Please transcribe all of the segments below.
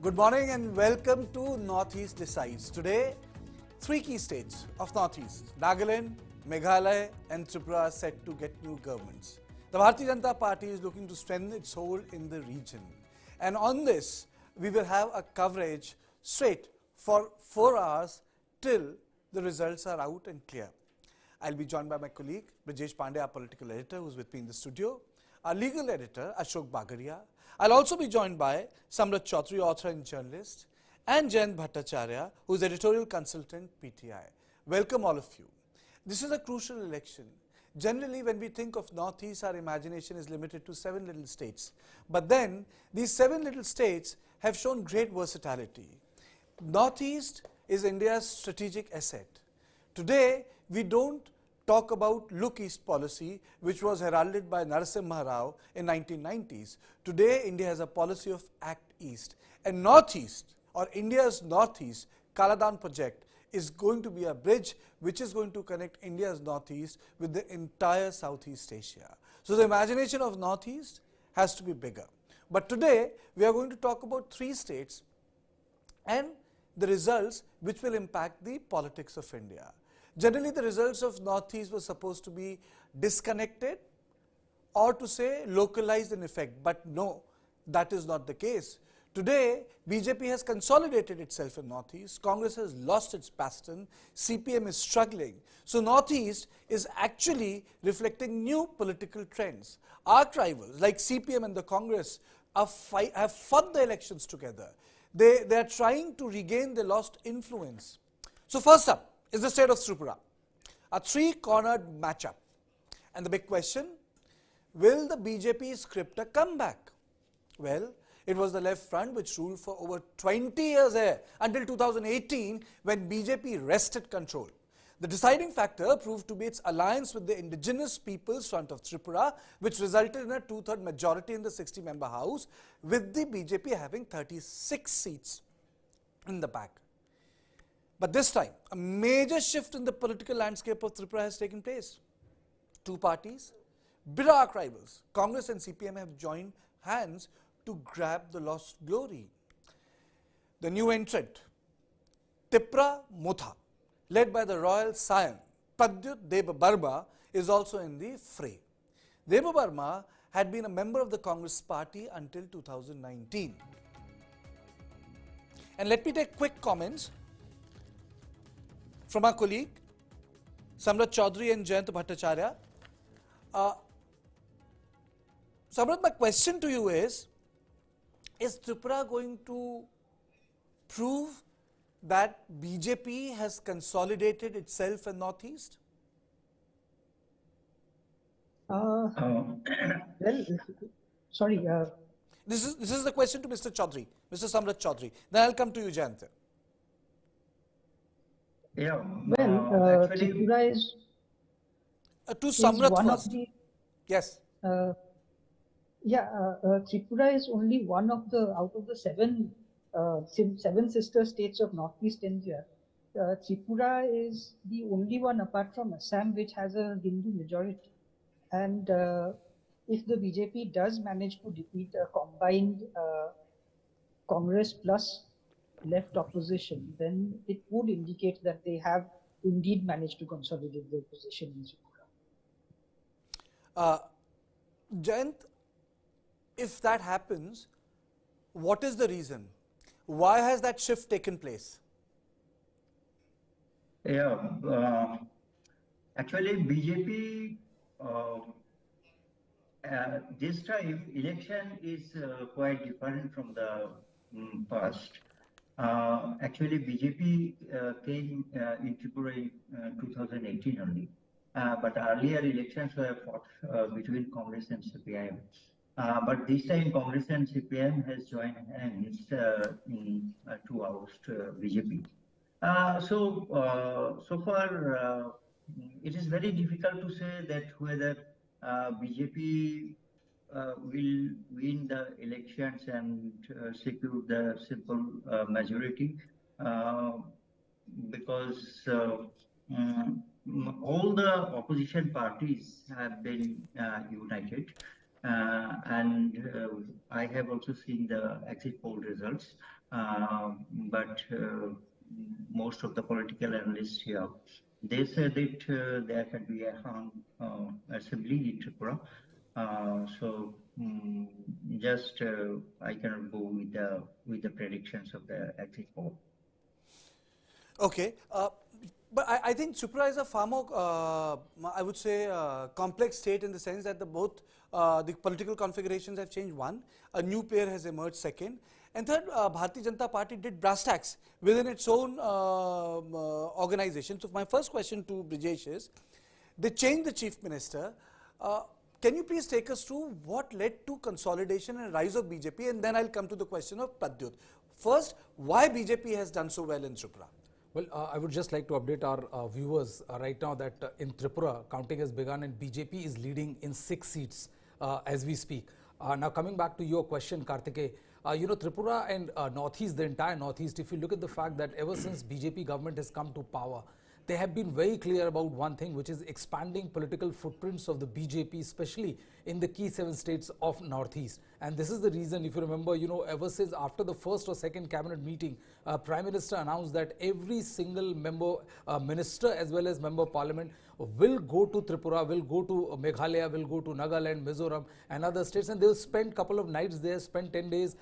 Good morning and welcome to Northeast Decides. Today, three key states of Northeast, Nagaland, Meghalaya and Tripura are set to get new governments. The Bharatiya Janata Party is looking to strengthen its hold in the region. And on this, we will have a coverage straight for 4 hours till the results are out and clear. I'll be joined by my colleague, Brijesh Pandey, our political editor, who's with me in the studio, our legal editor, Ashok Bagaria. I'll also be joined by Samrat Chaudhary, author and journalist, and Jayant Bhattacharya, who's editorial consultant, PTI. Welcome all of you. This is a crucial election. Generally, when we think of Northeast, our imagination is limited to 7 little states. But then, these 7 little states have shown great versatility. Northeast is India's strategic asset. Today, we don't talk about Look East policy, which was heralded by Narasimha Rao in 1990s. Today, India has a policy of Act East. And Northeast, or India's Northeast, Kaladan project, is going to be a bridge which is going to connect India's Northeast with the entire Southeast Asia. So the imagination of Northeast has to be bigger. But today, we are going to talk about 3 states and the results which will impact the politics of India. Generally, the results of Northeast were supposed to be disconnected or to say localized in effect, but no, that is not the case. Today, BJP has consolidated itself in Northeast, Congress has lost its bastion, CPM is struggling. So Northeast is actually reflecting new political trends. Arch rivals like CPM and the Congress have fought the elections together. They are trying to regain the lost influence. So first up is the state of Tripura, a 3-cornered matchup. And the big question, will the BJP scripter come back? Well, it was the left front which ruled for over 20 years here until 2018 when BJP wrested control. The deciding factor proved to be its alliance with the indigenous People's Front of Tripura, which resulted in a 2/3 majority in the 60-member house, with the BJP having 36 seats in the back. But this time, a major shift in the political landscape of Tripura has taken place. 2 parties, bitter arch rivals, Congress and CPM, have joined hands to grab the lost glory. The new entrant, Tripura Motha, led by the royal scion, Pradyut Debabarma, is also in the fray. Debabarma had been a member of the Congress party until 2019. And let me take quick comments from our colleague, Samrat Chaudhary and Jayant Bhattacharya. Samrat, my question to you is Tripura going to prove that BJP has consolidated itself in Northeast? Sorry. This is the question to Mr. Chaudhary, Mr. Samrat Chaudhary. Then I'll come to you, Jayant. Yeah. Well, Tripura is to Samrat one first. Of the, yes. Tripura is only one of the out of the 7 sister states of Northeast India. Tripura is the only one apart from Assam which has a Hindu majority. And if the BJP does manage to defeat a combined Congress plus left opposition, then it would indicate that they have indeed managed to consolidate their position in Tripura. Jayant, if that happens, what is the reason? Why has that shift taken place? Yeah, actually BJP this time election is quite different from the past. Actually BJP came in Tripura in 2018 only, but earlier elections were fought between Congress and CPIM. But this time Congress and CPM has joined hands to oust BJP. So far it is very difficult to say that whether BJP will win the elections and secure the simple majority, because all the opposition parties have been united. And I have also seen the exit poll results, but most of the political analysts here, they said that there can be a hung assembly in Tripura. Just I cannot go with the predictions of the exit poll. Okay. But I think Tripura is a far more, I would say, complex state in the sense that both the political configurations have changed. One, a new player has emerged. Second, and third, Bharatiya Janata Party did brass tacks within its own organization. So my first question to Brijesh is, they changed the chief minister. Can you please take us through what led to consolidation and rise of BJP, and then I'll come to the question of Pradyut. First, why BJP has done so well in Tripura? Well, I would just like to update our viewers right now that in Tripura, counting has begun and BJP is leading in 6 seats as we speak. Now, coming back to your question, Karthike, you know, Tripura and Northeast, the entire Northeast, if you look at the fact that ever since BJP government has come to power, they have been very clear about one thing, which is expanding political footprints of the BJP, especially in the key 7 states of Northeast. And this is the reason, if you remember, you know, ever since after the first or second cabinet meeting, Prime Minister announced that every single member, minister as well as member of parliament will go to Tripura, will go to Meghalaya, will go to Nagaland, Mizoram and other states, and they'll spend couple of nights there, spend 10 days,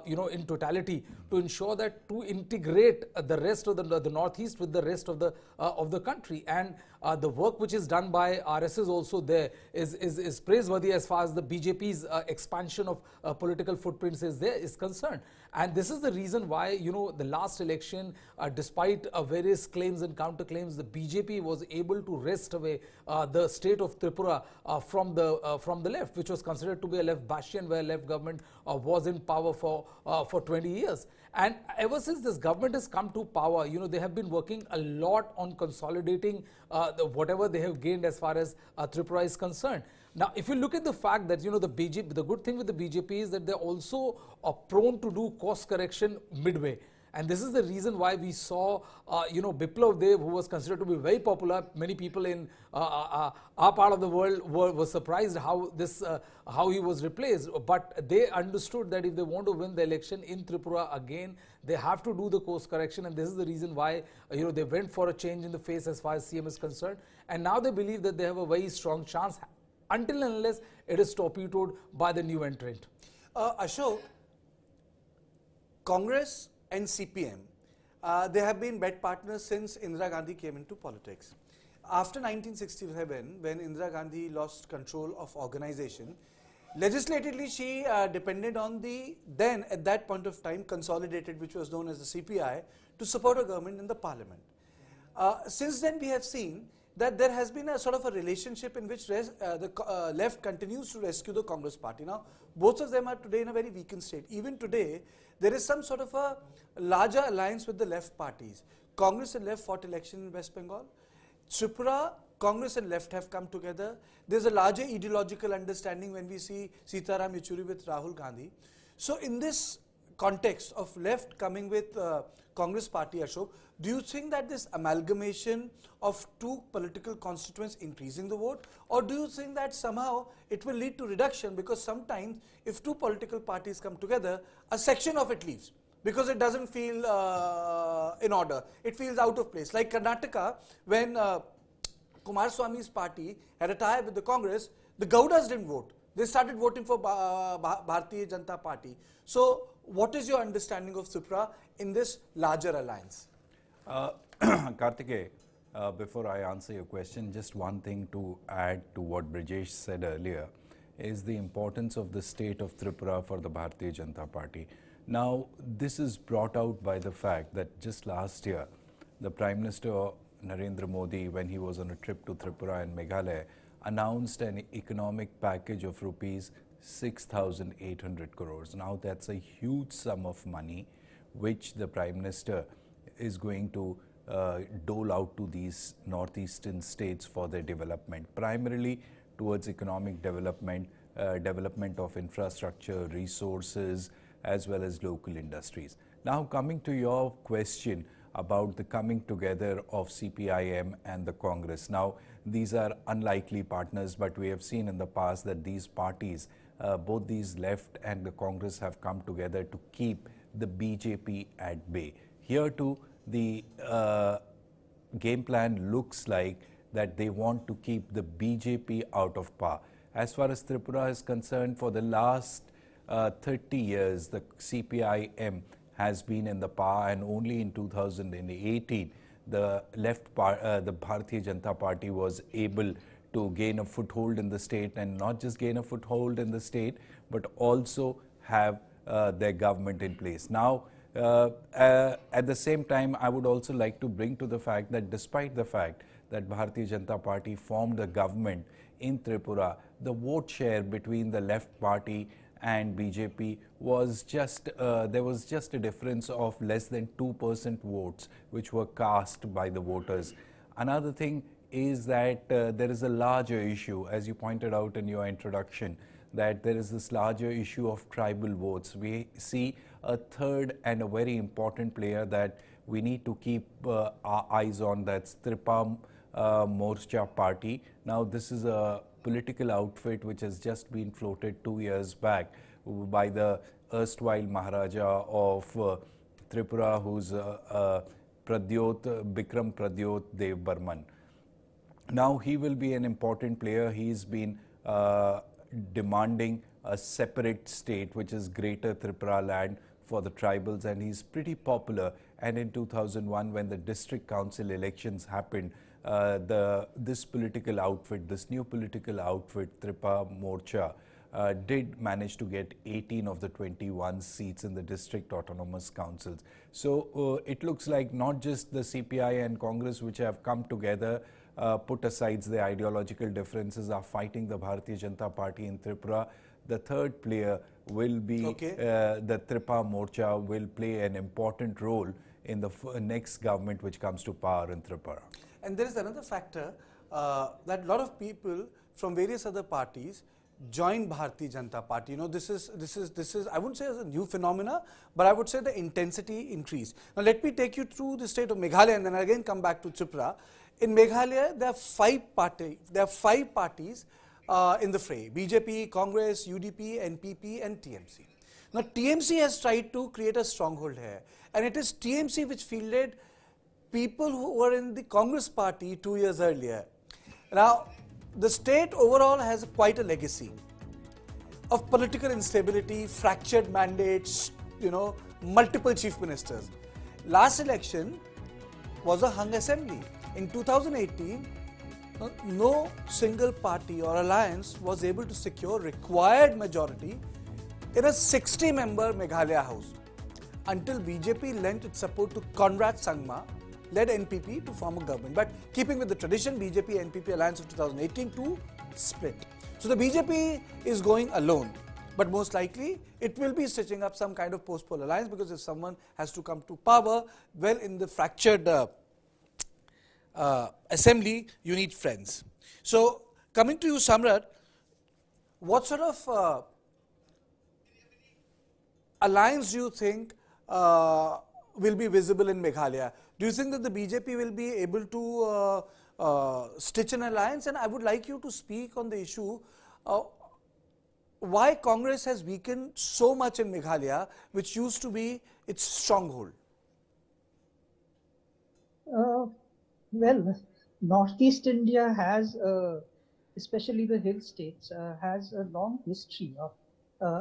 you know, in totality to ensure that to integrate the rest of the Northeast with the rest of the country. And the work which is done by RSS also there is praiseworthy as far as the BJP's expansion of political footprints is concerned. And this is the reason why, you know, the last election, despite various claims and counterclaims, the BJP was able to wrest away the state of Tripura from the left, which was considered to be a left bastion where left government was in power for 20 years. And ever since this government has come to power, you know, they have been working a lot on consolidating whatever they have gained as far as Tripura is concerned. Now, if you look at the fact that, you know, the good thing with the BJP is that they're also prone to do course correction midway. And this is the reason why we saw, you know, Biplav Dev, who was considered to be very popular. Many people in our part of the world were surprised how he was replaced. But they understood that if they want to win the election in Tripura again, they have to do the course correction. And this is the reason why, you know, they went for a change in the face as far as CM is concerned. And now they believe that they have a very strong chance until and unless it is torpedoed by the new entrant. Ashok, Congress and CPM, they have been bed partners since Indira Gandhi came into politics. After 1967, when Indira Gandhi lost control of organization, legislatively she depended on the then, at that point of time, consolidated, which was known as the CPI, to support a government in the parliament. Since then, we have seen that there has been a sort of a relationship in which the left continues to rescue the Congress party. Now, both of them are today in a very weakened state. Even today, there is some sort of a larger alliance with the left parties. Congress and left fought election in West Bengal. Tripura, Congress and left have come together. There's a larger ideological understanding when we see Sitaram Yechuri with Rahul Gandhi. So in this context of left coming with Congress party, Ashok, do you think that this amalgamation of 2 political constituents increasing the vote, or do you think that somehow it will lead to reduction, because sometimes if 2 political parties come together, a section of it leaves because it doesn't feel in order, it feels out of place. Like Karnataka, when Kumaraswamy's party had a tie with the Congress, the Gaudas didn't vote. They started voting for Bharatiya Janata Party. So what is your understanding of Tripura in this larger alliance? Karthike, before I answer your question, just one thing to add to what Brijesh said earlier is the importance of the state of Tripura for the Bharatiya Janata Party. Now, this is brought out by the fact that just last year, the Prime Minister Narendra Modi, when he was on a trip to Tripura and Meghalaya, announced an economic package of rupees 6,800 crores. Now, that's a huge sum of money which the Prime Minister is going to dole out to these northeastern states for their development, primarily towards economic development, development of infrastructure, resources, as well as local industries. Now, coming to your question about the coming together of CPIM and the Congress. Now, these are unlikely partners, but we have seen in the past that these parties both these left and the Congress have come together to keep the BJP at bay. Here too, the game plan looks like that they want to keep the BJP out of power. As far as Tripura is concerned, for the last 30 years, the CPIM has been in the power, and only in 2018, the the Bharatiya Janata Party was able to gain a foothold in the state, and not just gain a foothold in the state, but also have their government in place. Now, at the same time, I would also like to bring to the fact that despite the fact that Bharatiya Janata Party formed a government in Tripura, the vote share between the left party and BJP was just, there was just a difference of less than 2% votes which were cast by the voters. Another thing is that there is a larger issue, as you pointed out in your introduction, that there is this larger issue of tribal votes. We see a third and a very important player that we need to keep our eyes on, that's Tripura Morcha Party. Now, this is a political outfit which has just been floated 2 years back by the erstwhile Maharaja of Tripura, who's Bikram Pradyot Dev Burman. Now, he will be an important player. He's been demanding a separate state, which is Greater Tripura land for the tribals, and he's pretty popular. And in 2001, when the district council elections happened, this political outfit, this new political outfit, Tripura Morcha, did manage to get 18 of the 21 seats in the district autonomous councils. So it looks like not just the CPI and Congress, which have come together, put aside the ideological differences, are fighting the Bharatiya Janata Party in Tripura. The third player will be the Tripura Morcha, will play an important role in the next government which comes to power in Tripura. And there is another factor that a lot of people from various other parties join Bharatiya Janata Party. You know, this is I wouldn't say as a new phenomena, but I would say the intensity increased. Now, let me take you through the state of Meghalaya, and then again come back to Tripura. In Meghalaya, there are five parties in the fray: BJP, Congress, UDP, NPP, and TMC. Now, TMC has tried to create a stronghold here, and it is TMC which fielded people who were in the Congress party 2 years earlier. Now, the state overall has quite a legacy of political instability, fractured mandates, you know, multiple chief ministers. Last election was a hung assembly. In 2018, no single party or alliance was able to secure required majority in a 60-member Meghalaya House until BJP lent its support to Conrad Sangma led NPP to form a government. But keeping with the tradition, BJP-NPP alliance of 2018 to split. So the BJP is going alone, but most likely it will be stitching up some kind of post-poll alliance, because if someone has to come to power, well, in the fractured assembly, you need friends. So coming to you, Samrat, what sort of alliance do you think will be visible in Meghalaya? Do you think that the BJP will be able to stitch an alliance? And I would like you to speak on the issue why Congress has weakened so much in Meghalaya, which used to be its stronghold. Well, Northeast India has, especially the hill states, has a long history of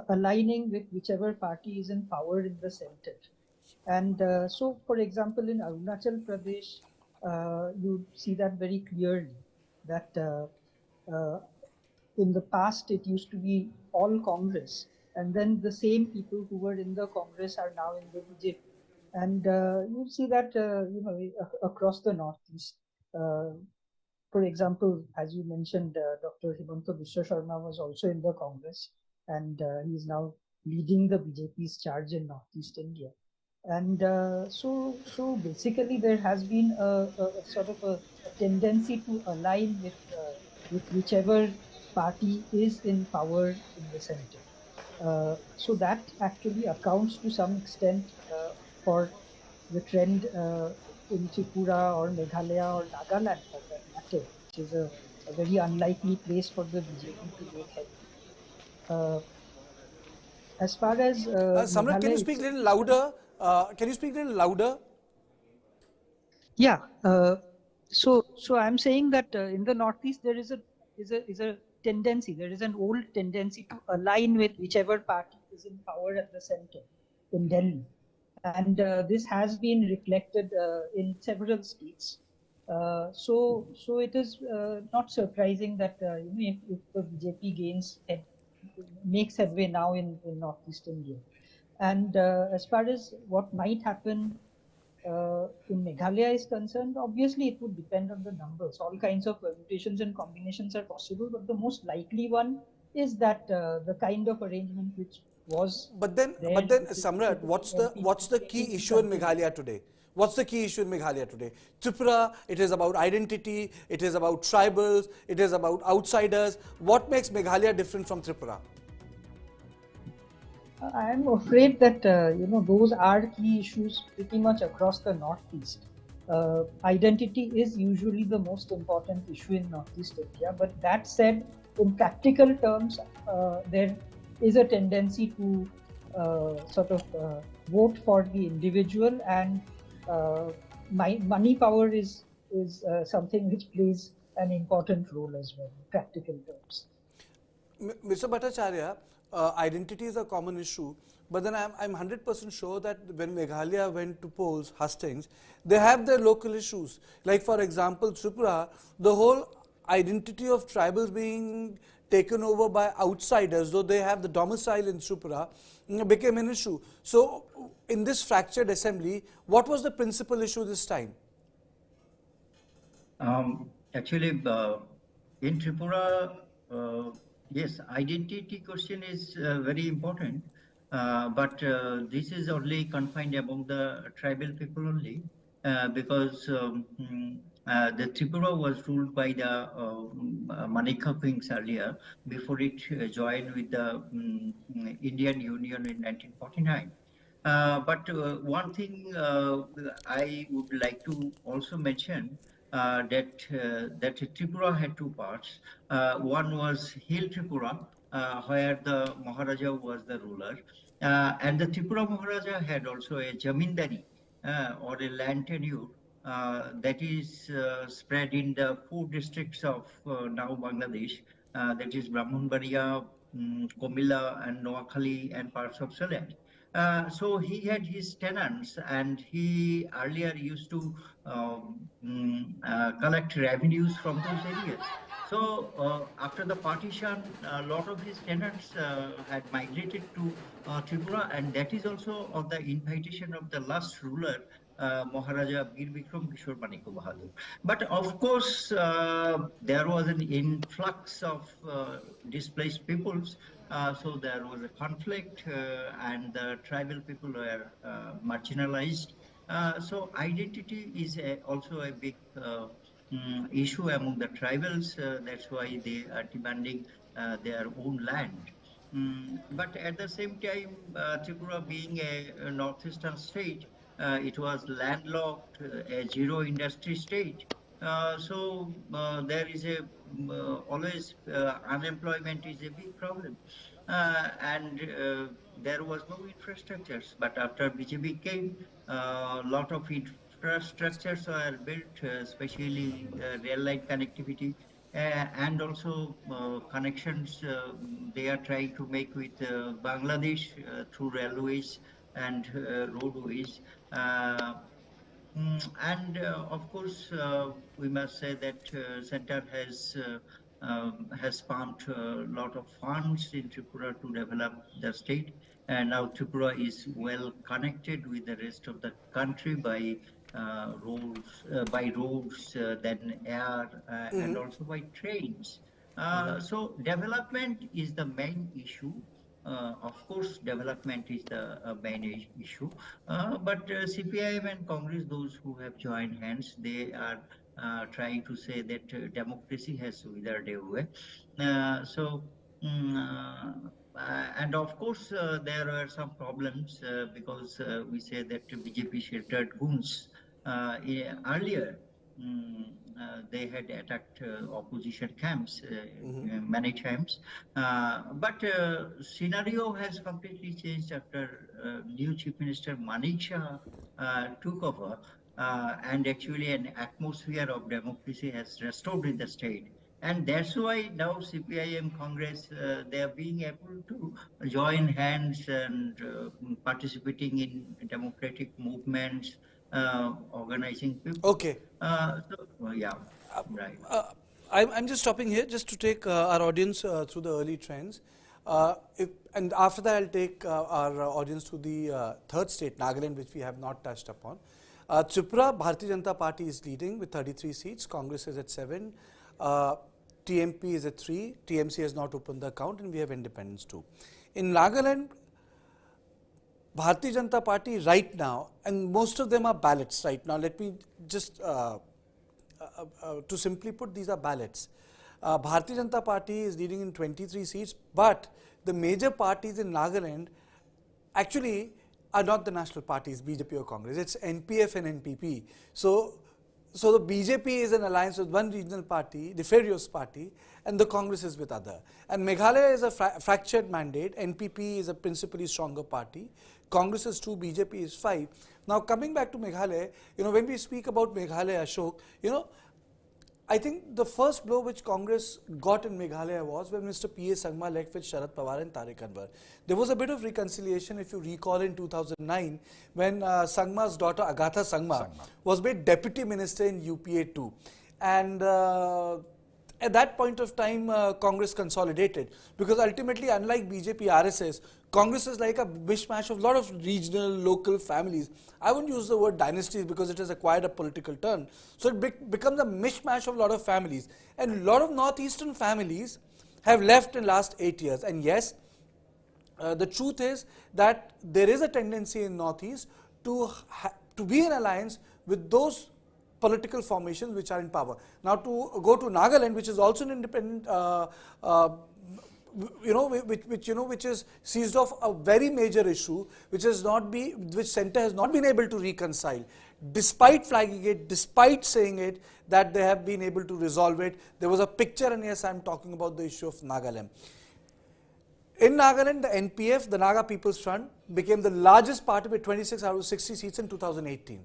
aligning with whichever party is in power in the center. And so, for example, in Arunachal Pradesh, you see that very clearly, that in the past it used to be all Congress, and then the same people who were in the Congress are now in the BJP. And you see that across the Northeast. For example, as you mentioned, Dr. Himanta Biswa Sharma was also in the Congress, and he is now leading the BJP's charge in Northeast India. And so basically there has been a sort of a tendency to align with whichever party is in power in the center. So that actually accounts to some extent for the trend in Tripura or Meghalaya or Nagaland for that matter, which is a very unlikely place for the BJP to make headway. As far as Samrat, can you Meghalaya, speak a little louder? Can you speak a little louder? yeah. So I'm saying that in the Northeast there is a tendency. There is an old tendency to align with whichever party is in power at the center in Delhi, and this has been reflected in several states. So it is not surprising that if the BJP makes headway now in Northeast India. And as far as what might happen in Meghalaya is concerned, obviously it would depend on the numbers. All kinds of permutations and combinations are possible, but the most likely one is that the kind of arrangement which was But then, there Samrat, what's the key issue in continue. Meghalaya today? What's the key issue in Meghalaya today? Tripura, it is about identity, it is about tribals, it is about outsiders. What makes Meghalaya different from Tripura? I am afraid that those are key issues pretty much across the Northeast. Identity is usually the most important issue in Northeast India. But that said, in practical terms, there is a tendency to vote for the individual, and money power is something which plays an important role as well in practical terms. Mr. Bhattacharya, identity is a common issue, but then I'm 100% sure that when Meghalaya went to polls, hustings, they have their local issues. Like for example, Tripura, the whole identity of tribals being taken over by outsiders, though they have the domicile in Tripura, became an issue. So in this fractured assembly, what was the principal issue this time? Actually, in Tripura, yes, identity question is very important, but this is only confined among the tribal people only, because the Tripura was ruled by the Manikya kings earlier, before it joined with the Indian Union in 1949. But one thing I would like to also mention, that Tripura had two parts. One was Hill Tripura, where the Maharaja was the ruler, and the Tripura Maharaja had also a jamindari, or a land tenure, that is spread in the four districts of now Bangladesh, that is Brahmanbaria, Komila, and Noakhali, and parts of Sylhet. So he had his tenants, and he earlier used to collect revenues from those areas. So after the partition, a lot of his tenants had migrated to Tripura, and that is also on the invitation of the last ruler, Maharaja Bir Bikram Kishore Manikya Bahadur. But of course, there was an influx of displaced peoples, so there was a conflict, and the tribal people were marginalized. So identity is also a big issue among the tribals. That's why they are demanding their own land. But at the same time, Tripura being a northeastern state, it was landlocked, a zero industry state. So there is always unemployment is a big problem, and there was no infrastructures. But after BJP came, a lot of infrastructures were built, especially rail line connectivity, and also connections they are trying to make with Bangladesh through railways and roadways. Uh, and of course, we must say that center has pumped a lot of funds in Tripura to develop the state, and now Tripura is well connected with the rest of the country by roads, then air, and also by trains. So development is the main issue. Of course, development is the main issue. But CPIM and Congress, those who have joined hands, they are trying to say that democracy has withered away. And of course, there are some problems because we say that BJP sheltered goons earlier. they had attacked opposition camps many times. But scenario has completely changed after new Chief Minister Manik Shah took over, and actually an atmosphere of democracy has restored in the state. And that's why now CPIM Congress, they are being able to join hands and participating in democratic movements, organizing people. Okay. Yeah, right. I'm just stopping here just to take our audience through the early trends. And after that, I'll take our audience to the third state, Nagaland, which we have not touched upon. Tripura, Bharatiya Janata Party is leading with 33 seats. Congress is at 7. TMP is at 3. TMC has not opened the account, and we have independents too. In Nagaland, Bharatiya Janata Party right now, and most of them are ballots right now. Let me just, to simply put, these are ballots. Bharatiya Janata Party is leading in 23 seats, but the major parties in Nagaland actually are not the national parties, BJP or Congress. It's NPF and NPP. So the BJP is an alliance with one regional party, the Furious party, and the Congress is with other. And Meghalaya is a fractured mandate. NPP is a principally stronger party. Congress is 2, BJP is 5. Now coming back to Meghalaya, when we speak about Meghalaya, Ashok, I think the first blow which Congress got in Meghalaya was when Mr. P.A. Sangma left with Sharad Pawar and Tariq Anwar. There was a bit of reconciliation, if you recall, in 2009 when Sangma's daughter Agatha Sangma was made deputy minister in UPA 2. And at that point of time, Congress consolidated, because ultimately, unlike BJP, RSS, Congress is like a mishmash of a lot of regional, local families. I wouldn't use the word dynasties because it has acquired a political turn. So it becomes a mishmash of a lot of families. And a lot of Northeastern families have left in the last 8 years. And yes, the truth is that there is a tendency in Northeast to be in alliance with those political formations which are in power. Now to go to Nagaland, which is also an independent which is seized of a very major issue, which Centre has not been able to reconcile, despite flagging it, despite saying it, that they have been able to resolve it. There was a picture, and yes, I'm talking about the issue of Nagaland. In Nagaland, the NPF, the Naga People's Front, became the largest party with 26 out of 60 seats in 2018.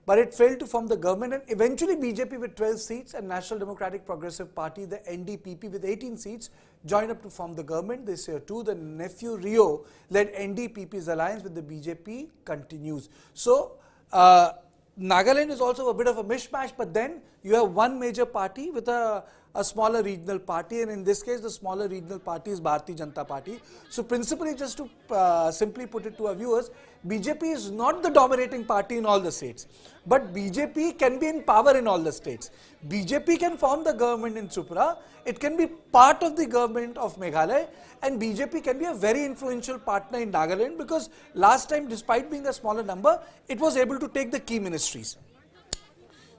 But it failed to form the government, and eventually BJP with 12 seats and National Democratic Progressive Party, the NDPP, with 18 seats, joined up to form the government this year too. The nephew Rio-led NDPP's alliance with the BJP continues. So Nagaland is also a bit of a mishmash, but then you have one major party with a smaller regional party, and in this case the smaller regional party is Bharatiya Janata Party. So principally, just to simply put it to our viewers, BJP is not the dominating party in all the states, but BJP can be in power in all the states. BJP can form the government in Tripura, it can be part of the government of Meghalaya, and BJP can be a very influential partner in Nagaland, because last time, despite being a smaller number, it was able to take the key ministries.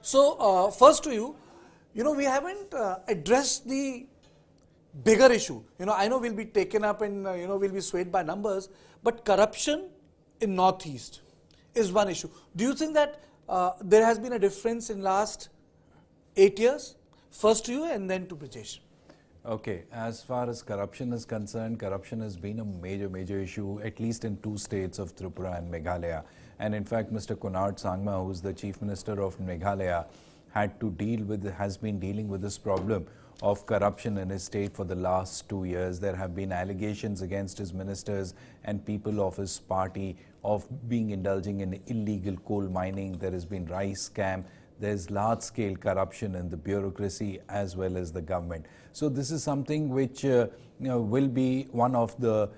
So first to you, we haven't addressed the bigger issue. I know we'll be taken up and we'll be swayed by numbers, but corruption in Northeast is one issue. Do you think that there has been a difference in last 8 years? First to you and then to Brijesh. Okay, as far as corruption is concerned, corruption has been a major issue, at least in 2 states of Tripura and Meghalaya. And in fact, Mr. Konark Sangma, who is the Chief Minister of Meghalaya, has been dealing with this problem of corruption in his state for the last 2 years. There have been allegations against his ministers and people of his party of indulging in illegal coal mining. There has been rice scam. There's large-scale corruption in the bureaucracy as well as the government. So this is something which will be one of the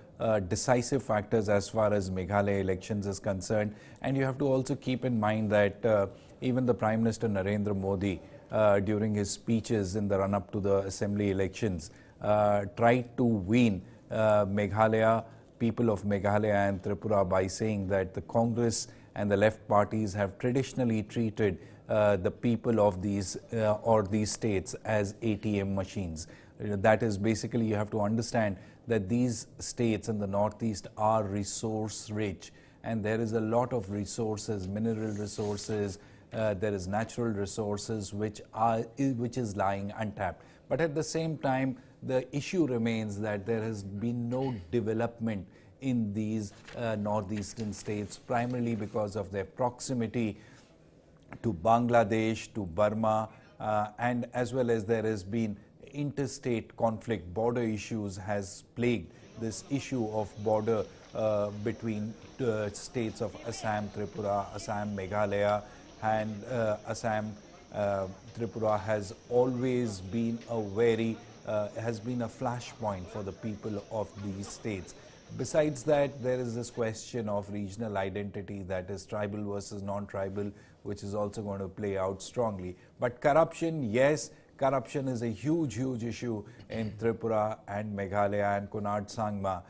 decisive factors as far as Meghalaya elections is concerned. And you have to also keep in mind that even the Prime Minister Narendra Modi, during his speeches in the run-up to the assembly elections, tried to wean people of Meghalaya and Tripura by saying that the Congress and the left parties have traditionally treated the people of these states as ATM machines. That is basically, you have to understand that these states in the Northeast are resource rich, and there is a lot of resources, mineral resources, there is natural resources which is lying untapped. But at the same time, the issue remains that there has been no development in these northeastern states, primarily because of their proximity to Bangladesh, to Burma, and as well as there has been interstate conflict, border issues has plagued this issue of border between states of Assam, Tripura, Assam, Meghalaya, and Assam, Tripura has always been a very, has been a flashpoint for the people of these states. Besides that, there is this question of regional identity, that is tribal versus non-tribal, which is also going to play out strongly. But corruption, yes, corruption is a huge, huge issue in Tripura and Meghalaya and Kunad Sangma.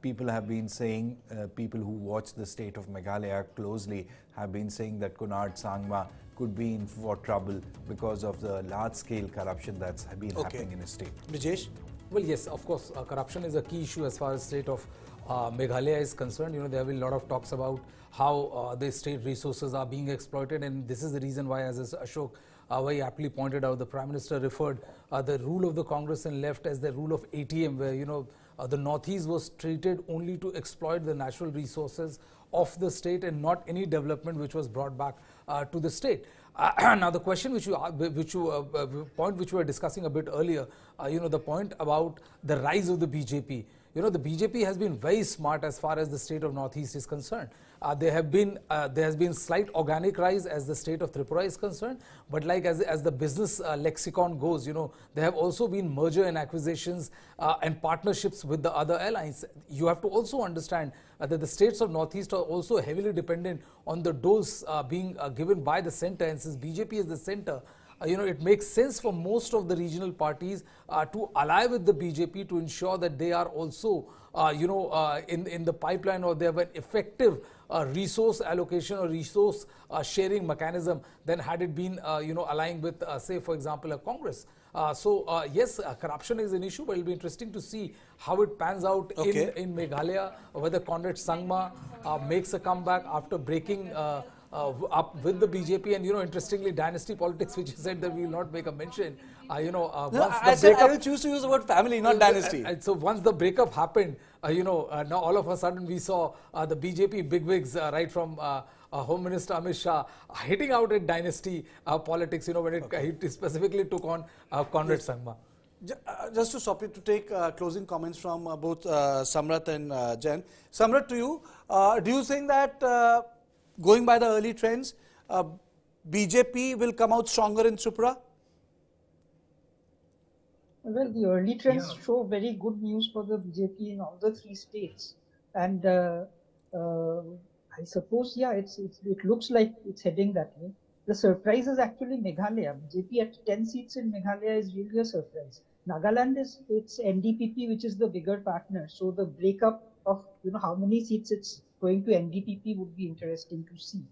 People have been saying, people who watch the state of Meghalaya closely have been saying that Kunad Sangma could be in for trouble because of the large-scale corruption that's been happening in the state. Brijesh? Well, yes, of course, corruption is a key issue as far as state of Meghalaya is concerned. You know, there have been a lot of talks about how the state resources are being exploited, and this is the reason why, as Ashok very aptly pointed out, the Prime Minister referred the rule of the Congress and left as the rule of ATM, where, you know, the Northeast was treated only to exploit the natural resources of the state and not any development which was brought back to the state. Now, the question which point which we were discussing a bit earlier, you know, the point about the rise of the BJP. You know, the BJP has been very smart as far as the state of Northeast is concerned. There has been slight organic rise as the state of Tripura is concerned, but like as the business lexicon goes, you know, there have also been merger and acquisitions and partnerships with the other allies. You have to also understand that the states of Northeast are also heavily dependent on the dose being given by the center, and since BJP is the center, you know, it makes sense for most of the regional parties to ally with the BJP to ensure that they are also, you know, in the pipeline, or they have an effective resource allocation or resource sharing mechanism than had it been, you know, allying with, say, for example, a Congress. Yes, corruption is an issue, but it'll be interesting to see how it pans out in Meghalaya, whether Conrad Sangma makes a comeback after breaking up with the BJP. And, you know, interestingly, dynasty politics, which you said that we will not make a mention, you know, I said I will choose to use the word family, not dynasty. So once the breakup happened, you know, now all of a sudden we saw the BJP bigwigs, right from Home Minister Amit Shah, hitting out at dynasty politics, you know, when it specifically took on Conrad Sangma. Just to stop you, to take closing comments from both Samrat and Jen. Samrat, to you, do you think that going by the early trends, BJP will come out stronger in Tripura? Well, the early trends show very good news for the BJP in all the three states, and I suppose, yeah, it looks like it's heading that way. The surprise is actually Meghalaya. BJP at 10 seats in Meghalaya is really a surprise. Nagaland it's NDPP, which is the bigger partner. So the breakup of, you know, how many seats it's going to NDPP would be interesting to see,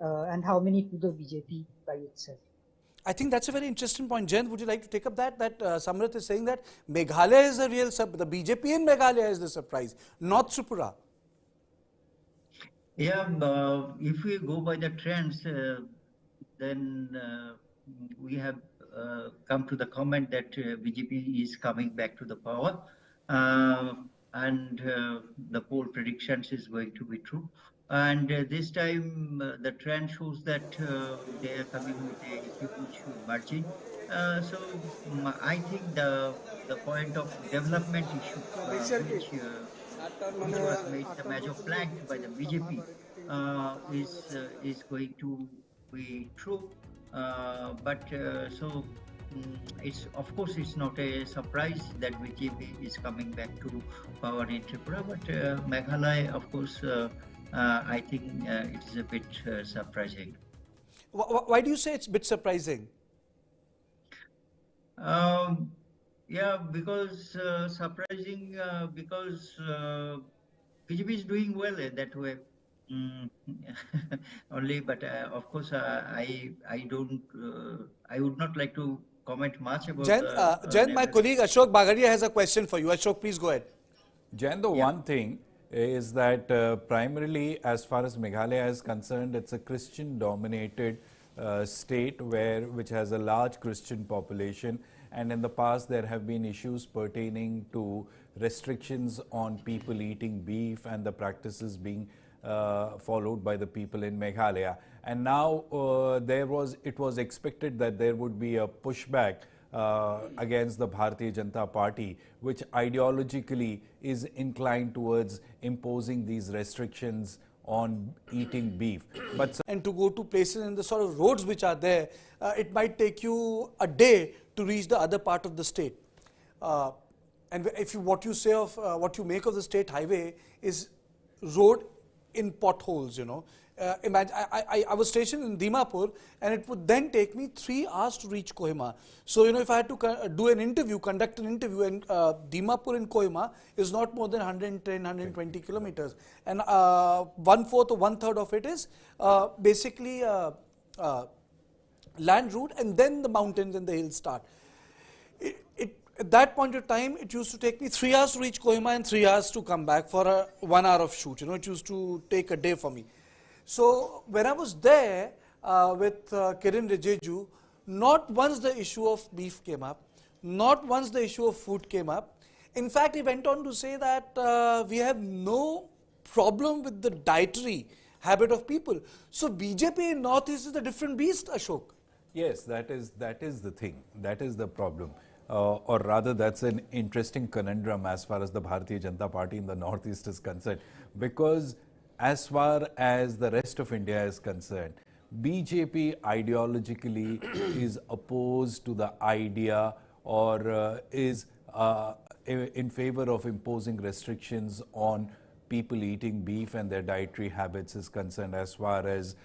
and how many to the BJP by itself. I think that's a very interesting point. Jen, would you like to take up that Samrat is saying that Meghalaya is the real the BJP in Meghalaya is the surprise, not Tripura? Yeah, if we go by the trends, then we have come to the comment that BJP is coming back to the power, and the poll predictions is going to be true. And this time the trend shows that they are coming with a huge margin. So I think the point of development issue, which was made the major plank by the BJP, is going to be true. It's, of course, it's not a surprise that BJP is coming back to power in Tripura, but Meghalaya, of course, I think it is a bit surprising. Why do you say it's a bit surprising? Yeah, because surprising, because BJP is doing well that way. Only, but of course, I would not like to comment much about. Jen, my colleague Ashok Bagadia has a question for you. Ashok, please go ahead. Jen, the one thing is that primarily, as far as Meghalaya is concerned, it's a Christian-dominated state which has a large Christian population, and in the past there have been issues pertaining to restrictions on people eating beef and the practices being followed by the people in Meghalaya. And now it was expected that there would be a pushback against the Bharatiya Janata Party, which ideologically is inclined towards imposing these restrictions on eating beef. But and to go to places in the sort of roads which are there, it might take you a day to reach the other part of the state. And if what you say of what you make of the state highway is road in potholes, you know. Imagine I was stationed in Dimapur, and it would then take me 3 hours to reach Kohima. So, you know, if I had to conduct an interview, and Dimapur and Kohima is not more than 110, 120 kilometers, and 1/4 or 1/3 of it is basically land route, and then the mountains and the hills start. At that point of time, it used to take me 3 hours to reach Kohima and 3 hours to come back for a 1 hour of shoot. You know, it used to take a day for me. So when I was there with Kiran Rijeju, not once the issue of beef came up, not once the issue of food came up. In fact, he went on to say that we have no problem with the dietary habit of people. So BJP in Northeast is a different beast, Ashok. yes, that is the thing. That is the problem. Or rather, that's an interesting conundrum as far as the Bharatiya Janata Party in the Northeast is concerned. Because as far as the rest of India is concerned, BJP ideologically is opposed to the idea or is in favor of imposing restrictions on people eating beef and their dietary habits is concerned, as far as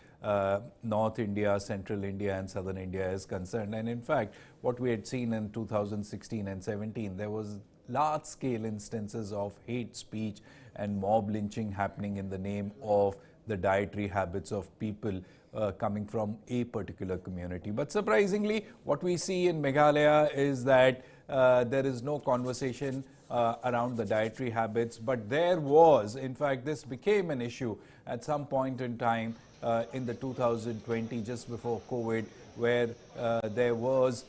North India, Central India and Southern India is concerned. And in fact, what we had seen in 2016 and 17, there was large-scale instances of hate speech and mob lynching happening in the name of the dietary habits of people coming from a particular community. But surprisingly, what we see in Meghalaya is that there is no conversation around the dietary habits, but there was, in fact, this became an issue at some point in time in the 2020, just before COVID, where there was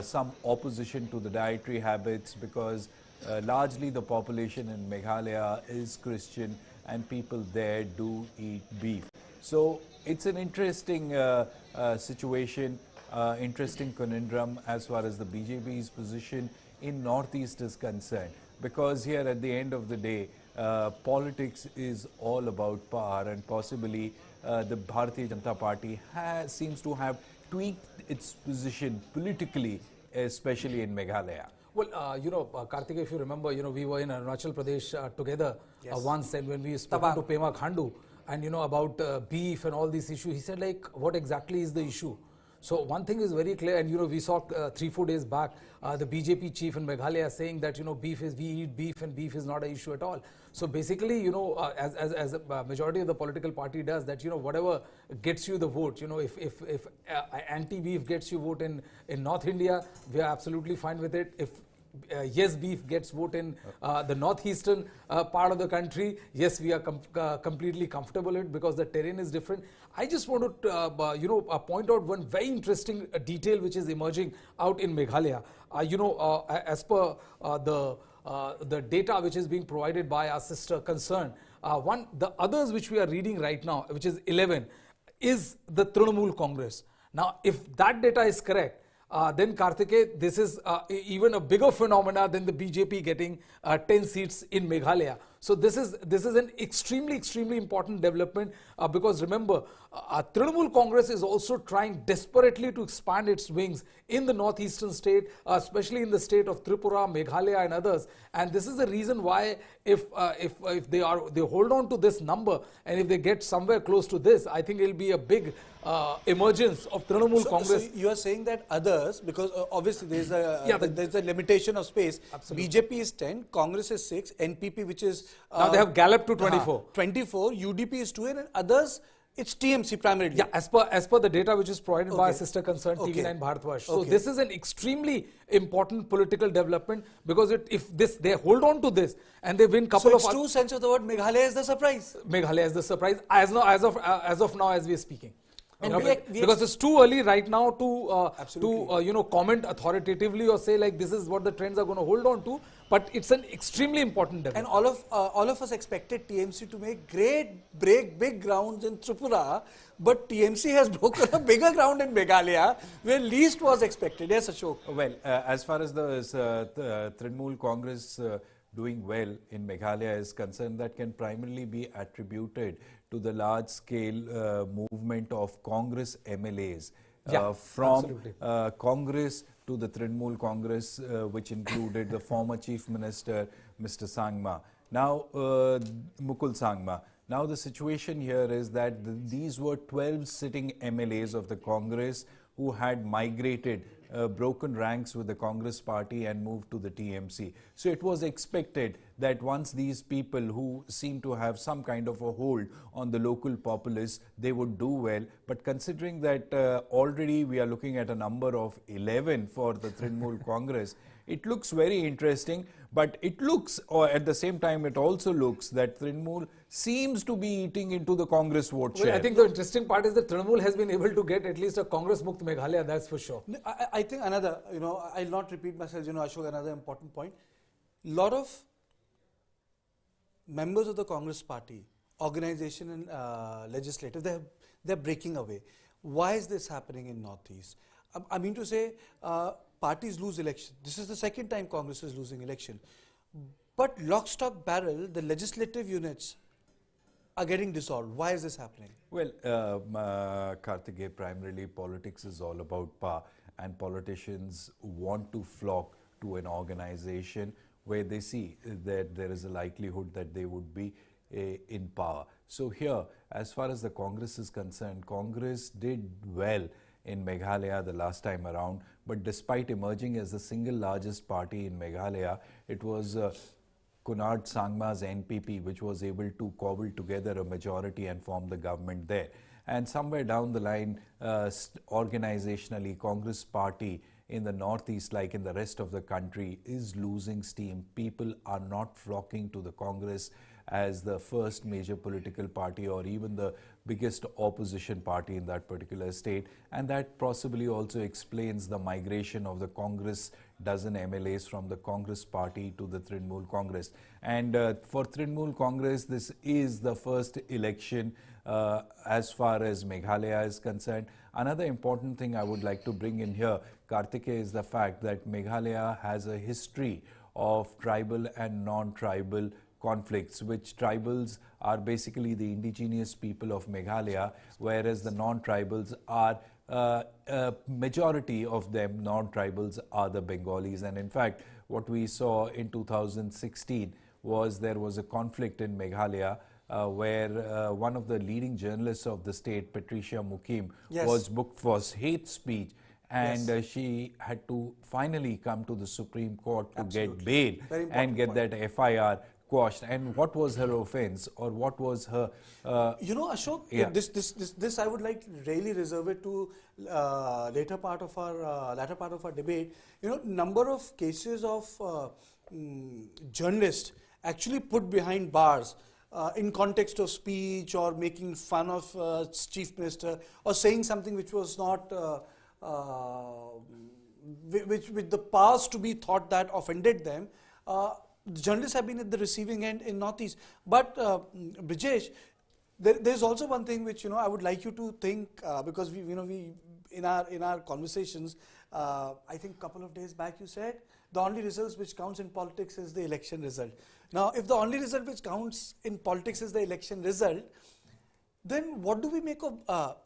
some opposition to the dietary habits because largely the population in Meghalaya is Christian and people there do eat beef. So it's an interesting situation, interesting conundrum as far as the BJP's position in Northeast is concerned, because here at the end of the day, politics is all about power, and possibly the Bharatiya Janata Party seems to have tweaked its position politically, especially in Meghalaya. Well, you know, Karthik, if you remember, you know, we were in Arunachal Pradesh together once, and when we spoke to Pema Khandu, and you know, about beef and all these issues, he said, like, what exactly is the issue? So one thing is very clear, and you know, we saw 3-4 days back the BJP chief in Meghalaya saying that, you know, we eat beef and beef is not an issue at all. So basically, you know, as a majority of the political party does, that, you know, whatever gets you the vote, you know, if anti-beef gets you vote in North India, we are absolutely fine with it. If yes, beef gets vote in the northeastern part of the country, yes, we are completely comfortable with it, because the terrain is different. I just want to, you know, point out one very interesting detail which is emerging out in Meghalaya. You know, as per the data which is being provided by our sister concern, the others which we are reading right now, which is 11, is the Trinamool Congress. Now, if that data is correct, then Karthike, this is even a bigger phenomena than the BJP getting 10 seats in Meghalaya. So this is an extremely important development, because remember, Trinamool Congress is also trying desperately to expand its wings in the northeastern state, especially in the state of Tripura, Meghalaya and others. And this is the reason why if they hold on to this number, and if they get somewhere close to this, I think it will be a big emergence of Trinamool Congress. So you are saying that others, because obviously there is there's a limitation of space. Absolutely. BJP is 10, Congress is 6, NPP, which is now they have galloped to 24. 24, UDP is 2, and others it's TMC primarily. Yeah, as per the data which is provided by sister concern TV9 Bharatvash. So this is an extremely important political development, because if they hold on to this and they win couple of. So it's true sense of the word, Meghalaya is the surprise. Meghalaya is the surprise as of now as we are speaking. And because it's too early right now to Absolutely. comment authoritatively or say like this is what the trends are going to hold on to. But it's an extremely important development. And all of us expected TMC to make big grounds in Tripura, but TMC has broken a bigger ground in Meghalaya, where least was expected. Yes, Ashok. Well, as far as the Trinamool Congress doing well in Meghalaya is concerned, that can primarily be attributed to the large-scale movement of Congress MLAs from Congress to the Trinamool Congress, which included the former Chief Minister, Mr. Sangma, now Mukul Sangma. Now the situation here is that these were 12 sitting MLAs of the Congress who had migrated, broken ranks with the Congress party and moved to the TMC. So it was expected that once these people who seem to have some kind of a hold on the local populace, they would do well. But considering that already we are looking at a number of 11 for the Trinamool Congress, it looks very interesting, but it looks, or at the same time, it also looks that Trinamool seems to be eating into the Congress vote share. I think the interesting part is that Trinamool has been able to get at least a Congress Mukt Meghalaya, that's for sure. I think another, I'll not repeat myself, Ashok, another important point. Lot of members of the Congress party, organization and legislative, they're breaking away. Why is this happening in Northeast? I mean to say, parties lose election. This is the second time Congress is losing election. But lock, stock, barrel, the legislative units are getting dissolved. Why is this happening? Well, Karthikeya, primarily politics is all about power, and politicians want to flock to an organization where they see that there is a likelihood that they would be in power. So here, as far as the Congress is concerned, Congress did well in Meghalaya the last time around, but despite emerging as the single largest party in Meghalaya, it was Kunad Sangma's NPP which was able to cobble together a majority and form the government there. And somewhere down the line, organizationally, Congress party in the Northeast, like in the rest of the country, is losing steam. People are not flocking to the Congress as the first major political party or even the biggest opposition party in that particular state, and that possibly also explains the migration of the Congress dozen MLAs from the Congress party to the Trinamool Congress. And for Trinamool Congress, this is the first election as far as Meghalaya is concerned. Another important thing I would like to bring in here, Karthikeya, is the fact that Meghalaya has a history of tribal and non-tribal conflicts, which tribals are basically the indigenous people of Meghalaya, whereas the non-tribals are, majority of them, non-tribals, are the Bengalis. And in fact, what we saw in 2016 was there was a conflict in Meghalaya where one of the leading journalists of the state, Patricia Mukim, was booked for hate speech. And she had to finally come to the Supreme Court to get bail and get that FIR quashed. And what was her offense, or what was her? Ashok, this I would like to really reserve it to later part of our debate. Number of cases of journalists actually put behind bars in context of speech or making fun of chief minister or saying something which was not. With the past to be thought that offended them, the journalists have been at the receiving end in Northeast. But Brijesh, there's also one thing which I would like you to think because we in our conversations, I think a couple of days back you said the only results which counts in politics is the election result. Now, if the only result which counts in politics is the election result, then what do we make of?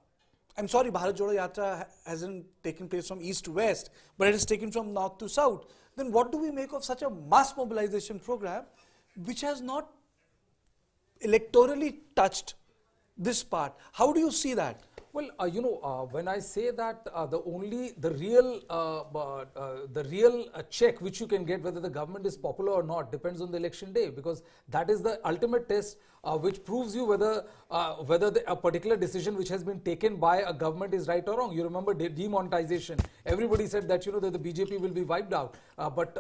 I'm sorry, Bharat Jodo Yatra hasn't taken place from east to west, but it has taken from north to south. Then what do we make of such a mass mobilization program which has not electorally touched this part? How do you see that? Well, when I say that the real check which you can get whether the government is popular or not depends on the election day, because that is the ultimate test which proves you whether a particular decision which has been taken by a government is right or wrong. You remember demonetization. Everybody said that that the BJP will be wiped out, but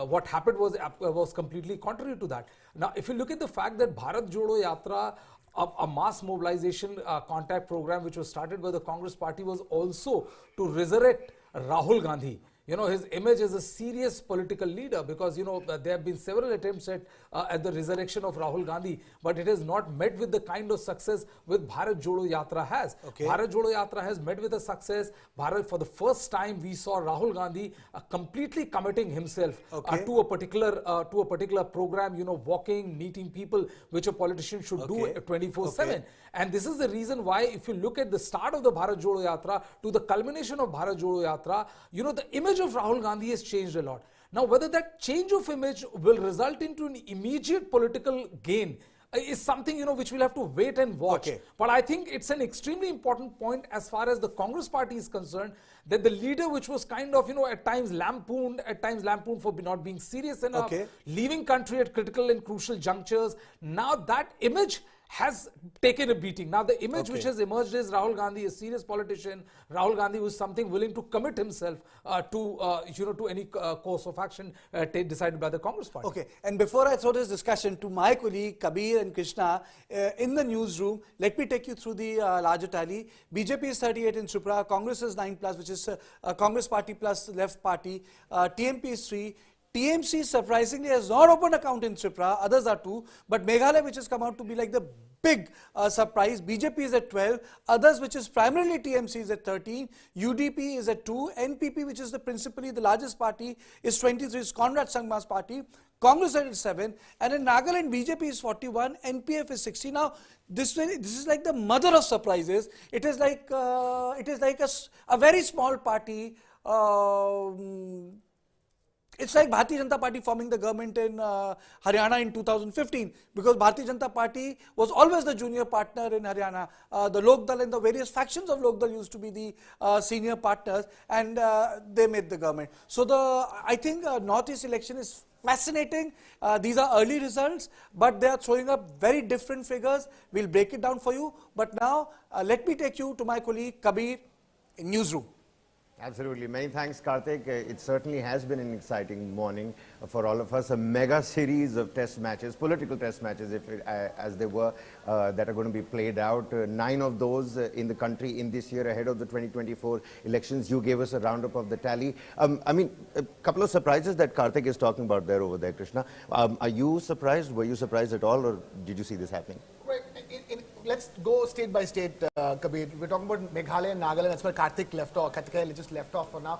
what happened was completely contrary to that. Now, if you look at the fact that Bharat Jodo Yatra a mass mobilization contact program which was started by the Congress party was also to resurrect Rahul Gandhi. You know, his image as a serious political leader, because, you know, there have been several attempts at the resurrection of Rahul Gandhi, but it has not met with the kind of success which Bharat Jodo Yatra has. Okay. Bharat Jodo Yatra has met with a success. For the first time, we saw Rahul Gandhi completely committing himself to a particular program, you know, walking, meeting people, which a politician should do 24/7. And this is the reason why, if you look at the start of the Bharat Jodo Yatra to the culmination of Bharat Jodo Yatra, you know, the image of Rahul Gandhi has changed a lot. Now, whether that change of image will result into an immediate political gain is something, you know, which we'll have to wait and watch. But I think it's an extremely important point as far as the Congress party is concerned, that the leader, which was kind of, you know, at times lampooned for not being serious enough, leaving country at critical and crucial junctures, now that image has taken a beating. Now the image which has emerged is Rahul Gandhi, a serious politician. Rahul Gandhi was something willing to commit himself to any course of action decided by the Congress party. Okay, and before I throw this discussion to my colleague Kabir and Krishna in the newsroom, let me take you through the larger tally. BJP is 38 in Tripura, Congress is 9+, which is Congress party plus left party, TMP is 3, TMC surprisingly has not opened account in Tripura, others are 2, but Meghalaya, which has come out to be like the big surprise, BJP is at 12, others, which is primarily TMC, is at 13, UDP is at 2, NPP, which is principally the largest party, is 23, is Conrad Sangma's party, Congress is at 7, and in Nagaland, BJP is 41, NPF is 60. Now, this is like the mother of surprises. It is like a very small party. It's like Bharatiya Janata Party forming the government in Haryana in 2015, because Bharatiya Janata Party was always the junior partner in Haryana. The Lok Dal and the various factions of Lok Dal used to be the senior partners, and they made the government. So I think Northeast election is fascinating. These are early results, but they are throwing up very different figures. We'll break it down for you. But now, let me take you to my colleague Kabir in newsroom. Absolutely. Many thanks, Karthik. It certainly has been an exciting morning for all of us. A mega series of test matches, political test matches, as they were, that are going to be played out. 9 of those in the country in this year ahead of the 2024 elections. You gave us a roundup of the tally. I mean, a couple of surprises that Karthik is talking about over there, Krishna. Are you surprised? Were you surprised at all, or did you see this happening? Well, let's go state by state, Kabir. We're talking about Meghalaya and Nagaland. That's where Karthik left off. Karthik just left off for now.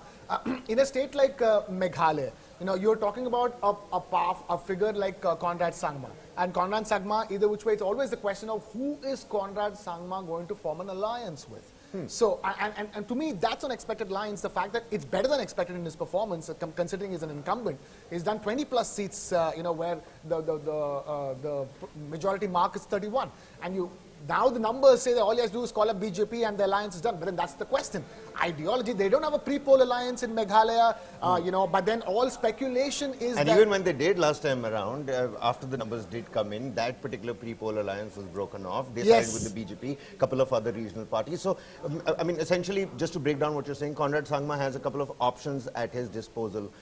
In a state like Meghalaya, you know, you're talking about a figure like Conrad Sangma. And Conrad Sangma, either which way, it's always the question of who is Conrad Sangma going to form an alliance with. So, and to me, that's unexpected lines. The fact that it's better than expected in his performance, considering he's an incumbent. He's done 20+ seats, you know, where the majority mark is 31. And now the numbers say that all he has to do is call up BJP and the alliance is done. But then that's the question. Ideology, they don't have a pre-poll alliance in Meghalaya, you know, but then all speculation is and even when they did last time around, after the numbers did come in, that particular pre-poll alliance was broken off. They sided with the BJP, a couple of other regional parties. So, I mean, essentially, just to break down what you're saying, Conrad Sangma has a couple of options at his disposal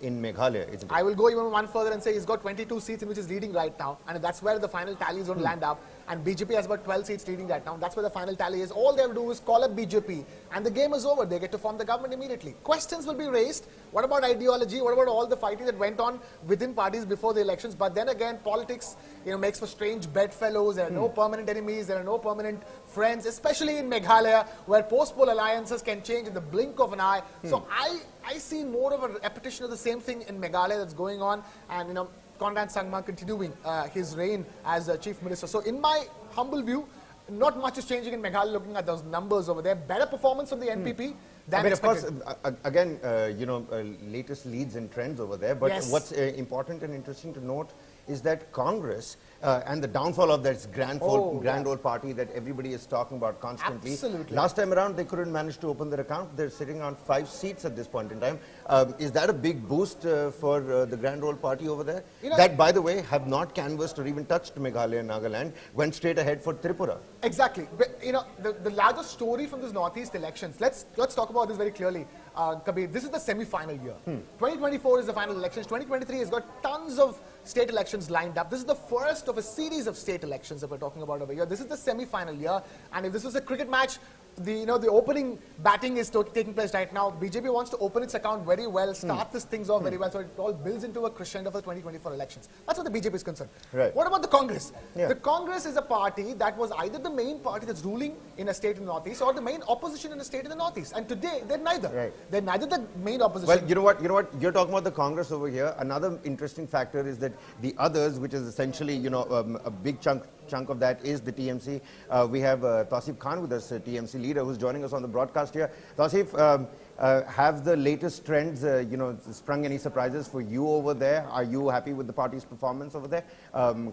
in Meghalaya, isn't it? I will go even one further and say he's got 22 seats in which he's leading right now, and that's where the final tally is going to land up. And BJP has about 12 seats leading right now. That's where the final tally is. All they have to do is call up BJP, and the game is over. They get to form the government immediately. Questions will be raised. What about ideology? What about all the fighting that went on within parties before the elections? But then again, politics, you know, makes for strange bedfellows. There are no permanent enemies. There are no permanent friends, especially in Meghalaya, where post-poll alliances can change in the blink of an eye. So I see more of a repetition of the same thing in Meghalaya that's going on, and you know, Conrad Sangma continuing his reign as Chief Minister. So in my humble view, not much is changing in Meghalaya looking at those numbers over there. Better performance from the NPP than expected. Of course, again, you know, latest leads and trends over there. But what's important and interesting to note is that Congress and the downfall of that grand old party that everybody is talking about constantly. Absolutely. Last time around, they couldn't manage to open their account. They're sitting on 5 seats at this point in time. Is that a big boost for the grand old party over there? You know, that, by the way, have not canvassed or even touched Meghalaya and Nagaland, went straight ahead for Tripura. Exactly. But, you know, the larger story from this Northeast elections, let's talk about this very clearly. Kabir, this is the semi-final year. 2024 is the final elections. 2023 has got tons of state elections lined up. This is the first of a series of state elections that we're talking about over here. This is the semi-final year, and if this was a cricket match, the opening batting is taking place right now. BJP wants to open its account very well, start this things off very well, so it all builds into a crescendo for the 2024 elections. That's what the BJP is concerned. Right. What about the Congress? Yeah. The Congress is a party that was either the main party that's ruling in a state in the Northeast or the main opposition in a state in the Northeast. And today, they're neither. Right. They're neither the main opposition. Well, you know what? You're talking about the Congress over here. Another interesting factor is that the others, which is essentially, a big chunk of that is the TMC. We have Tausif Khan with us, TMC leader, who's joining us on the broadcast here. Tausif, have the latest trends, sprung any surprises for you over there? Are you happy with the party's performance over there?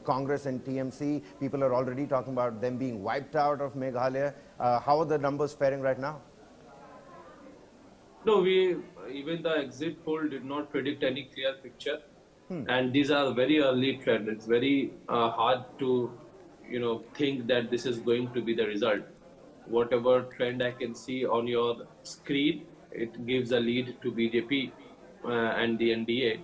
Congress and TMC, people are already talking about them being wiped out of Meghalaya. How are the numbers faring right now? No, even the exit poll did not predict any clear picture, and these are very early trends. It's very hard to, think that this is going to be the result. Whatever trend I can see on your screen, it gives a lead to BJP and the NDA,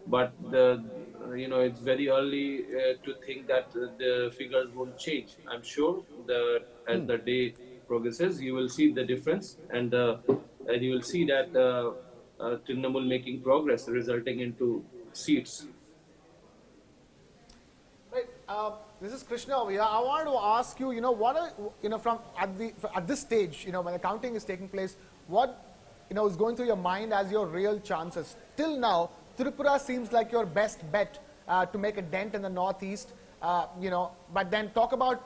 but it's very early to think that the figures won't change. I'm sure that as the day progresses, you will see the difference, and you will see that Trinamool making progress, resulting into seats. Right. This is Krishna over here. I wanted to ask you, what are, from at this stage, when the counting is taking place, what, is going through your mind as your real chances? Till now, Tripura seems like your best bet to make a dent in the Northeast. But then talk about,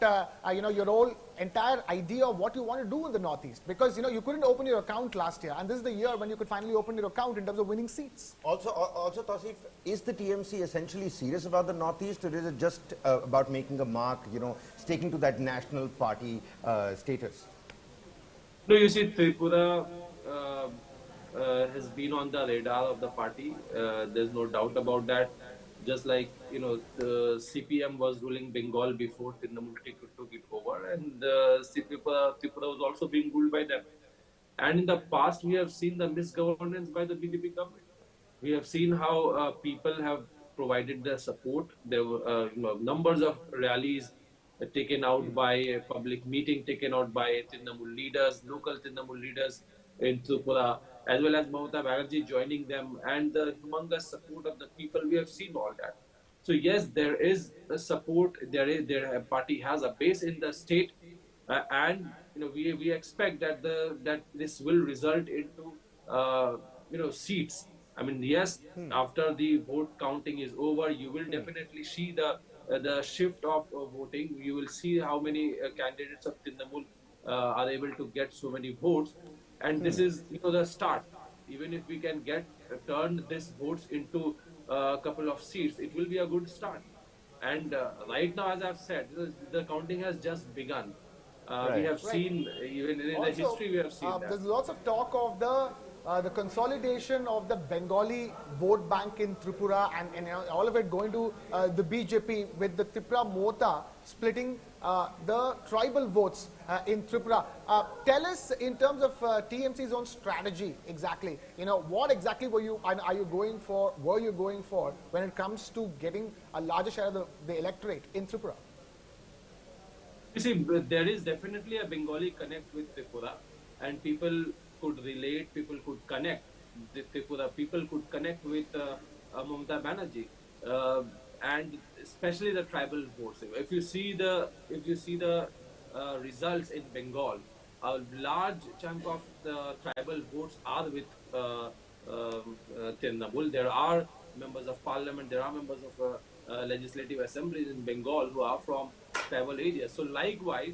your whole entire idea of what you want to do in the Northeast. Because, you couldn't open your account last year. And this is the year when you could finally open your account in terms of winning seats. Also, Tausif, is the TMC essentially serious about the Northeast, or is it just about making a mark, sticking to that national party status? No, you see, Tripura has been on the radar of the party. There's no doubt about that. Just like, the CPM was ruling Bengal before Trinamool took it over, and Tripura was also being ruled by them. And in the past, we have seen the misgovernance by the BJP government. We have seen how people have provided their support. There were numbers of rallies taken out by public meeting, taken out by Trinamool leaders, local Trinamool leaders in Tripura, as well as Mamata Banerjee joining them, and the humongous support of the people. We have seen all that. So yes, there is a support. Their party has a base in the state, and we expect that this will result into seats. I mean, yes, after the vote counting is over, you will definitely see the shift of voting. You will see how many candidates of Trinamool are able to get so many votes. And this is the start. Even if we can turn these votes into a couple of seats, it will be a good start. And right now, as I've said, the counting has just begun. We have seen, even in the history, we have seen that. There's lots of talk of the consolidation of the Bengali vote bank in Tripura, and all of it going to the BJP, with the Tripura Mota splitting the tribal votes in Tripura. Tell us, in terms of TMC's own strategy, exactly, what exactly were you going for when it comes to getting a larger share of the electorate in Tripura? You see, there is definitely a Bengali connect with Tripura, and people could relate, people could connect. The Tripura people could connect with Mamata Banerjee, and especially the tribal votes. If you see the results in Bengal, a large chunk of the tribal votes are with Trinamool. There are members of parliament, there are members of legislative assemblies in Bengal who are from tribal areas. So likewise,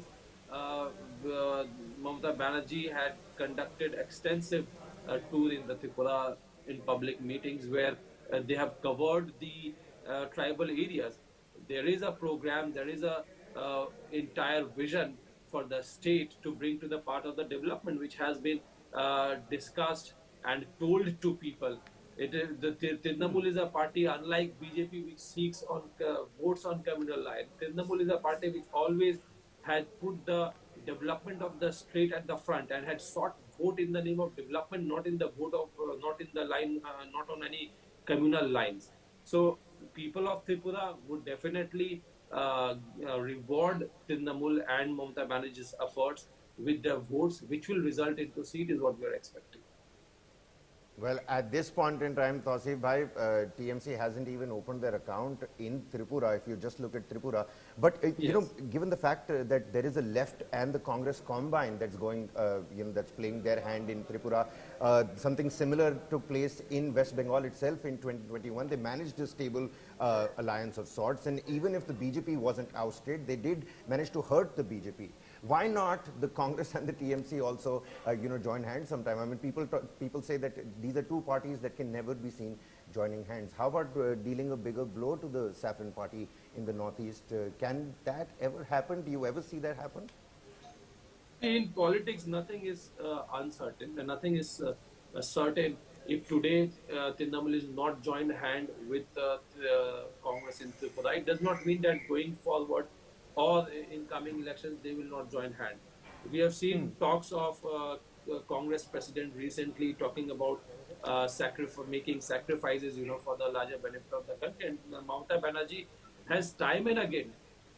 Mamata Banerjee had conducted extensive tour in the Tripura in public meetings where they have covered the tribal areas. There is a program, there is a entire vision for the state to bring to the part of the development, which has been discussed and told to people. The Trinamool is a party, unlike BJP, which seeks on votes on communal line. Trinamool is a party which always had put the development of the state at the front and had sought vote in the name of development, not in the vote of, not in the line, not on any communal lines. So people of Tripura would definitely reward Trinamool and Mamata Banerjee's efforts with their votes, which will result into seat, is what we are expecting. Well, at this point in time, Tausif bhai, TMC hasn't even opened their account in Tripura, if you just look at Tripura. But, you know, given the fact that there is a left and the Congress combine that's going, you know, that's playing their hand in Tripura, something similar took place in West Bengal itself in 2021. They managed a stable alliance of sorts, and even if the BJP wasn't ousted, they did manage to hurt the BJP. Why not the Congress and the TMC also, you know, join hands sometime? I mean, people say that these are two parties that can never be seen joining hands. How about dealing a bigger blow to the Saffron party in the Northeast? Can that ever happen? Do you ever see that happen? In politics, nothing is uncertain, and nothing is certain. If today Trinamool is not joined hand with Congress in Tripura, it does not mean that going forward or in coming elections they will not join hand. We have seen talks of Congress president recently talking about making sacrifices, you know, for the larger benefit of the country. And Mamata Banerjee has time and again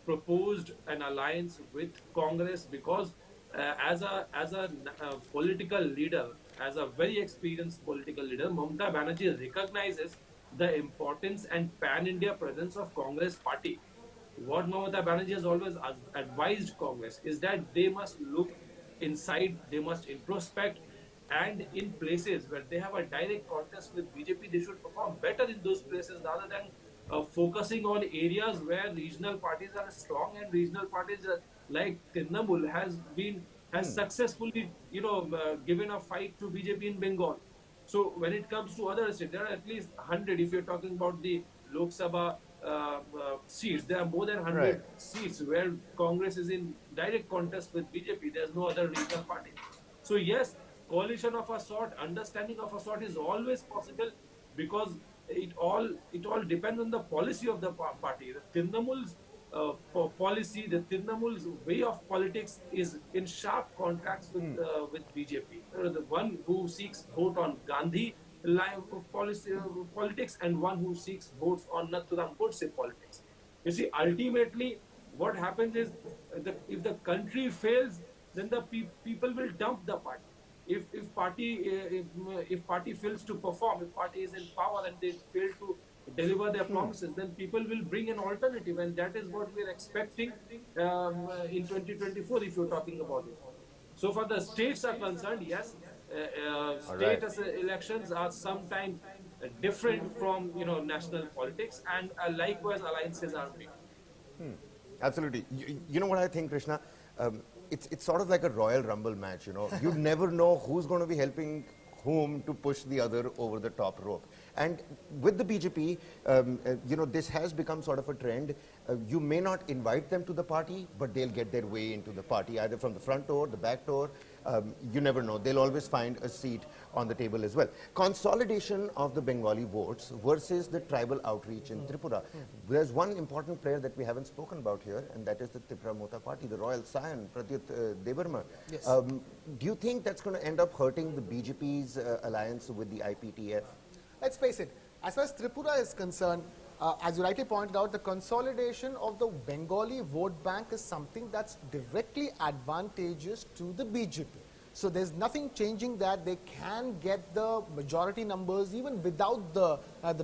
proposed an alliance with Congress because as a political leader, as a very experienced political leader, Mamata Banerjee recognizes the importance and pan-India presence of Congress party. What Mamata Banerjee has always advised Congress is that they must look inside, they must introspect, and in places where they have a direct contest with BJP, they should perform better in those places rather than focusing on areas where regional parties are strong, and regional parties like Trinamool has successfully, you know, given a fight to BJP in Bengal. So when it comes to other states, there are at least 100. If you're talking about the Lok Sabha seats, there are more than 100 seats where Congress is in direct contest with BJP. There's no other regional party. So yes, coalition of a sort, understanding of a sort is always possible because it all depends on the policy of the party. The Trinamool's policy, the Trinamool's way of politics is in sharp contrast with BJP. The one who seeks vote on Gandhi line of politics and one who seeks votes on Nathuram Godse politics. You see, ultimately, what happens is if the country fails, then the people will dump the party. If party fails to perform, if party is in power and they fail to deliver their promises, then people will bring an alternative, and that is what we are expecting in 2024. If you're talking about it, so far the states are concerned, yes. State elections are sometimes different from, you know, national politics, and likewise alliances are made. Absolutely. You know what I think, Krishna? It's sort of like a Royal Rumble match, you know. You never know who's going to be helping whom to push the other over the top rope. And with the BJP, you know, this has become sort of a trend. You may not invite them to the party, but they'll get their way into the party, either from the front door, the back door. You never know. They'll always find a seat on the table as well. Consolidation of the Bengali votes versus the tribal outreach in Tripura. There's one important player that we haven't spoken about here, and that is the Tripura Mota party, the Royal Scion, Pradyut Devarma. Yes. Do you think that's going to end up hurting the BJP's alliance with the IPTF? Let's face it, as far as Tripura is concerned, as you rightly pointed out, the consolidation of the Bengali vote bank is something that's directly advantageous to the BJP. So there's nothing changing that. They can get the majority numbers even without the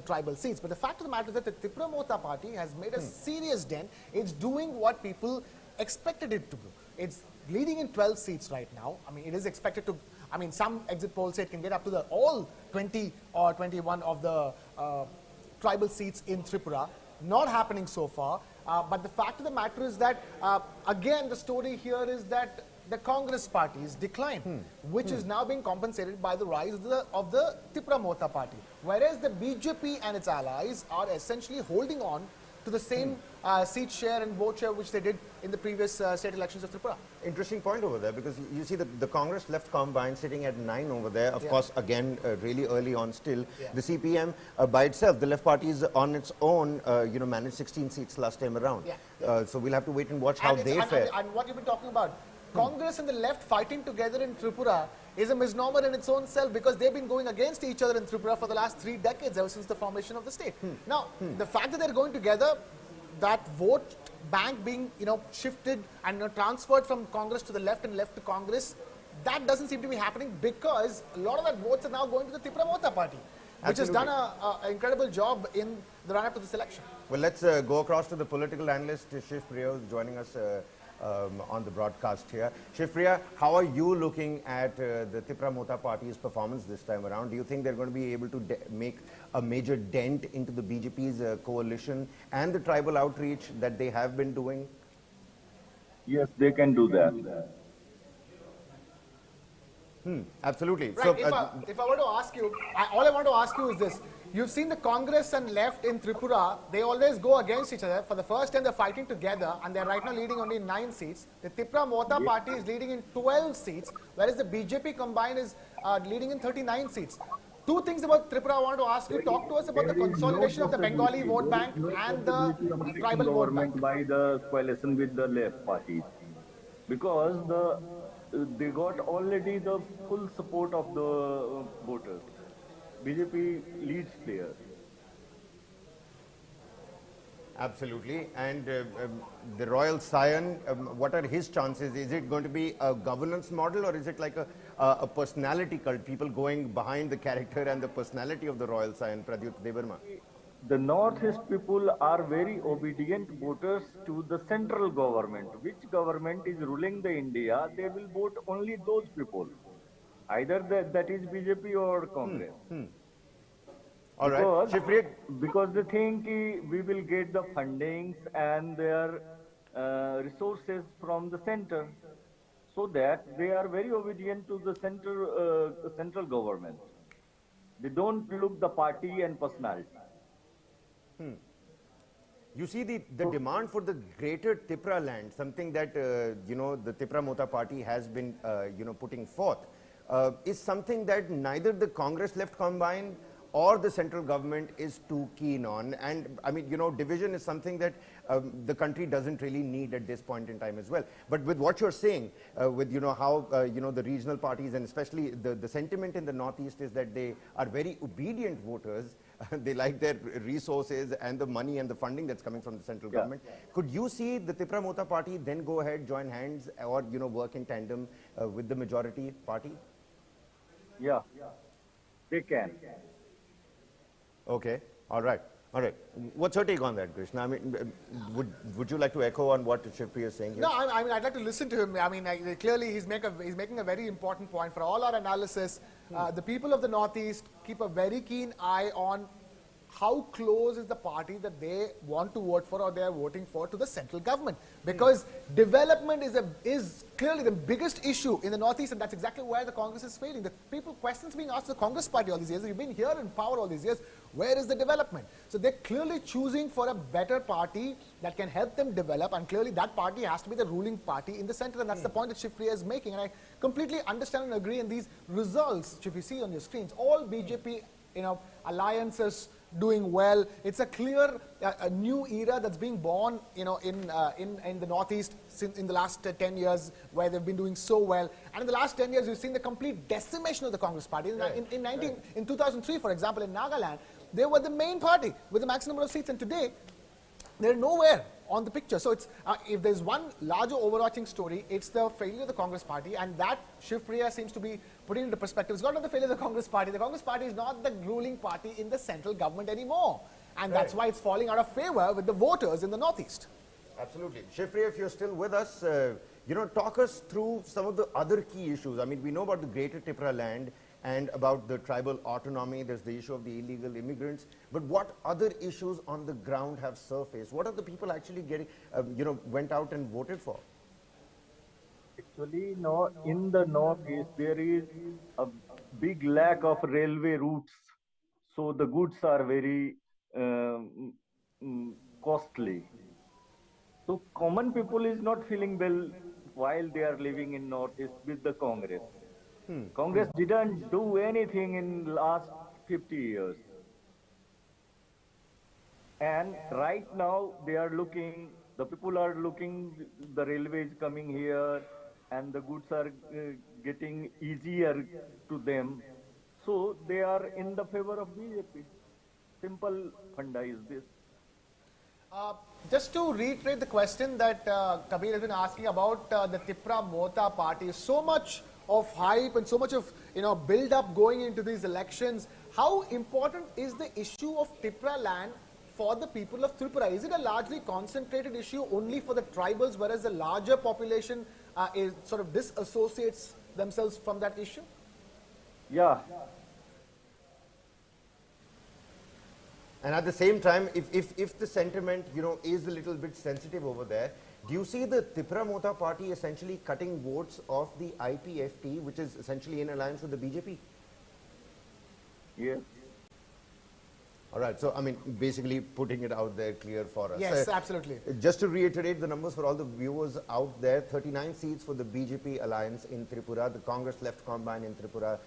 tribal seats. But the fact of the matter is that the Tripura Mota party has made a serious dent. It's doing what people expected it to do. It's leading in 12 seats right now. I mean, it is expected to, I mean, some exit polls say it can get up to all 20 or 21 of the tribal seats in Tripura. Not happening so far. But the fact of the matter is that, again, the story here is that the Congress party is declined, which is now being compensated by the rise of the Tripura Mota party. Whereas the BJP and its allies are essentially holding on to the same seat share and vote share which they did in the previous state elections of Tripura. Interesting point over there, because you see the Congress left combine sitting at 9 over there. Of course, again, really early on still. The CPM by itself, the left party is on its own, you know, managed 16 seats last time around. So we'll have to wait and watch how they fare. And what you've been talking about, Congress and the left fighting together in Tripura is a misnomer in its own self, because they've been going against each other in Tripura for the last 3 decades, ever since the formation of the state. Now, the fact that they're going together, that vote bank being shifted and transferred from Congress to the left and left to Congress, that doesn't seem to be happening, because a lot of that votes are now going to the Tripura Mota party, which has done an incredible job in the run-up to this election. Well, let's go across to the political analyst, Shiv Priya, who's joining us on the broadcast here. Shiv Priya, how are you looking at the Tripura Mota party's performance this time around? Do you think they're going to be able to make a major dent into the BJP's coalition and the tribal outreach that they have been doing? Yes, they can do that. Absolutely. Right. So, if I were to ask you, all I want to ask you is this. You've seen the Congress and left in Tripura, they always go against each other. For the first time, they're fighting together, and they're right now leading only 9 seats. The Tripura Mota party is leading in 12 seats, whereas the BJP combined is leading in 39 seats. 2 things about Tripura I want to ask you. Talk to us about the consolidation of the Bengali vote bank and the tribal vote bank. By the coalition with the left parties, because they got already the full support of the voters. BJP leads there. absolutely. And the royal scion, what are his chances? Is it going to be a governance model, or is it like a personality cult, people going behind the character and the personality of the royal scion, Pradyut Devarma? The Northeast people are very obedient voters to the central government. Which government is ruling the India, they will vote only those people. Either that is BJP or Congress. All right. Because they think we will get the fundings and their resources from the center, so that they are very obedient to the central government. They don't look the party and personality. You see the demand for the greater Tripura land, something that the Tripura Mota party has been putting forth, is something that neither the Congress left combined or the central government is too keen on. And I mean, division is something that the country doesn't really need at this point in time as well. But with what you're saying, with how the regional parties, and especially the sentiment in the Northeast is that they are very obedient voters. They like their resources and the money and the funding that's coming from the central government. Could you see the Tripura Mota party then go ahead, join hands, or work in tandem with the majority party? Yeah, they can. Okay, all right. What's your take on that, Krishna? I mean, would you like to echo on what Shipri is saying here? No, I mean, I'd like to listen to him. I mean, clearly he's making a very important point. For all our analysis, the people of the Northeast keep a very keen eye on how close is the party that they want to vote for or they are voting for to the central government. Because development is clearly the biggest issue in the Northeast, and that's exactly where the Congress is failing. The questions being asked to the Congress party all these years, you've been here in power all these years, where is the development? So they're clearly choosing for a better party that can help them develop, and clearly that party has to be the ruling party in the center, and that's the point that Shivpriya is making. And I completely understand and agree. And these results, if you see on your screens, all BJP alliances doing well. It's a clear a new era that's being born in the Northeast in the last 10 years, where they've been doing so well. And in the last 10 years, we've seen the complete decimation of the Congress party. In 2003, for example, in Nagaland, they were the main party with the maximum number of seats, and today they're nowhere on the picture. So it's if there's one larger overarching story, it's the failure of the Congress party, and that Shivpriya seems to be putting into perspective. It's not the failure of the Congress party. The Congress party is not the ruling party in the central government anymore, and that's why it's falling out of favor with the voters in the Northeast. Absolutely. Shivpriya, if you're still with us, talk us through some of the other key issues. I mean, we know about the greater Tripura land and about the tribal autonomy. There's the issue of the illegal immigrants. But what other issues on the ground have surfaced? What are the people actually getting, went out and voted for? Actually, no, in the Northeast, there is a big lack of railway routes. So the goods are very costly. So common people is not feeling well while they are living in Northeast with the Congress. Congress didn't do anything in last 50 years. And right now they are looking, the people are looking, the railways coming here, and the goods are getting easier to them. So they are in the favor of BJP. Simple funda is this. Just to reiterate the question that Kabir has been asking about the Tripura Mota party, so much of hype and so much of build up going into these elections. How important is the issue of Tripura land for the people of Tripura? Is it a largely concentrated issue only for the tribals, whereas the larger population is sort of disassociates themselves from that issue? Yeah. And at the same time, if the sentiment, is a little bit sensitive over there, do you see the Tripura Mota party essentially cutting votes of the IPFT, which is essentially in alliance with the BJP? Yes. All right, so I mean, basically putting it out there clear for us. Yes, absolutely. Just to reiterate the numbers for all the viewers out there, 39 seats for the BJP alliance in Tripura, the Congress Left Combine in Tripura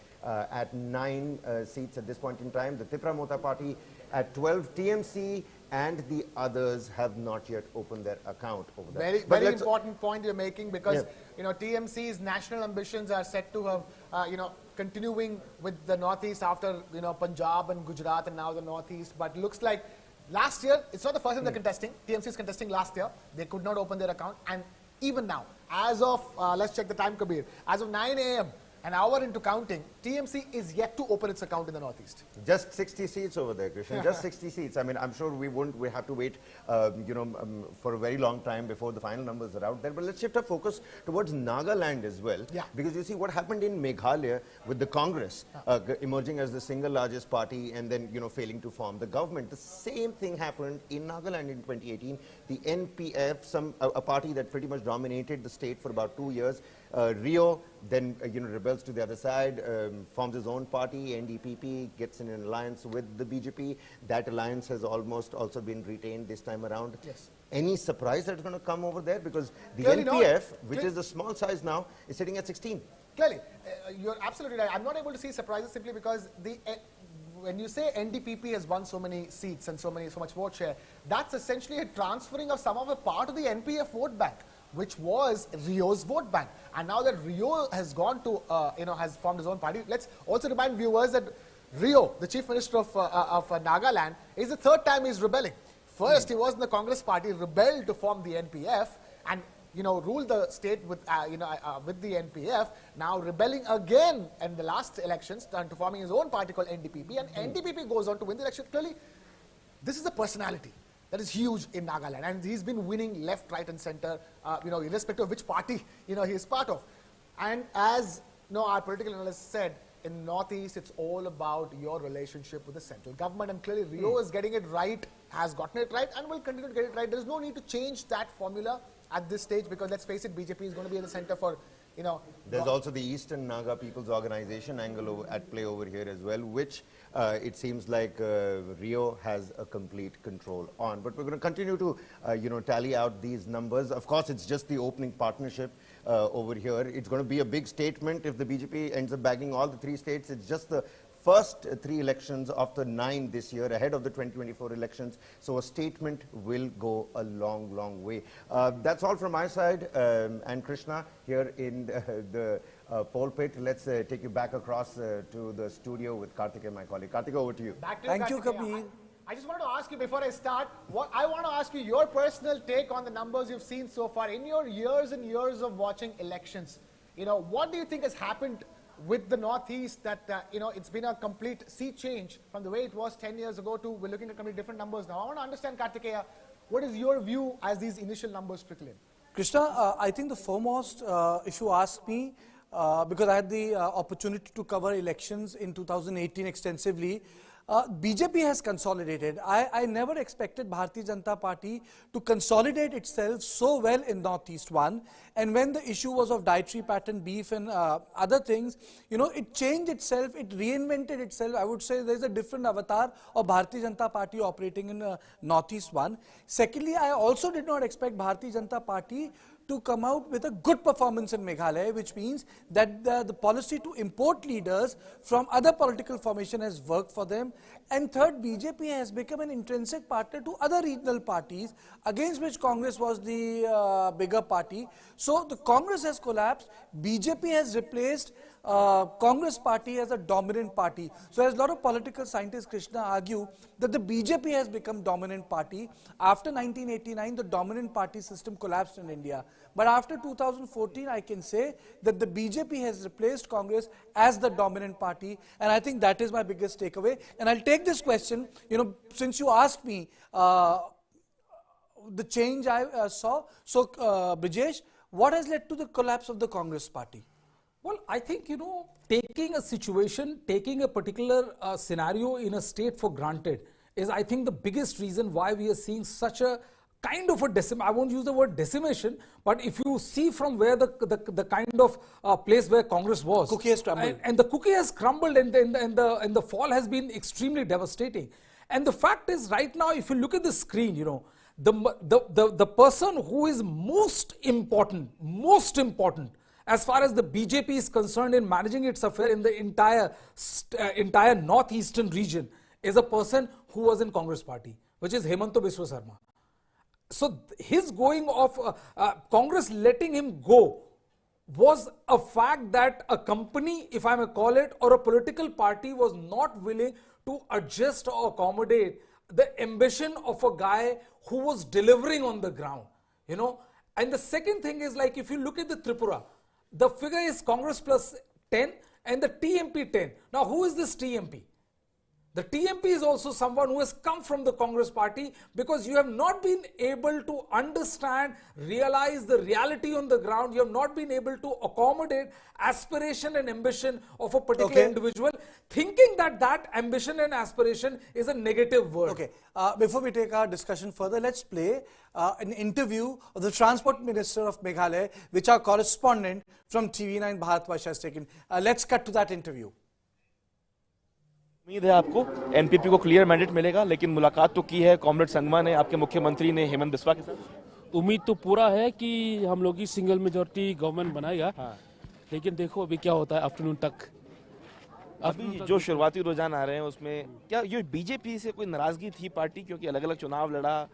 at 9 seats at this point in time, the Tripura Mota party at 12, TMC and the others have not yet opened their account over there. Very important point you're making, because TMC's national ambitions are set to have continuing with the Northeast after Punjab and Gujarat and now the Northeast. But looks like last year, it's not the first time they're contesting. TMC is contesting last year. They could not open their account, and even now, as of let's check the time, Kabir, as of 9 a.m. an hour into counting, TMC is yet to open its account in the Northeast. Just 60 seats over there, Krishnan. Just 60 seats. I mean, I'm sure we have to wait, for a very long time before the final numbers are out there. But let's shift our focus towards Nagaland as well. Yeah. Because you see what happened in Meghalaya with the Congress emerging as the single largest party and then, failing to form the government. The same thing happened in Nagaland in 2018. The NPF, a party that pretty much dominated the state for about 2 years. Rio then rebels to the other side, forms his own party. NDPP gets in an alliance with the BJP. That alliance has almost also been retained this time around. Yes. Any surprise that's going to come over there? Because the Clearly NPF, not. which is the small size now, is sitting at 16. Clearly, you're absolutely right. I'm not able to see surprises simply because when you say NDPP has won so many seats and so much vote share, that's essentially a transferring of some of a part of the NPF vote bank, which was Rio's vote bank. And now that Rio has gone to, has formed his own party, let's also remind viewers that Rio, the Chief Minister of Nagaland, is the third time he's rebelling. First, he was in the Congress party, rebelled to form the NPF, and ruled the state with the NPF. Now rebelling again in the last elections, to forming his own party called NDPP, and NDPP goes on to win the election. Clearly, this is a personality that is huge in Nagaland, and he's been winning left, right, and center, irrespective of which party he is part of. And as our political analyst said, in Northeast, it's all about your relationship with the central government, and clearly Rio is getting it right, has gotten it right, and will continue to get it right. There is no need to change that formula at this stage, because let's face it, BJP is going to be at the center for, There's also the Eastern Naga People's Organization angle at play over here as well, which it seems like Rio has a complete control on. But we're going to continue to, tally out these numbers. Of course, it's just the opening partnership over here. It's going to be a big statement if the BJP ends up bagging all the 3 states. It's just the first 3 elections of the 9 this year, ahead of the 2024 elections. So a statement will go a long, long way. That's all from my side. And Krishna, here in the pulpit, let's take you back across to the studio with Karthike, my colleague. Karthike, over to you. Thank you, Kabir. I just wanted to ask you before I start, I want to ask you your personal take on the numbers you've seen so far. In your years and years of watching elections, what do you think has happened with the Northeast that, it's been a complete sea change from the way it was 10 years ago to we're looking at completely different numbers now. I want to understand, Karthikeya, what is your view as these initial numbers trickle in? Krishna, I think the foremost, if you ask me, because I had the opportunity to cover elections in 2018 extensively, BJP has consolidated. I never expected Bharatiya Janata Party to consolidate itself so well in Northeast 1. And when the issue was of dietary pattern beef and other things, it changed itself, it reinvented itself. I would say there's a different avatar of Bharatiya Janata Party operating in Northeast 1. Secondly, I also did not expect Bharatiya Janata Party to come out with a good performance in Meghalaya, which means that the policy to import leaders from other political formation has worked for them. And third, BJP has become an intrinsic partner to other regional parties against which Congress was the bigger party. So the Congress has collapsed, BJP has replaced Congress party as a dominant party. So as a lot of political scientists, Krishna, argue that the BJP has become dominant party. After 1989, the dominant party system collapsed in India. But after 2014, I can say that the BJP has replaced Congress as the dominant party. And I think that is my biggest takeaway. And I'll take this question, since you asked me the change I saw. So, Brijesh, what has led to the collapse of the Congress party? Well, I think, taking a situation, taking a particular scenario in a state for granted is, I think, the biggest reason why we are seeing such a kind of a I won't use the word decimation, but if you see from where the kind of place where Congress was, cookie has crumbled. And the cookie has crumbled, and the fall has been extremely devastating. And the fact is, right now, if you look at the screen, the person who is most important as far as the BJP is concerned in managing its affair in the entire Northeastern region is a person who was in Congress party, which is Hemanta Biswa Sarma. So his going off, Congress letting him go was a fact that a company, if I may call it, or a political party was not willing to adjust or accommodate the ambition of a guy who was delivering on the ground, And the second thing is, like, if you look at the Tripura, the figure is Congress plus 10 and the TMP 10. Now, who is this TMP? The TMP is also someone who has come from the Congress party, because you have not been able to understand, realize the reality on the ground. You have not been able to accommodate aspiration and ambition of a particular individual, thinking that ambition and aspiration is a negative word. Okay, before we take our discussion further, let's play an interview of the Transport Minister of Meghalaya, which our correspondent from TV9 Bharat Jodo has taken. Let's cut to that interview. उम्मीद है आपको NPP को clear mandate मिलेगा, लेकिन मुलाकात तो की है कॉमरेड संगमा ने, आपके मुख्यमंत्री ने हेमंत बिस्वा के साथ। उम्मीद तो पूरा है कि हम लोग की सिंगल मेजॉरिटी गवर्नमेंट बनाएगा। लेकिन देखो अभी क्या होता है आफ्टरनून तक। अभी जो शुरुआती रुझान आ रहे हैं उसमें क्या ये बीजेपी से कोई नाराजगी थी पार्टी, क्योंकि अलग अलग चुनाव लड़ा,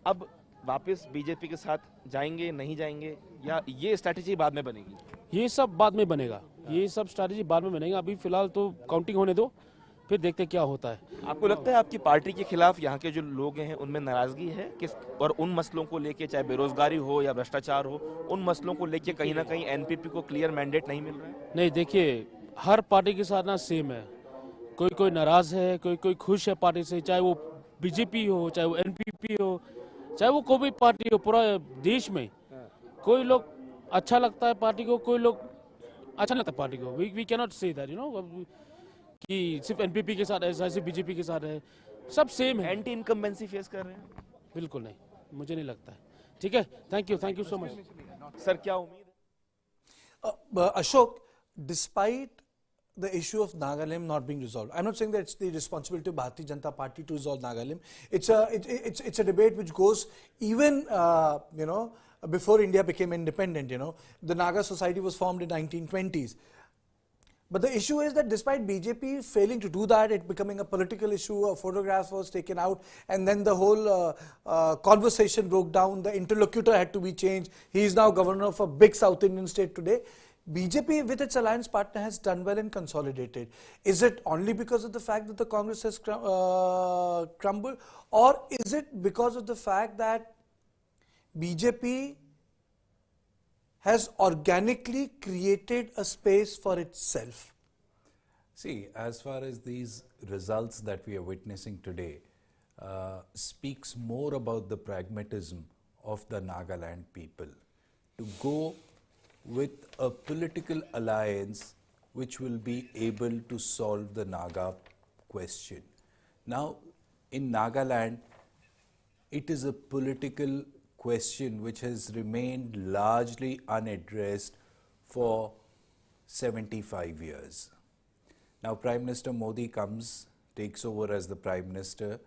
अब वापस बीजेपी के साथ जाएंगे नहीं जाएंगे, या ये स्ट्रैटेजी बाद में बनेगी? ये सब बाद में बनेगा, ये सब स्ट्रैटेजी बाद में बनेगा। अभी फिलहाल तो काउंटिंग होने दो, फिर देखते क्या होता है। आपको लगता है आपकी पार्टी के खिलाफ यहाँ के जो लोग हैं उनमें नाराजगी है किस, और उन मसलों को लेके, चाहे बेरोजगारी हो या भ्रष्टाचार हो, उन मसलों को लेके कहीं ना कहीं एनपीपी को क्लियर मैंडेट नहीं मिल रहा है? नहीं, देखिए हर पार्टी के साथ ना सेम है, कोई नाराज है, कोई खुश है पार्टी से, चाहे वो बीजेपी हो, चाहे वो एनपीपी हो, चाहे वो कोई भी पार्टी हो। पूरा देश में कोई लोग अच्छा लगता है पार्टी को, कोई लोग अच्छा लगता है पार्टी को। We can not say that कि सिर्फ एनपीपी के साथ ऐसा, सिर्फ बीजेपी के साथ है, सब सेम है। एंटी इनकम्बेंसी फेस कर रहे हैं? बिल्कुल नहीं, मुझे नहीं लगता है। ठीक है, thank you so much. Sir, क्या उम्मीद है? Ashok, despite the issue of Nagaland not being resolved, I'm not saying that it's the responsibility of Bharatiya Janata Party to resolve Nagaland. It's a debate which goes even before India became independent. The Naga society was formed in 1920s. But the issue is that despite BJP failing to do that, it becoming a political issue, a photograph was taken out, and then the whole conversation broke down. The interlocutor had to be changed. He is now governor of a big South Indian state today. BJP with its alliance partner has done well and consolidated. Is it only because of the fact that the Congress has crumbled, or is it because of the fact that BJP has organically created a space for itself? See, as far as these results that we are witnessing today speaks more about the pragmatism of the Nagaland people to go with a political alliance which will be able to solve the Naga question. Now, in Nagaland, it is a political question which has remained largely unaddressed for 75 years. Now, Prime Minister Modi takes over as the Prime Minister.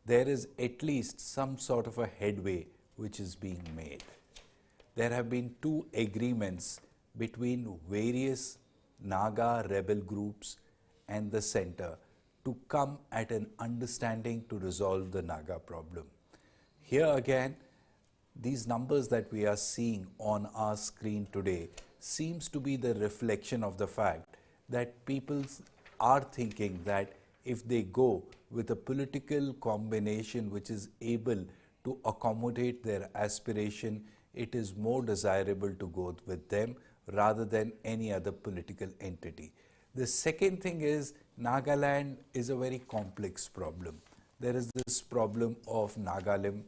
There is at least some sort of a headway which is being made. there have been two agreements between various Naga rebel groups and the center to come at an understanding to resolve the Naga problem. Here again, these numbers that we are seeing on our screen today seems to be the reflection of the fact that people are thinking that if they go with a political combination which is able to accommodate their aspiration, it is more desirable to go with them rather than any other political entity. The second thing is Nagaland is a very complex problem. There is this problem of Nagalim,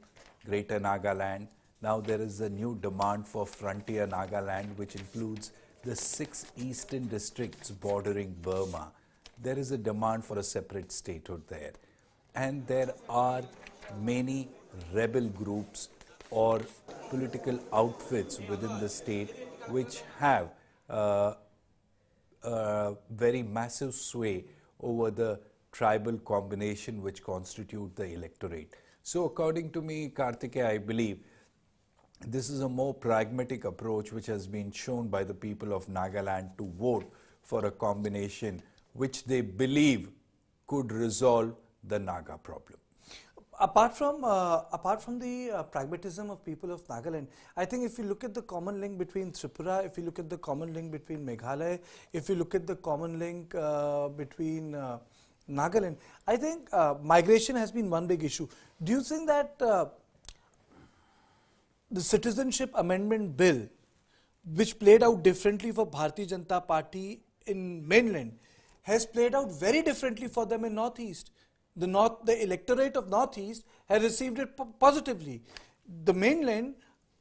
Greater Nagaland. Now there is a new demand for Frontier Nagaland, which includes the 6 eastern districts bordering Burma. There is a demand for a separate statehood there. And there are many rebel groups or political outfits within the state which have very massive sway over the tribal combination which constitute the electorate. So according to me, Kartikeya, I believe this is a more pragmatic approach which has been shown by the people of Nagaland to vote for a combination which they believe could resolve the Naga problem. Apart from the pragmatism of people of Nagaland, I think if you look at the common link between Tripura, if you look at the common link between Meghalaya, if you look at the common link between Nagaland, I think migration has been one big issue. Do you think that the Citizenship Amendment Bill, which played out differently for Bharatiya Janata Party in mainland, has played out very differently for them in Northeast? The electorate of Northeast has received it positively. The mainland,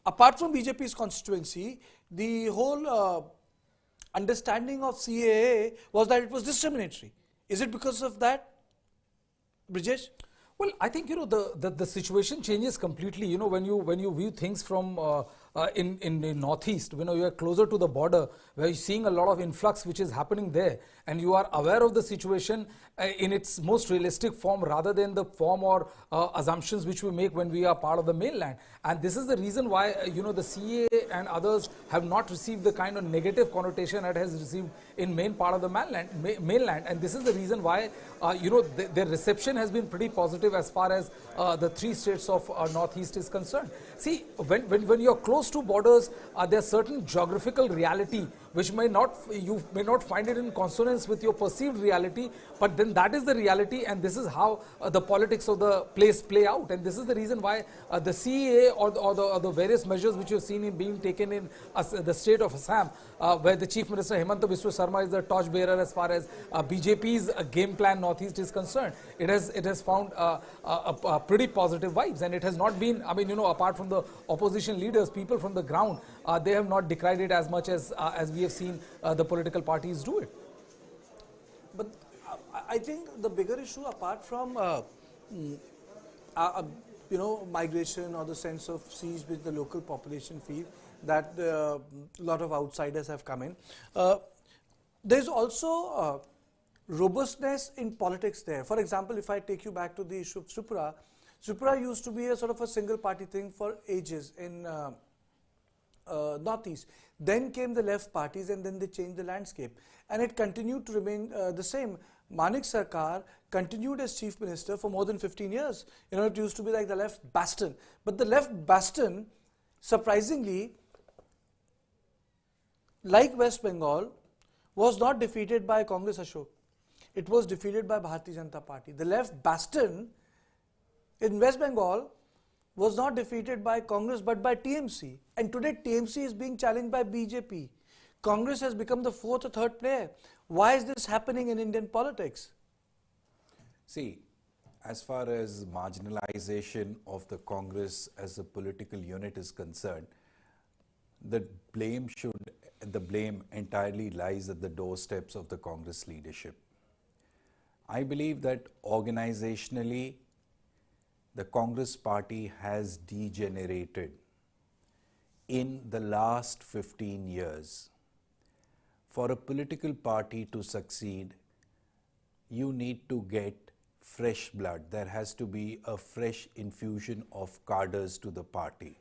apart from BJP's constituency, the whole understanding of CAA was that it was discriminatory. Is it because of that, Brijesh? Well, I think the situation changes completely. When you view things from in the Northeast, you are closer to the border, where you're seeing a lot of influx which is happening there, and you are aware of the situation in its most realistic form rather than the form or assumptions which we make when we are part of the mainland. And this is the reason why the CA and others have not received the kind of negative connotation it has received in main part of the mainland. And this is the reason why their reception has been pretty positive as far as the 3 states of Northeast is concerned. See, when you're close to borders, there's certain geographical reality which you may not find it in consonance with your perceived reality, but then that is the reality, and this is how the politics of the place play out. And this is the reason why the CEA or the various measures which you've seen being taken in the state of Assam, where the Chief Minister Hemanta Biswa Sarma is the torchbearer as far as BJP's game plan Northeast is concerned. It has found a pretty positive vibes, and it has not been, apart from the opposition leaders, people from the ground, they have not decried it as much as we have seen the political parties do it. But I think the bigger issue, apart from migration or the sense of siege which the local population feel, that a lot of outsiders have come in, there's also robustness in politics there. For example, if I take you back to the issue of Tripura, Tripura used to be a sort of a single party thing for ages in Northeast. Then came the left parties, and then they changed the landscape, and it continued to remain the same. Manik Sarkar continued as chief minister for more than 15 years. It used to be like the left bastion, but the left bastion, surprisingly, like West Bengal, was not defeated by Congress Ashok. It was defeated by Bharatiya Janata Party. The left bastion in West Bengal was not defeated by Congress but by TMC. And today TMC is being challenged by BJP. Congress has become the 4th or 3rd player. Why is this happening in Indian politics? See, as far as marginalization of the Congress as a political unit is concerned, the blame entirely lies at the doorsteps of the Congress leadership. I believe that organizationally, the Congress party has degenerated in the last 15 years. For a political party to succeed, you need to get fresh blood. There has to be a fresh infusion of cadres to the party.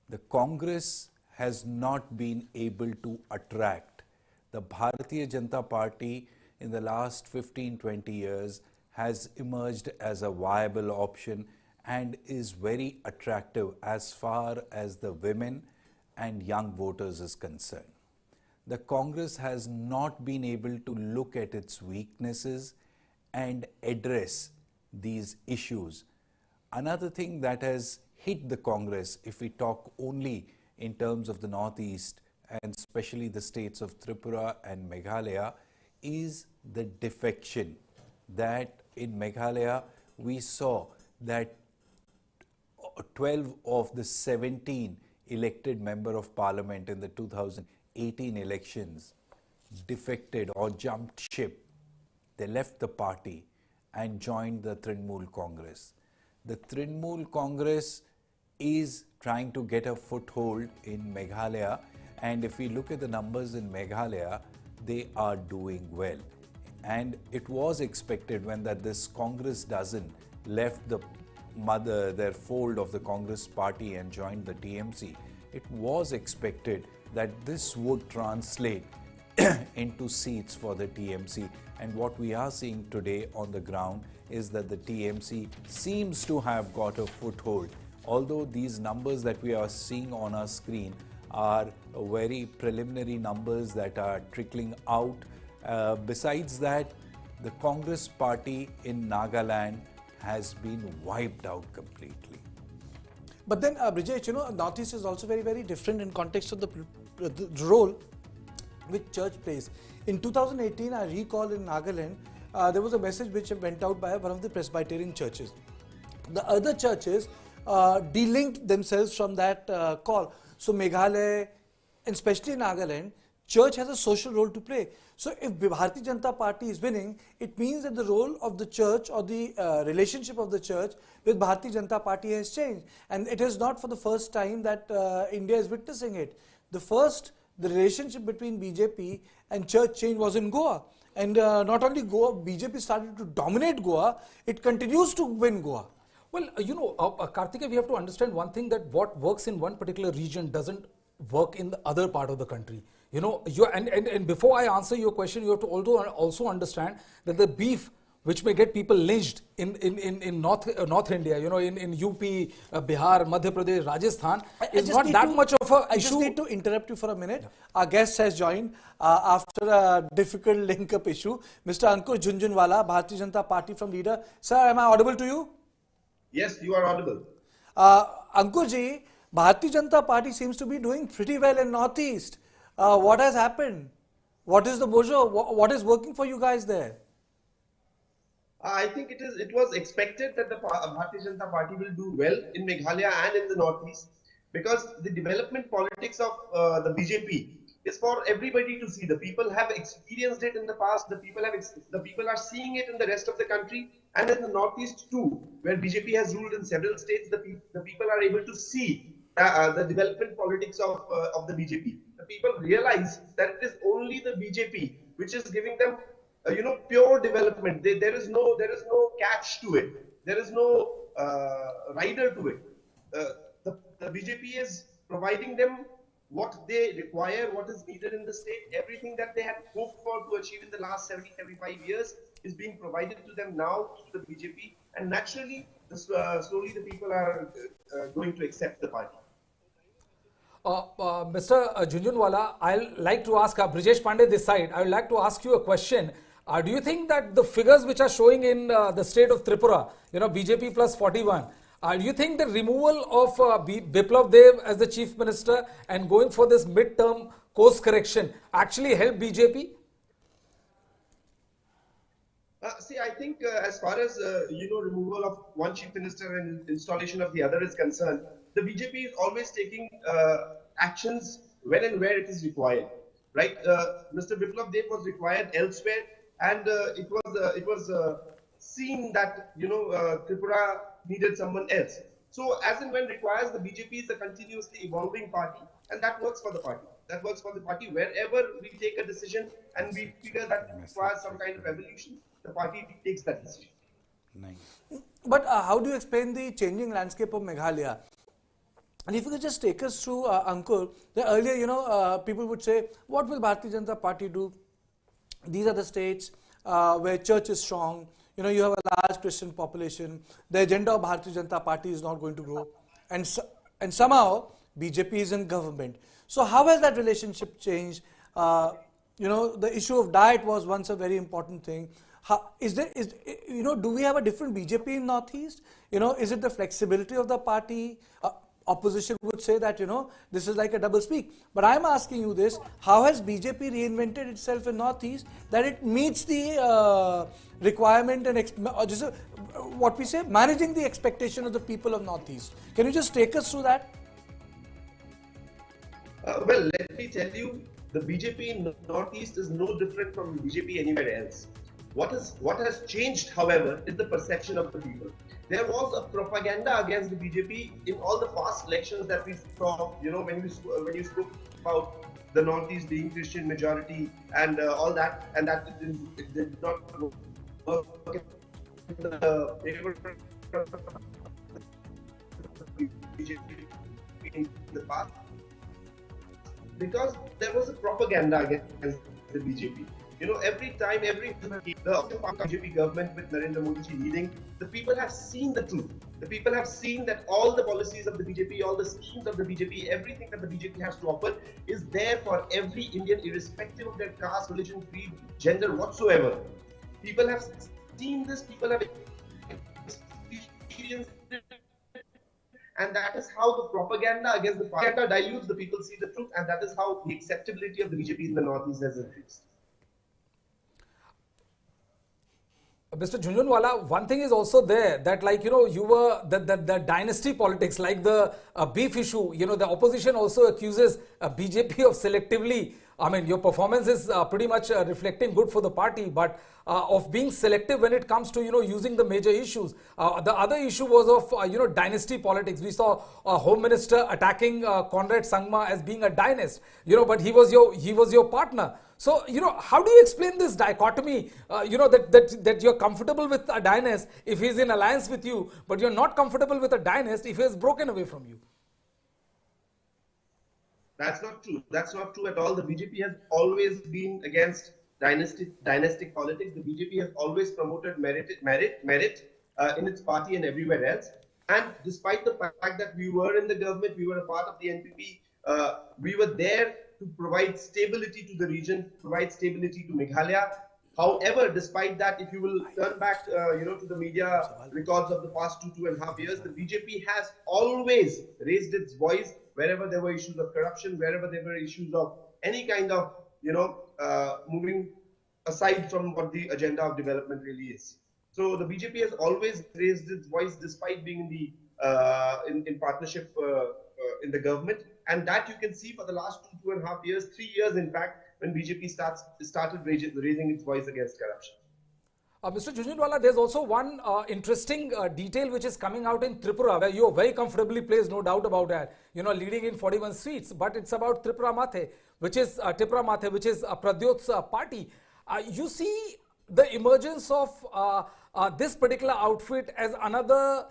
The Congress has not been able to attract. The Bharatiya Janata Party in the last 15-20 years has emerged as a viable option and is very attractive as far as the women and young voters is concerned. The Congress has not been able to look at its weaknesses and address these issues. Another thing that has hit the Congress, if we talk only in terms of the Northeast and especially the states of Tripura and Meghalaya, is the defection. That in Meghalaya we saw that 12 of the 17 elected member of parliament in the 2018 elections defected or jumped ship. They left the party and joined the Trinamool Congress. The Trinamool Congress is trying to get a foothold in Meghalaya, and if we look at the numbers in Meghalaya, they are doing well. And it was expected when that this Congress dozen left their fold of the Congress party and joined the TMC, it was expected that this would translate into seats for the TMC. And what we are seeing today on the ground is that the TMC seems to have got a foothold. Although these numbers that we are seeing on our screen are very preliminary numbers that are trickling out. Besides that, the Congress party in Nagaland has been wiped out completely. But then, Brijesh, Northeast is also very, very different in context of the role which church plays. In 2018, I recall in Nagaland, there was a message which went out by one of the Presbyterian churches. The other churches delinked themselves from that call. So Meghalaya, and especially Nagaland, church has a social role to play. So if Bharatiya Janata Party is winning, it means that the role of the church or the relationship of the church with Bharatiya Janata Party has changed. And it is not for the first time that India is witnessing it. The relationship between BJP and church change was in Goa. And not only Goa, BJP started to dominate Goa, it continues to win Goa. Well, Karthike, we have to understand one thing, that what works in one particular region doesn't work in the other part of the country. And before I answer your question, you have to also understand that the beef which may get people lynched in North India, in UP, Bihar, Madhya Pradesh, Rajasthan, is not that much of a issue. I just need to interrupt you for a minute. Yeah. Our guest has joined after a difficult link-up issue. Mr. Ankur Jhunjhunwala, Bharatiya Janata Party from leader. Sir, am I audible to you? Yes, you are audible. Ankur ji, Bharatiya Janata Party seems to be doing pretty well in Northeast. What has happened? What is the bojo? What is working for you guys there? I think it was expected that the Bharatiya Janata Party will do well in Meghalaya and in the Northeast, because the development politics of the BJP is for everybody to see. The people have experienced it in the past. The people are seeing it in the rest of the country, and in the Northeast too, where BJP has ruled in several states. The people are able to see the development politics of the BJP. The people realize that it is only the BJP which is giving them pure development. There is no catch to it. There is no rider to it. The BJP is providing them what they require, what is needed in the state. Everything that they had hoped for to achieve in the last 70-75 years is being provided to them now through the BJP, and naturally, slowly the people are going to accept the party. Mr. Jhunjhunwala, I'll like to ask Brijesh Pandey this side. I would like to ask you a question. Do you think that the figures which are showing in the state of Tripura, BJP plus 41, do you think the removal of Biplab Dev as the chief minister and going for this mid-term course correction actually helped BJP? See, I think as far as removal of one chief minister and installation of the other is concerned, the BJP is always taking actions when and where it is required. Right? Mr. Biplab Dev was required elsewhere, and it was seen that Tripura needed someone else. So as and when requires, the BJP is a continuously evolving party, and that works for the party. That works for the party wherever we take a decision and we figure that requires some kind of evolution. The party takes that decision. Nice. But how do you explain the changing landscape of Meghalaya? And if you could just take us through, Ankur, earlier, people would say, what will Bharatiya Janata Party do? These are the states where church is strong. You have a large Christian population. The agenda of Bharatiya Janata Party is not going to grow. And somehow, BJP is in government. So how has that relationship changed? The issue of diet was once a very important thing. Do we have a different BJP in Northeast? Is it the flexibility of the party? Opposition would say that, this is like a double speak. But I'm asking you this, how has BJP reinvented itself in Northeast that it meets the requirement and what we say, managing the expectation of the people of Northeast? Can you just take us through that? Well, let me tell you, the BJP in Northeast is no different from BJP anywhere else. What has changed, however, is the perception of the people. There was a propaganda against the BJP in all the past elections that we saw. When you spoke about the Northeast being Christian majority and all that, and that it did not work in the favor of the BJP in the past, because there was a propaganda against the BJP. Every time, the BJP government with Narendra Modi leading, the people have seen the truth. The people have seen that all the policies of the BJP, all the schemes of the BJP, everything that the BJP has to offer is there for every Indian, irrespective of their caste, religion, creed, gender, whatsoever. People have seen this, people have experienced it, and that is how the propaganda against the propaganda dilutes, the people see the truth, and that is how the acceptability of the BJP in the Northeast has increased. Mr. Jhunjhunwala, one thing is also there that you were the dynasty politics, like the beef issue, the opposition also accuses BJP of selectively, your performance is pretty much reflecting good for the party, but of being selective when it comes to, using the major issues. The other issue was of, dynasty politics. We saw a Home Minister attacking Conrad Sangma as being a dynast, but he was your partner. So, how do you explain this dichotomy, that you're comfortable with a dynast if he's in alliance with you, but you're not comfortable with a dynast if he has broken away from you? That's not true. That's not true at all. The BJP has always been against dynastic politics. The BJP has always promoted merit in its party and everywhere else. And despite the fact that we were in the government, we were a part of the NPP, we were there to provide stability to the region, provide stability to Meghalaya. However, despite that, if you will turn back, to the media records of the past 2.5 years, the BJP has always raised its voice wherever there were issues of corruption, wherever there were issues of any kind of, moving aside from what the agenda of development really is. So the BJP has always raised its voice despite being in the in partnership in the government, and that you can see for the last 2.5 years, 3 years in fact, when BJP started raising its voice against corruption. Mr. Jhunjhunwala, there's also one interesting detail which is coming out in Tripura, where you are very comfortably placed, no doubt about that, leading in 41 seats, but it's about Tripura Mathe, which is Pradyot's party. You see the emergence of this particular outfit as another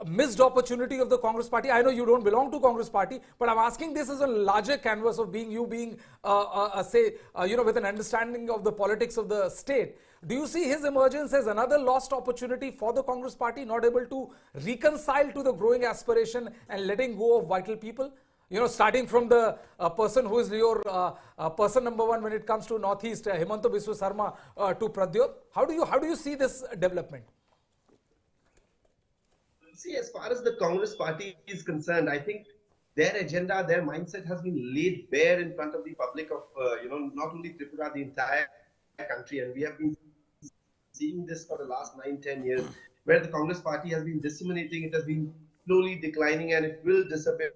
missed opportunity of the Congress party. I know you don't belong to Congress party, but I'm asking this as a larger canvas of being with an understanding of the politics of the state. Do you see his emergence as another lost opportunity for the Congress party, not able to reconcile to the growing aspiration and letting go of vital people? Starting from the person who is your person number one when it comes to Northeast, Himanta Biswa Sarma, to Pradyot. How do you see this development? See, as far as the Congress party is concerned, I think their agenda, their mindset has been laid bare in front of the public of, not only Tripura, the entire country. And we have been seeing this for the last 9-10 years, where the Congress party has been disseminating, it has been slowly declining, and it will disappear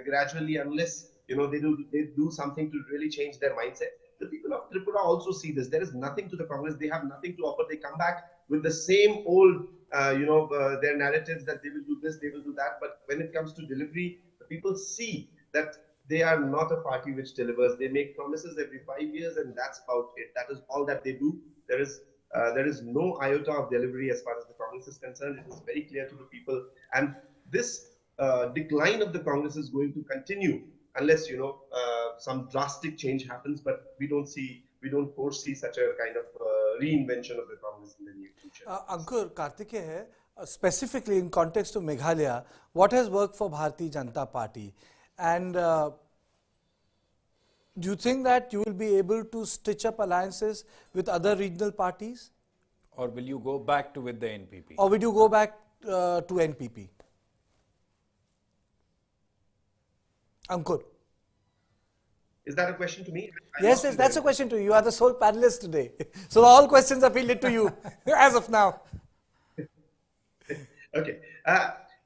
gradually unless, they do something to really change their mindset. The people of Tripura also see this. There is nothing to the Congress. They have nothing to offer. They come back with the same old, their narratives that they will do this, they will do that. But when it comes to delivery, the people see that they are not a party which delivers. They make promises every 5 years, and that's about it. That is all that they do. There is no iota of delivery as far as the Congress is concerned. It is very clear to the people. And this decline of the Congress is going to continue unless some drastic change happens. But we don't foresee such a kind of reinvention of the Congress in the near future. Ankur, Kartikeya, specifically in context of Meghalaya, what has worked for Bharatiya Janata Party, and do you think that you will be able to stitch up alliances with other regional parties? Or will you go back to with the NPP? Or will you go back to NPP? Ankur. Is that a question to me? Yes, that's a question to you. You are the sole panelist today. So all questions are fielded to you as of now. Okay.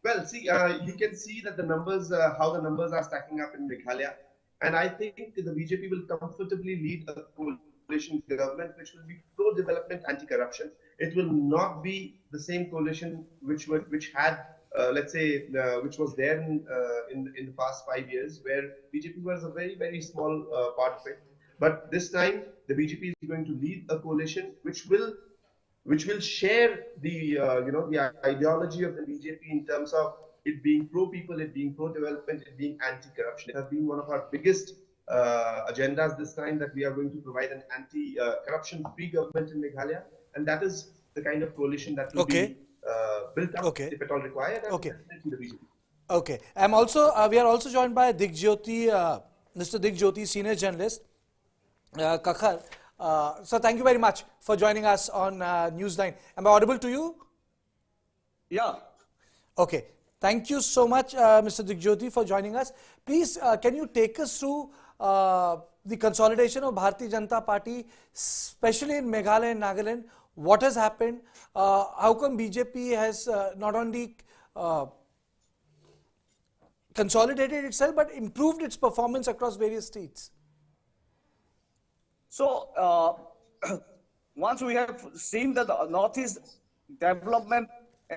Well, see, you can see that the numbers, how the numbers are stacking up in Meghalaya. And I think the BJP will comfortably lead a coalition government which will be pro-development, anti-corruption. It will not be the same coalition which had, let's say, which was there in the past 5 years, where BJP was a very, very small part of it. But this time, the BJP is going to lead a coalition which will share the the ideology of the BJP in terms of it being pro-people, it being pro-development, it being anti-corruption. It has been one of our biggest agendas this time, that we are going to provide an anti-corruption-free government in Meghalaya, and that is the kind of coalition that will be built up if at all required. And definitely the BJP. Okay. We are also joined by Mr. Digjyoti, senior journalist, Kakhar. So thank you very much for joining us on News9. Am I audible to you? Yeah. Okay. Thank you so much, Mr. Digjyoti, for joining us. Please, can you take us through the consolidation of Bharatiya Janata Party, especially in Meghalaya and Nagaland? What has happened? How come BJP has not only consolidated itself but improved its performance across various states? So, once we have seen that the Northeast Development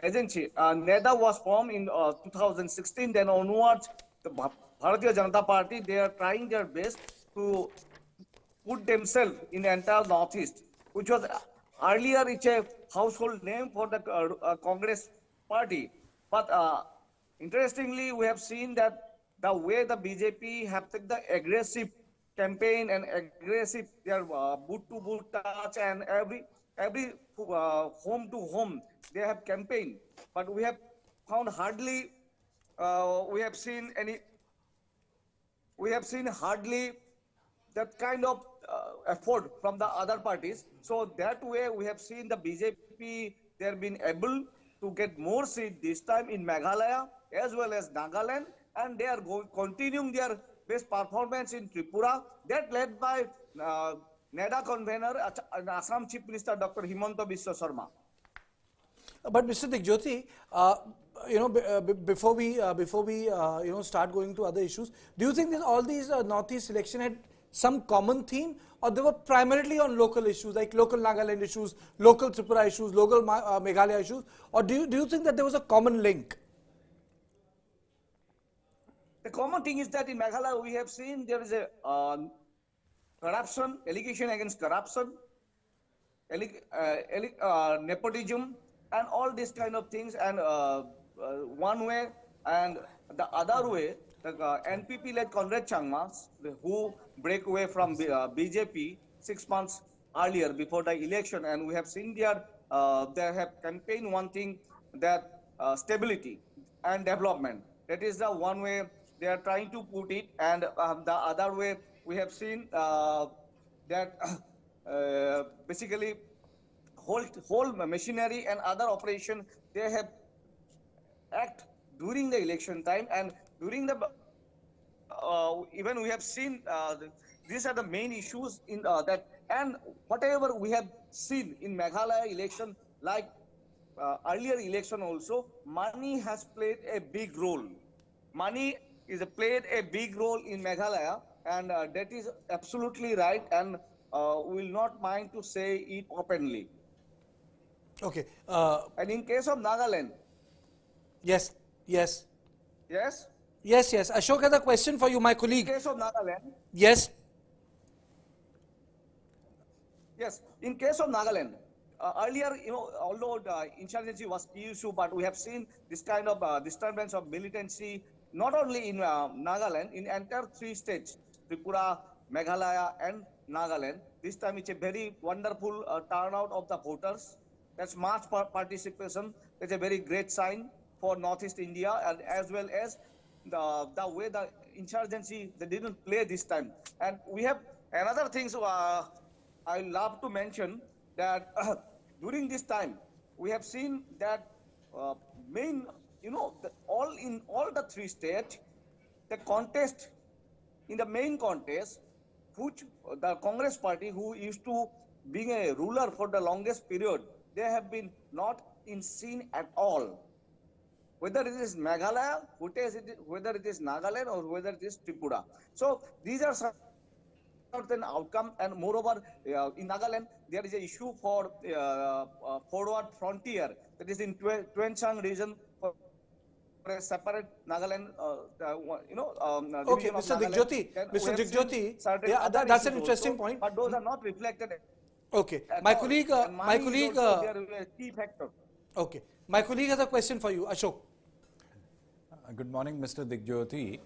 Agency, NEDA was formed in 2016, then onwards, the Bharatiya Janata Party, they are trying their best to put themselves in the entire Northeast, which was earlier it's a household name for the Congress party. But interestingly, we have seen that the way the BJP have taken the aggressive campaign and aggressive their boot to boot touch, and every home to home they have campaigned, but we have found hardly we have seen hardly that kind of effort from the other parties. So that way we have seen the BJP, they have been able to get more seats this time in Meghalaya as well as Nagaland, and they are continuing their best performance in Tripura, that led by NEDA convener and Assam Chief Minister Dr. Himanta Biswa Sarma. But Mr. Digjyoti, before we start going to other issues, do you think that all these Northeast election had some common theme, or they were primarily on local issues like local Nagaland issues, local Tripura issues, local Meghalaya issues, or do you think that there was a common link? The common thing is that in Meghalaya we have seen there is a corruption, allegation against corruption, nepotism, and all these kind of things. And one way, and the other way, the NPP led Conrad Changma, who break away from BJP 6 months earlier before the election, and we have seen they have campaigned one thing, that stability and development. That is the one way they are trying to put it, and the other way we have seen that basically whole machinery and other operation they have act during the election time, and during the even we have seen these are the main issues in that, and whatever we have seen in Meghalaya election, like earlier election also, money has played a big role. Money is played a big role in Meghalaya, and that is absolutely right, and we will not mind to say it openly. Okay. And in case of Nagaland. Yes. Yes? Yes. Ashok has a question for you, my colleague. In case of Nagaland. Yes. Yes. In case of Nagaland, earlier, although the insurgency was key issue, but we have seen this kind of disturbance of militancy, not only in Nagaland, in entire three states, Tripura, Meghalaya, and Nagaland. This time it's a very wonderful turnout of the voters. That's mass participation. That's a very great sign for Northeast India, and as well as the way the insurgency, they didn't play this time. And we have another things I love to mention that during this time, we have seen that main, in all the three states, the contest, in the main contest, which the Congress party, who used to being a ruler for the longest period, they have been not in scene at all. Whether it is Meghalaya, whether it is Nagaland, or whether it is Tripura. So these are certain outcome, and moreover, in Nagaland, there is an issue for forward frontier, that is in Tuensang region, for a separate Nagaland, Okay, division of Mr. Nagaland. Digjyoti, Then Mr. we have seen Digjyoti, certain yeah, other that's an issues interesting also, point. but those are not reflected. Okay, at my all. colleague, And money is also there is a key factor. Okay, my colleague has a question for you, Ashok. Good morning, Mr. Digjyoti.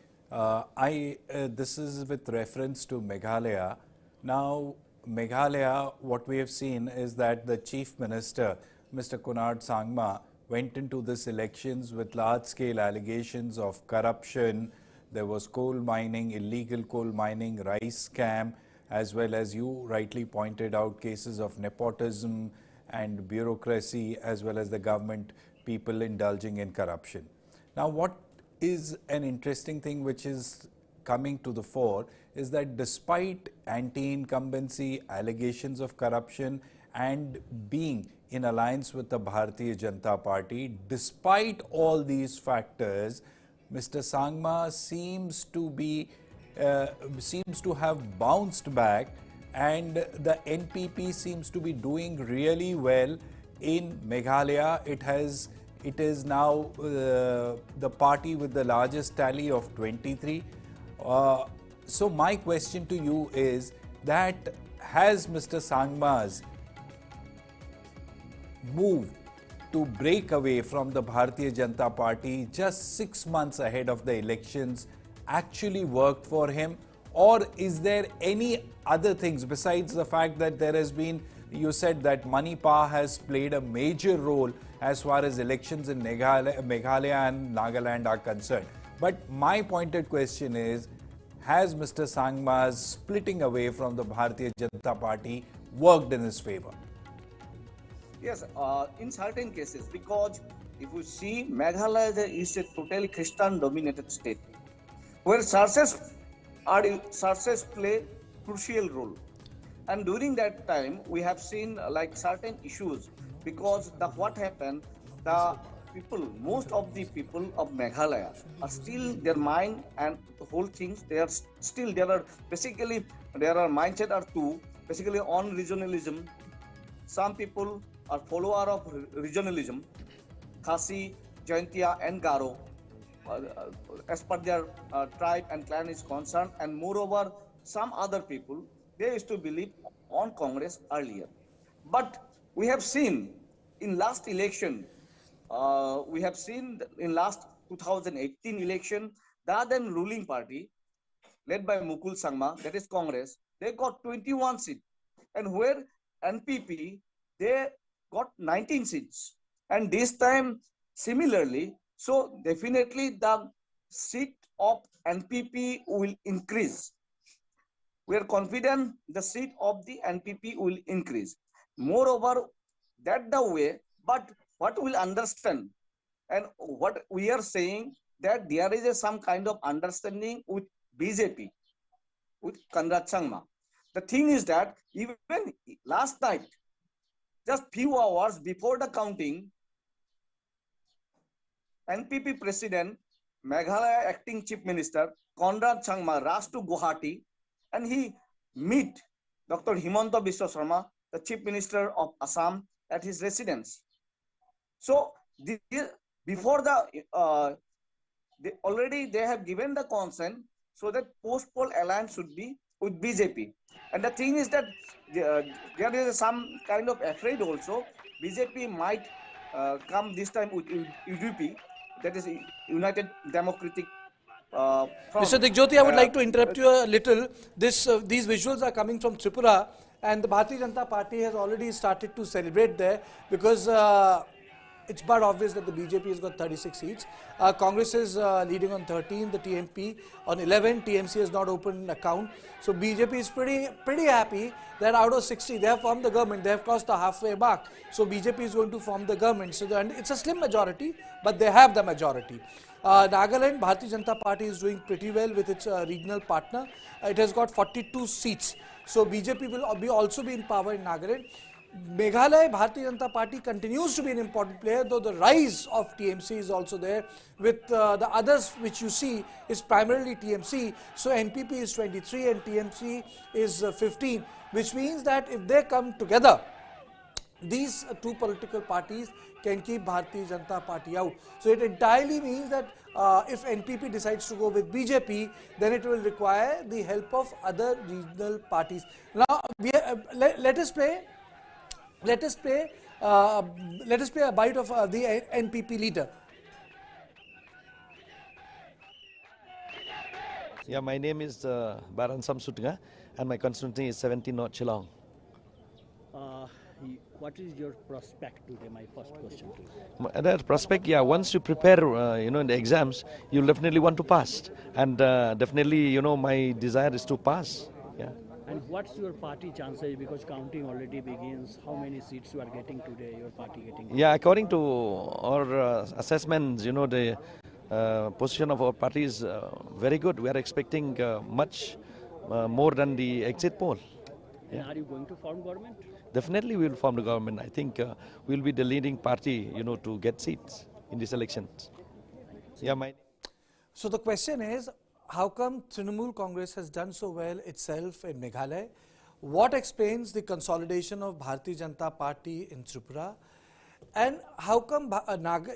This is with reference to Meghalaya. Now, Meghalaya, what we have seen is that the Chief Minister, Mr. Konark Sangma, went into this elections with large-scale allegations of corruption. There was coal mining, illegal coal mining, rice scam, as well as you rightly pointed out, cases of nepotism and bureaucracy, as well as the government people indulging in corruption. Now, what is an interesting thing which is coming to the fore is that despite anti-incumbency, allegations of corruption, and being in alliance with the Bharatiya Janata Party, despite all these factors, Mr. Sangma seems to have bounced back, and the NPP seems to be doing really well in Meghalaya. It is now the party with the largest tally of 23. So my question to you is that has Mr. Sangma's move to break away from the Bharatiya Janata Party just 6 months ahead of the elections actually worked for him? Or is there any other things besides the fact that there has been, you said that Manipur has played a major role as far as elections in Meghalaya and Nagaland are concerned. But my pointed question is, has Mr. Sangma's splitting away from the Bharatiya Janata Party worked in his favor? Yes, in certain cases, because if you see, Meghalaya is a totally Christian-dominated state, where churches play crucial role. And during that time, we have seen like certain issues, because what happened, the people, most of the people of Meghalaya are still, their mind and the whole things, there are mindset are two, basically on regionalism. Some people are follower of regionalism, Khasi, Jaintia, and Garo, as per their tribe and clan is concerned, and moreover, some other people, they used to believe on Congress earlier. But we have seen in last election, in last 2018 election, the then ruling party, led by Mukul Sangma, that is Congress, they got 21 seats. And where NPP, they got 19 seats. And this time, similarly, so definitely the seat of NPP will increase. We are confident the seat of the NPP will increase. Moreover, that the way, but what we'll understand, and what we are saying, that there is some kind of understanding with BJP, with Konark Sangma. The thing is that even last night, just few hours before the counting, NPP President, Meghalaya Acting Chief Minister, Konark Sangma, rushed to Guwahati, and he meet Dr. Himanta Biswa Sharma, the Chief Minister of Assam, at his residence. So before they have given the consent, so that post-poll alliance should be with BJP. And the thing is that there is some kind of afraid also. BJP might come this time with UDP, that is United Democratic Mr. Front. Digjyoti, I would like to interrupt you a little. These visuals are coming from Tripura, and the Bharatiya Janata Party has already started to celebrate there because it's but obvious that the BJP has got 36 seats. Congress is leading on 13, the TMP on 11. TMC has not opened an account. So BJP is pretty happy that out of 60, they have formed the government. They have crossed the halfway mark. So BJP is going to form the government. So and it's a slim majority, but they have the majority. Nagaland, Bharatiya Janata Party is doing pretty well with its regional partner. It has got 42 seats. So BJP will also be in power in Nagaland. Meghalaya, Bharatiya Janata Party continues to be an important player, though the rise of TMC is also there. With the others which you see is primarily TMC. So NPP is 23 and TMC is 15, which means that if they come together, these two political parties can keep Bharatiya Janata Party out. So it entirely means that if NPP decides to go with BJP, then it will require the help of other regional parties. Now, let us play a bite of the NPP leader. Yeah, my name is Baran Samsutga and my constituency is 17 North Shillong. What is your prospect today? My first question to you. That prospect, yeah, once you prepare, in the exams, you'll definitely want to pass. And definitely, my desire is to pass. Yeah. And what's your party chances? Because counting already begins. How many seats you are getting today, your party getting? Yeah, according to our assessments, the position of our party is very good. We are expecting much more than the exit poll. And are you going to form government? Definitely we will form the government. I think we will be the leading party, to get seats in these elections. Yeah, So the question is, how come Trinamool Congress has done so well itself in Meghalaya? What explains the consolidation of Bharatiya Janata Party in Tripura? And how come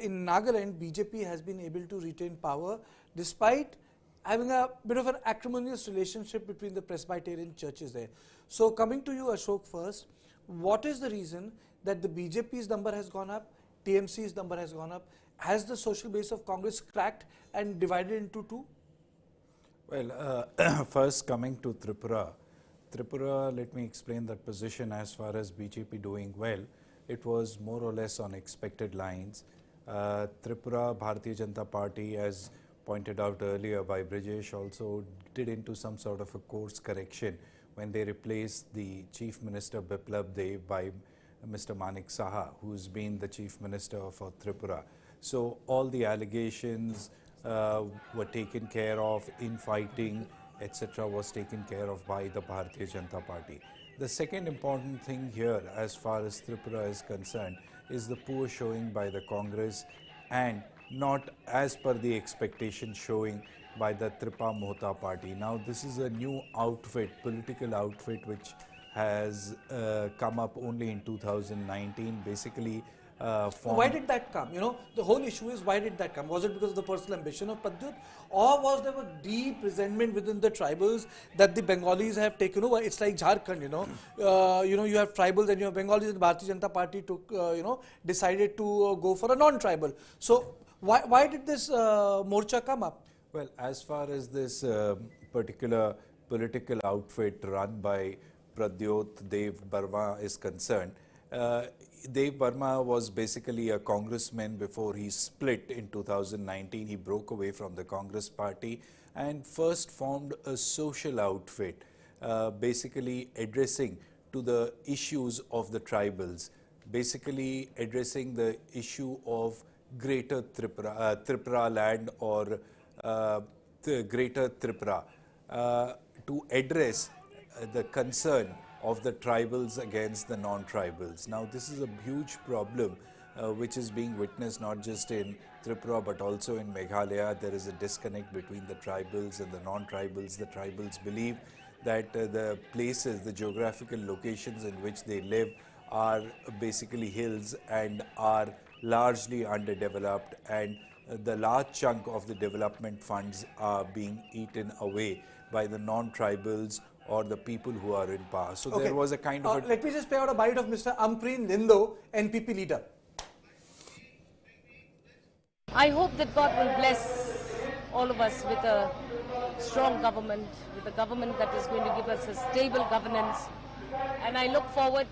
in Nagaland, BJP has been able to retain power despite having a bit of an acrimonious relationship between the Presbyterian churches there? So coming to you, Ashok, first, what is the reason that the BJP's number has gone up, TMC's number has gone up? Has the social base of Congress cracked and divided into two? Well, first coming to Tripura, let me explain that position as far as BJP doing well. It was more or less on expected lines. Tripura, Bharatiya Janata Party, as pointed out earlier by Brijesh, also did into some sort of a course correction when they replaced the Chief Minister Biplab Dev by Mr. Manik Saha, who's been the Chief Minister for Tripura. So all the allegations were taken care of, infighting, etc. was taken care of by the Bharatiya Janata Party. The second important thing here, as far as Tripura is concerned, is the poor showing by the Congress and not as per the expectation showing by the Tripa Mohta Party. Now this is a new outfit, political outfit, which has come up only in 2019, basically. Why did that come? The whole issue is, why did that come? Was it because of the personal ambition of Pradyut, or was there a deep resentment within the tribals that the Bengalis have taken over? It's like Jharkhand, you have tribals and you have Bengalis, and the Bharatiya Janata Party took, decided to go for a non-tribal. So why did this morcha come up? Well, as far as this particular political outfit run by Pradyut Dev Barma is concerned, Dev Barma was basically a congressman before he split in 2019. He broke away from the Congress party and first formed a social outfit, basically addressing to the issues of the tribals, basically addressing the issue of Greater Tripura land or the Greater Tripura, to address the concern of the tribals against the non-tribals. Now this is a huge problem which is being witnessed not just in Tripura but also in Meghalaya. There is a disconnect between the tribals and the non-tribals. The tribals believe that the places, the geographical locations in which they live are basically hills and are largely underdeveloped, and the large chunk of the development funds are being eaten away by the non-tribals or the people who are in power. So Okay. there was a kind of let me just pay out a bite of Mr. Ampreen Lindo, NPP leader. I hope that God will bless all of us with a strong government, with a government that is going to give us a stable governance. And I look forward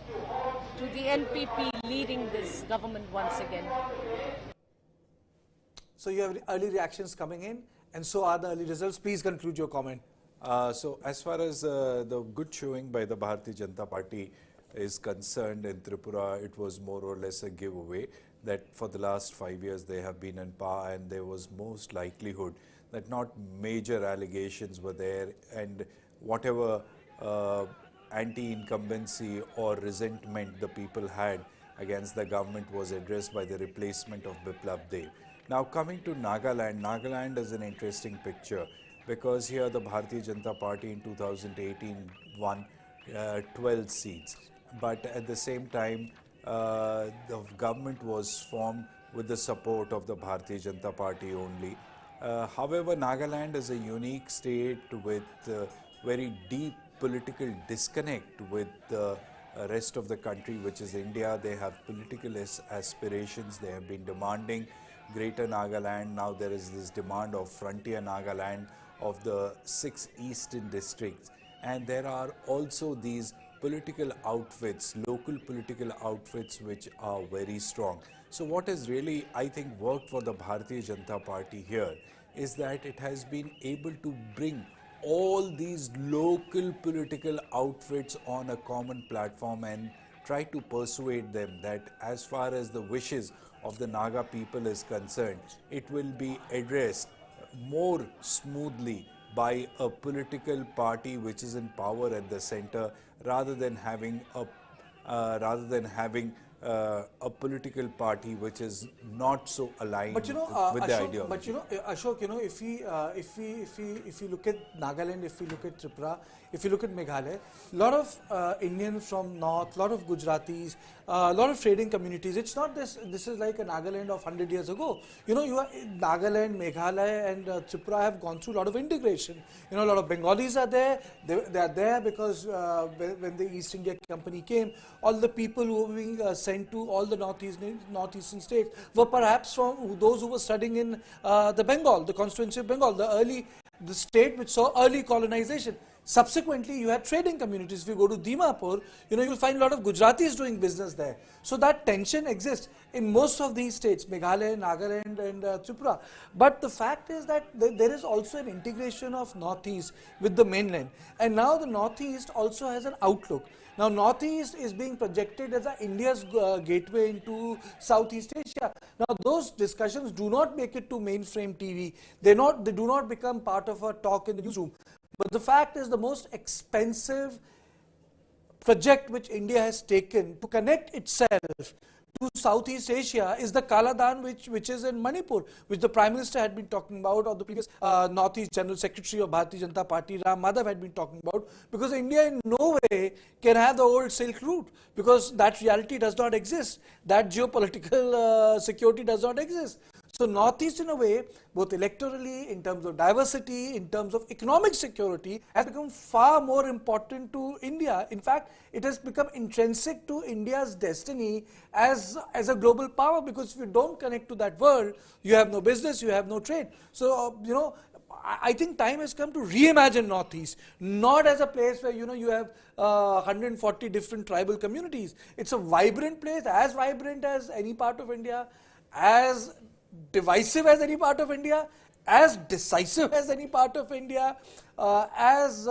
to the NPP leading this government once again. So you have early reactions coming in, and so are the early results. Please conclude your comment. So as far as the good showing by the Bharatiya Janata Party is concerned in Tripura, it was more or less a giveaway that for the last 5 years they have been in power, and there was most likelihood that not major allegations were there, and whatever anti-incumbency or resentment the people had against the government was addressed by the replacement of Biplab Dev. Now coming to Nagaland, Nagaland is an interesting picture because here the Bharatiya Janata Party in 2018 won 12 seats, but at the same time the government was formed with the support of the Bharatiya Janata Party only. However, Nagaland is a unique state with very deep political disconnect with the rest of the country, which is India. They have political aspirations. They have been demanding Greater Nagaland. Now there is this demand of Frontier Nagaland of the 6 eastern districts. And there are also these political outfits, local political outfits, which are very strong. So what has really, I think, worked for the Bharatiya Janata Party here is that it has been able to bring all these local political outfits on a common platform and try to persuade them that as far as the wishes of the Naga people is concerned, it will be addressed more smoothly by a political party which is in power at the center, rather than having a political party which is not so aligned with the Ashok, ideology. But Ashok, if we look at Nagaland, if we look at Tripura, if you look at Meghalaya, a lot of Indians from north, a lot of Gujaratis, a lot of trading communities. It's not this is like a Nagaland of 100 years ago. You are Nagaland, Meghalaya and Tripura have gone through a lot of integration. A lot of Bengalis are there. They are there because when the East India Company came, all the people who were being sent to all the northeastern states were perhaps from those who were studying in the Bengal, the constituency of Bengal, the state which saw early colonization. Subsequently, you had trading communities. If you go to Dimapur, you'll find a lot of Gujaratis doing business there. So that tension exists in most of these states, Meghalaya, Nagaland and Tripura. But the fact is that there is also an integration of Northeast with the mainland. And now the Northeast also has an outlook. Now, Northeast is being projected as India's gateway into Southeast Asia. Now, those discussions do not make it to mainstream TV. They do not become part of a talk in the newsroom. But the fact is, the most expensive project which India has taken to connect itself to Southeast Asia is the Kaladan, which is in Manipur, which the Prime Minister had been talking about, or the previous Northeast General Secretary of Bharatiya Janata Party, Ram Madhav, had been talking about, because India in no way can have the old Silk Route, because that reality does not exist. That geopolitical security does not exist. So Northeast, in a way, both electorally, in terms of diversity, in terms of economic security, has become far more important to India. In fact, it has become intrinsic to India's destiny as a global power, because if you don't connect to that world, you have no business, you have no trade. So, I think time has come to reimagine Northeast, not as a place where, you have 140 different tribal communities. It's a vibrant place, as vibrant as any part of India, as divisive as any part of India, as decisive as any part of India, as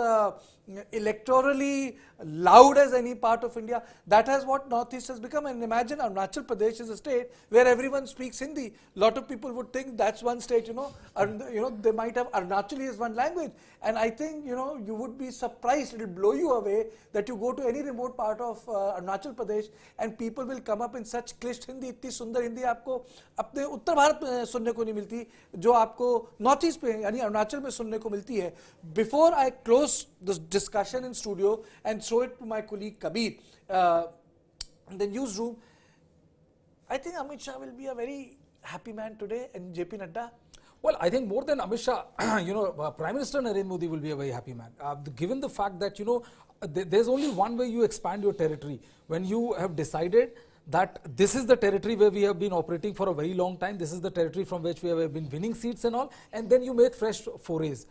electorally loud as any part of India. That has what Northeast has become. And imagine Arunachal Pradesh is a state where everyone speaks Hindi. A lot of people would think that's one state, they might have Arunachali as one language. And I think, you would be surprised, it will blow you away that you go to any remote part of Arunachal Pradesh and people will come up in such clished Hindi, इतनी सुंदर हिंदी आपको अपने उत्तर भारत में सुनने को नहीं मिलती, जो आपको Northeast पे यानी अरुणाचल में सुनने को मिलती है. Before I close this discussion in studio and throw it to my colleague Kabir in the newsroom, I think Amit Shah will be a very happy man today, and JP Nadda. Well, I think more than Amit Shah, Prime Minister Narendra Modi will be a very happy man. Given the fact that, there's only one way you expand your territory. When you have decided that this is the territory where we have been operating for a very long time, this is the territory from which we have been winning seats and all, and then you make fresh forays.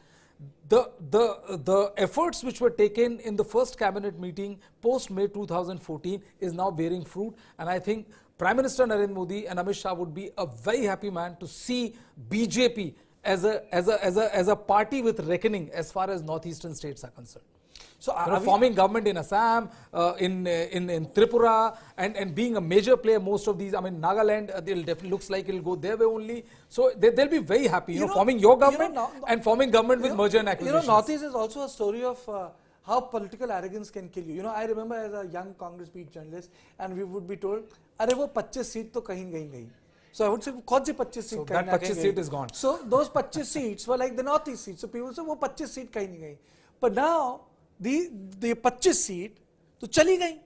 The efforts which were taken in the first cabinet meeting post May 2014 is now bearing fruit, and I think Prime Minister Narendra Modi and Amit Shah would be a very happy man to see BJP as a party with reckoning as far as northeastern states are concerned. So forming government in Assam, in Tripura, and being a major player, most of these, I mean, Nagaland, they'll definitely looks like it'll go their way only. So they'll be very happy, forming your government and forming government with merger and acquisition. Northeast is also a story of how political arrogance can kill you. I remember as a young Congress beat journalist, and we would be told, "Arey wo 25 seat to kahin gayi." So I would say, "Kaun si 25 seat?" So that 25 seat is gone. So those 25 seats were like the Northeast seats. So people say, "वो 25 seat kahin nahi gayi." But now the 25 seat to chali gayi.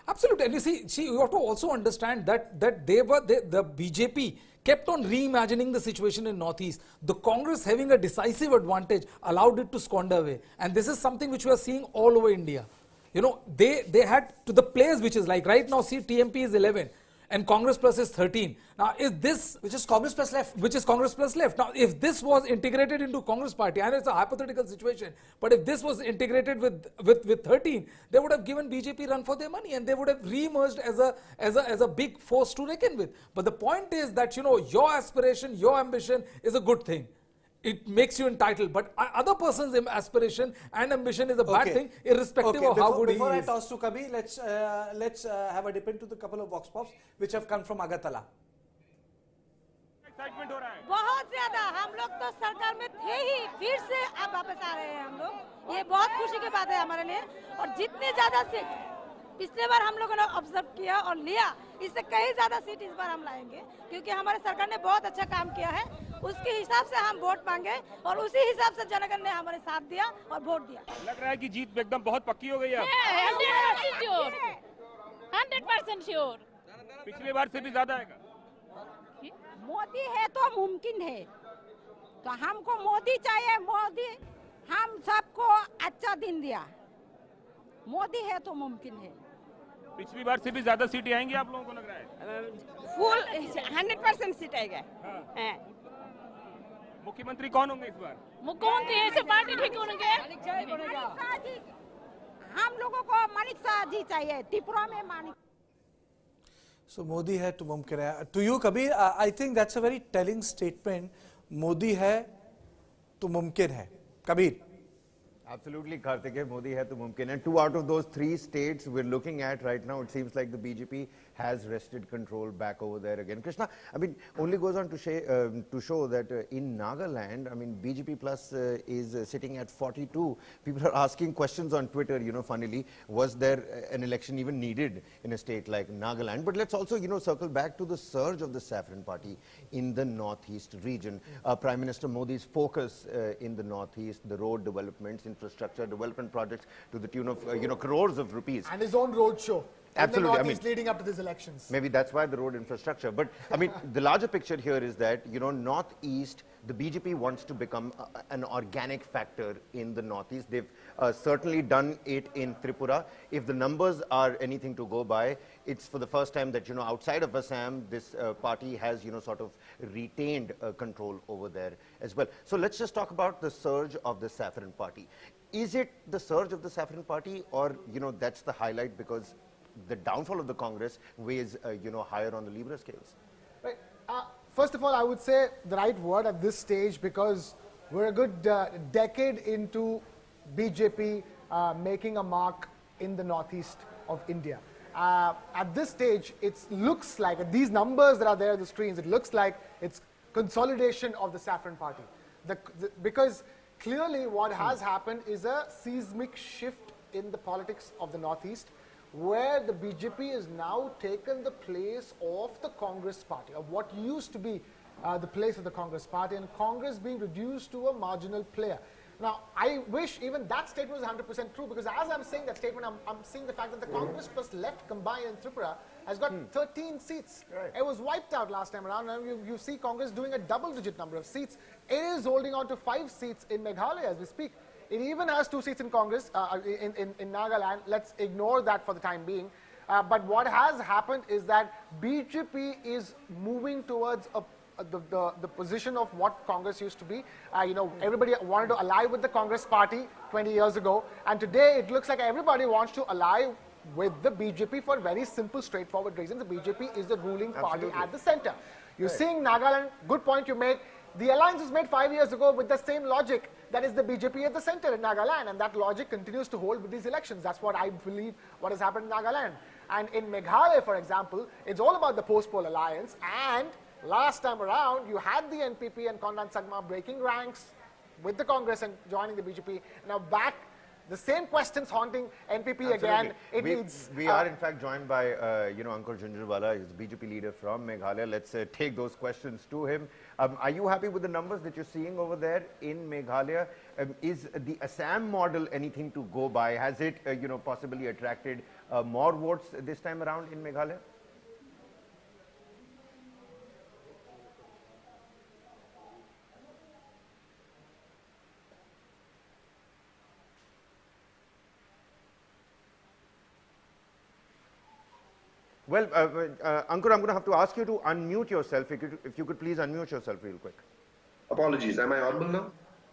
Absolutely, and you see, you have to also understand that the BJP kept on reimagining the situation in Northeast. The Congress, having a decisive advantage, allowed it to squander away, and this is something which we are seeing all over India. They had to the place which is like right now. See, TMP is 11. And Congress Plus is 13. Now, is this... Which is Congress Plus left. Which is Congress Plus left. Now, if this was integrated into Congress Party, I know it's a hypothetical situation, but if this was integrated with 13, they would have given BJP run for their money and they would have re-emerged as a big force to reckon with. But the point is that, your aspiration, your ambition is a good thing. It makes you entitled, but other person's aspiration and ambition is a bad thing, irrespective of how good he is. Before I toss to Kabir, let's have a dip into the couple of vox pops which have come from Agartala. बहुत ज्यादा हम लोग तो सरकार में थे ही, फिर से अब वापस आ रहे हैं हम लोग, ये बहुत खुशी की बात है हमारे लिए। और जितने ज्यादा सीट पिछले बार हम लोगों ने ऑब्जर्व किया और लिया, इससे कई ज्यादा सीट इस बार हम लाएंगे, क्योंकि हमारे सरकार ने बहुत अच्छा काम किया है। उसके हिसाब से हम वोट मांगे और उसी हिसाब से जनगण ने हमारे साथ दिया और वोट दिया। लग रहा है कि जीत एकदम बहुत पक्की हो गई है। 100% श्योर। पिछली बार से भी ज्यादा आएगा। मोदी है तो मुमकिन है, तो हमको मोदी चाहिए। मोदी हम सबको अच्छा दिन दिया, मोदी है तो मुमकिन है। पिछली बार से भी ज्यादा सीटें आएंगी आप लोगों को लग रहा है? फुल 100% सीट आएगा। मुख्यमंत्री कौन होंगे इस बार? मुख्यमंत्री ऐसे पार्टी ठीक होंगे। हम लोगों को मानिक शाह जी चाहिए, त्रिपुरा में Manik. So Modi hai to mumkin hai. To you, Kabir, I think that's a very telling statement. Modi hai to mumkin hai. Kabir. Absolutely, Karthikeya, Modi hai to mumkin. And 2 out of those 3 states we're looking at right now, it seems like the BJP has wrested control back over there again. Krishna, I mean, only goes on to show that in Nagaland, I mean, BJP Plus is sitting at 42. People are asking questions on Twitter, funnily, was there an election even needed in a state like Nagaland? But let's also, circle back to the surge of the Saffron Party in the Northeast region. Prime Minister Modi's focus in the Northeast, the road developments, infrastructure development projects to the tune of, crores of rupees. And his own road show. Absolutely. I mean, leading up to these elections. Maybe that's why the road infrastructure. But I mean, the larger picture here is that, Northeast, the BJP wants to become an organic factor in the Northeast. They've certainly done it in Tripura. If the numbers are anything to go by, it's for the first time that, outside of Assam, this party has, sort of retained control over there as well. So let's just talk about the surge of the Saffron Party. Is it the surge of the Saffron Party, or, that's the highlight because the downfall of the Congress weighs, higher on the Libra scales? Right. First of all, I would say the right word at this stage, because we're a good decade into BJP making a mark in the Northeast of India. At this stage, it looks like, at these numbers that are there on the screens, it looks like it's consolidation of the Saffron Party. Because clearly what has happened is a seismic shift in the politics of the Northeast, where the BJP has now taken the place of the Congress Party, of what used to be the place of the Congress Party, and Congress being reduced to a marginal player. Now, I wish even that statement was 100% true, because as I'm saying that statement, I'm seeing the fact that the Congress plus left combined in Tripura has got 13 seats. Right. It was wiped out last time around, and you see Congress doing a double-digit number of seats. It is holding on to 5 seats in Meghalaya as we speak. It even has 2 seats in Congress, in Nagaland. Let's ignore that for the time being. But what has happened is that BJP is moving towards the position of what Congress used to be. Everybody wanted to ally with the Congress party 20 years ago, and today it looks like everybody wants to ally with the BJP for very simple, straightforward reasons. The BJP is the ruling party at the center. You're seeing Nagaland, good point you made. The alliance was made 5 years ago with the same logic, that is the BJP at the center in Nagaland, and that logic continues to hold with these elections. That's what I believe what has happened in Nagaland. And in Meghalaya, for example, it's all about the post-poll alliance, and last time around, you had the NPP and Kondan Sagma breaking ranks with the Congress and joining the BJP. Now back, the same questions haunting NPP again. We are in fact joined by, Ankur Jhunjhunwala, he's the BJP leader from Meghalaya. Let's take those questions to him. Are you happy with the numbers that you're seeing over there in Meghalaya? Is the Assam model anything to go by? Has it, possibly attracted more votes this time around in Meghalaya? Well, Ankur, I'm going to have to ask you to unmute yourself. If you could please unmute yourself real quick. Apologies. Am I audible now?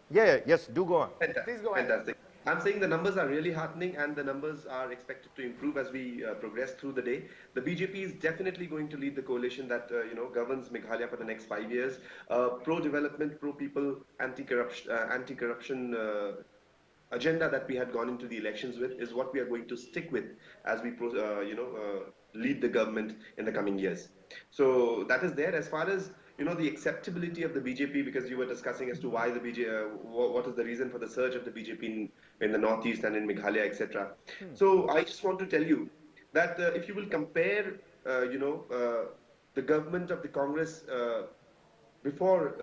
Yes, do go on. Fantastic. Please go ahead. Fantastic. I'm saying the numbers are really heartening, and the numbers are expected to improve as we progress through the day. The BJP is definitely going to lead the coalition that governs Meghalaya for the next 5 years. Pro-development, pro-people, anti-corruption agenda that we had gone into the elections with is what we are going to stick with as we lead the government in the coming years. So that is there. As far as the acceptability of the BJP, because you were discussing as to why the what is the reason for the surge of the BJP in the Northeast and in Meghalaya, etc. So I just want to tell you that if you will compare, the government of the Congress before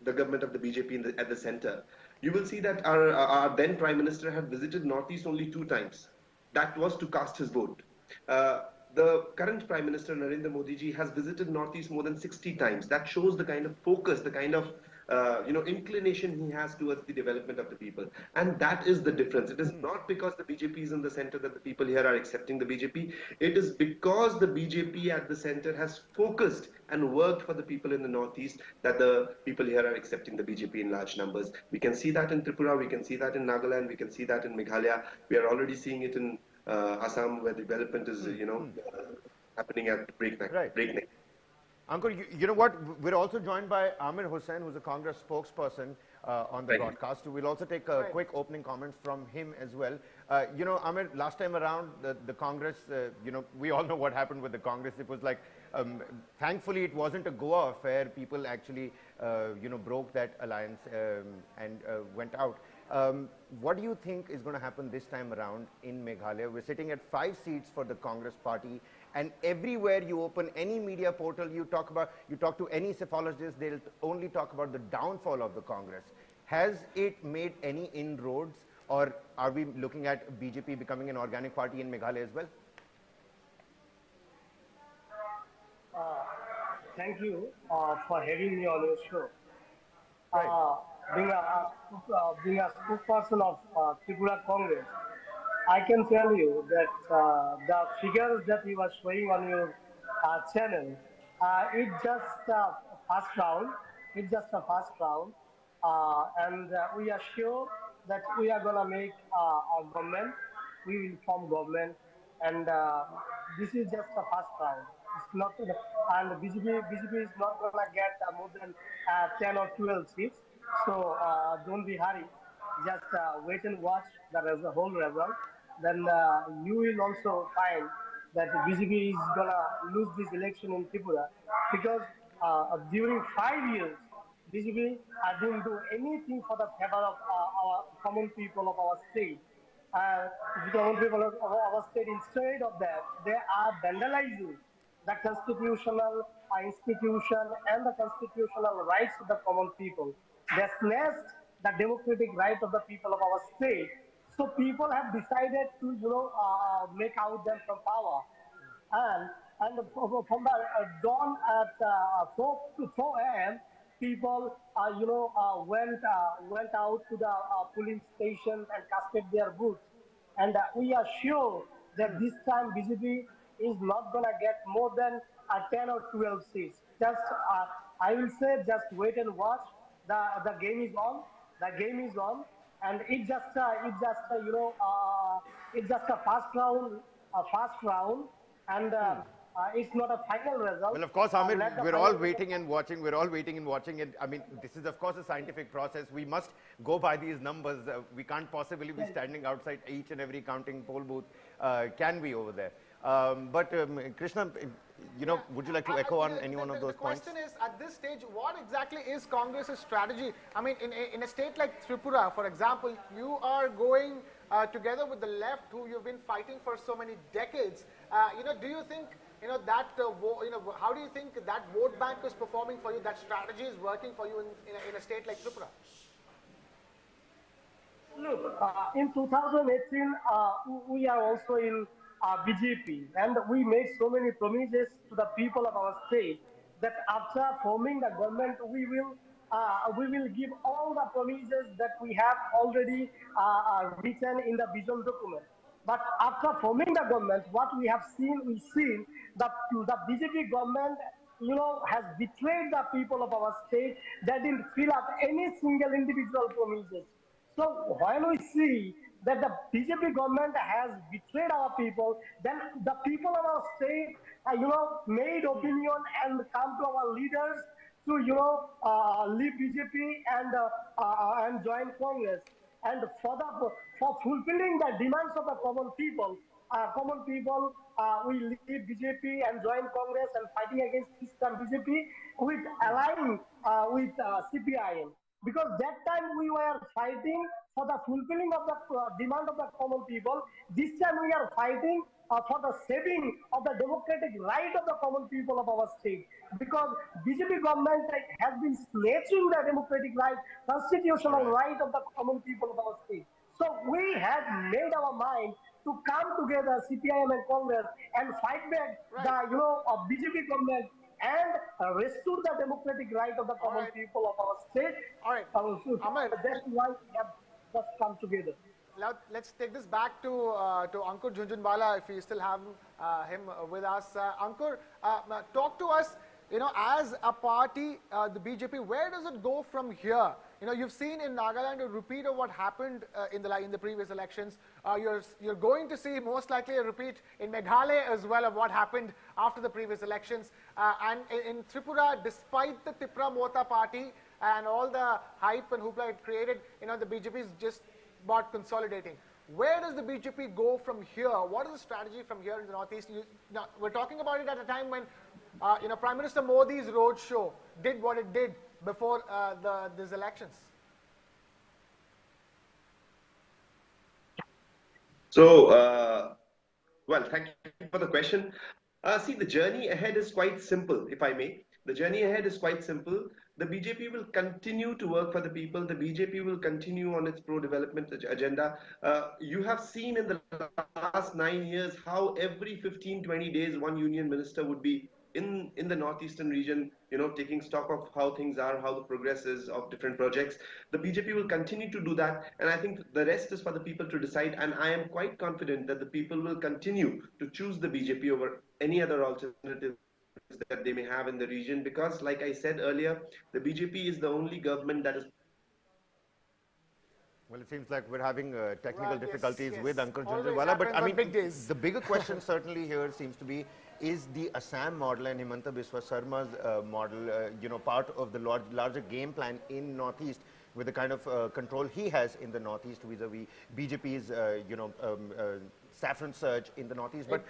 the government of the BJP at the center, you will see that our then Prime Minister had visited Northeast only 2 times. That was to cast his vote. The current Prime Minister, Narendra Modi ji, has visited Northeast more than 60 times. That shows the kind of focus, the kind of inclination he has towards the development of the people. And that is the difference. It is not because the BJP is in the center that the people here are accepting the BJP. It is because the BJP at the center has focused and worked for the people in the Northeast that the people here are accepting the BJP in large numbers. We can see that in Tripura, we can see that in Nagaland, we can see that in Meghalaya. We are already seeing it in Assam, where development is, happening at breakneck. Ankur, you know what? We're also joined by Amir Hussain, who's a Congress spokesperson on the broadcast. We'll also take a quick opening comments from him as well. Amir, last time around, the Congress, we all know what happened with the Congress. It was like, thankfully, it wasn't a Goa affair. People actually, broke that alliance and went out. What do you think is going to happen this time around in Meghalaya? We're sitting at 5 seats for the Congress party, and everywhere you open any media portal, you talk to any psephologist, they'll only talk about the downfall of the Congress. Has it made any inroads, or are we looking at BJP becoming an organic party in Meghalaya as well? Thank you for having me on your show. Being a spokesperson of Tripura Congress, I can tell you that the figures that you are showing on your channel, it's just a first round. It's just a first round, and we are sure that we are gonna make a government. We will form government, and this is just a first round. It's not, and BJP is not gonna get more than 10 or 12 seats. So don't be hurry. Just wait and watch the whole result. Then you will also find that BJP is gonna lose this election in Tripura, because during 5 years, BJP didn't do anything for the favor of our common people of our state. The common people of our state, instead of that, they are vandalizing the constitutional institution and the constitutional rights of the common people. They snatched the democratic right of the people of our state. So people have decided to, make out them from power. And from the dawn at 4 to 4 a.m., people, went out to the polling stations and casted their votes. And we are sure that this time BJP is not going to get more than 10 or 12 seats. Just, I will say, just wait and watch. The game is on. The game is on, and it's just a fast round, and it's not a final result. Well, of course, Amir, we're all waiting and watching. We're all waiting and watching. And I mean, this is, of course, a scientific process. We must go by these numbers. We can't possibly be standing outside each and every counting poll booth. Can we over there? Krishna, would you like to echo on any one of those points? The question is, at this stage, what exactly is Congress's strategy? I mean, in a state like Tripura, for example, you are going together with the left, who you've been fighting for so many decades. Do you think, how do you think that vote bank is performing for you, that strategy is working for you in a state like Tripura? Look, in 2018, we are also in BJP, and we made so many promises to the people of our state that after forming the government, we will give all the promises that we have already written in the vision document. But after forming the government, what we've seen that the BJP government, has betrayed the people of our state. They didn't fill up any single individual promises. So when we see that the BJP government has betrayed our people, then the people of our state, made opinion and come to our leaders to, leave BJP and join Congress. And for fulfilling the demands of the common people, we leave BJP and join Congress and fighting against this BJP with allying with CPIM. Because that time we were fighting for the fulfilling of the demand of the common people. This time we are fighting for the saving of the democratic right of the common people of our state. Because BJP government has been snatching the democratic right, constitutional right of the common people of our state. So we have made our mind to come together, CPIM and Congress, and fight back the BJP government and restore the democratic right of the common people of our state. All right. That's why we have just come together. Now, let's take this back to Ankur Jhunjhunwala, if we still have him with us. Ankur, talk to us, as a party, the BJP, where does it go from here? You've seen in Nagaland a repeat of what happened in the previous elections. You're going to see most likely a repeat in Meghalaya as well of what happened after the previous elections. And in Tripura, despite the Tripura Mota party and all the hype and hoopla it created, the BJP is just about consolidating. Where does the BJP go from here? What is the strategy from here in the Northeast? We're talking about it at a time when Prime Minister Modi's roadshow did what it did before these elections. So, well, thank you for the question. See, the journey ahead is quite simple, if I may. The journey ahead is quite simple. The BJP will continue to work for the people. The BJP will continue on its pro-development agenda. You have seen in the last 9 years how every 15-20 days one union minister would be in the Northeastern region, taking stock of how things are, how the progress is of different projects. The BJP will continue to do that, and I think the rest is for the people to decide, and I am quite confident that the people will continue to choose the BJP over any other alternative that they may have in the region, because like I said earlier, the BJP is the only government that is. Well, it seems like we're having technical difficulties with Ankur Jhunjhunwala, but I mean, the bigger question certainly here seems to be, is the Assam model and Himanta Biswa Sarma's model, part of the larger game plan in Northeast, with the kind of control he has in the Northeast vis-a-vis BJP's, saffron surge in the Northeast. But,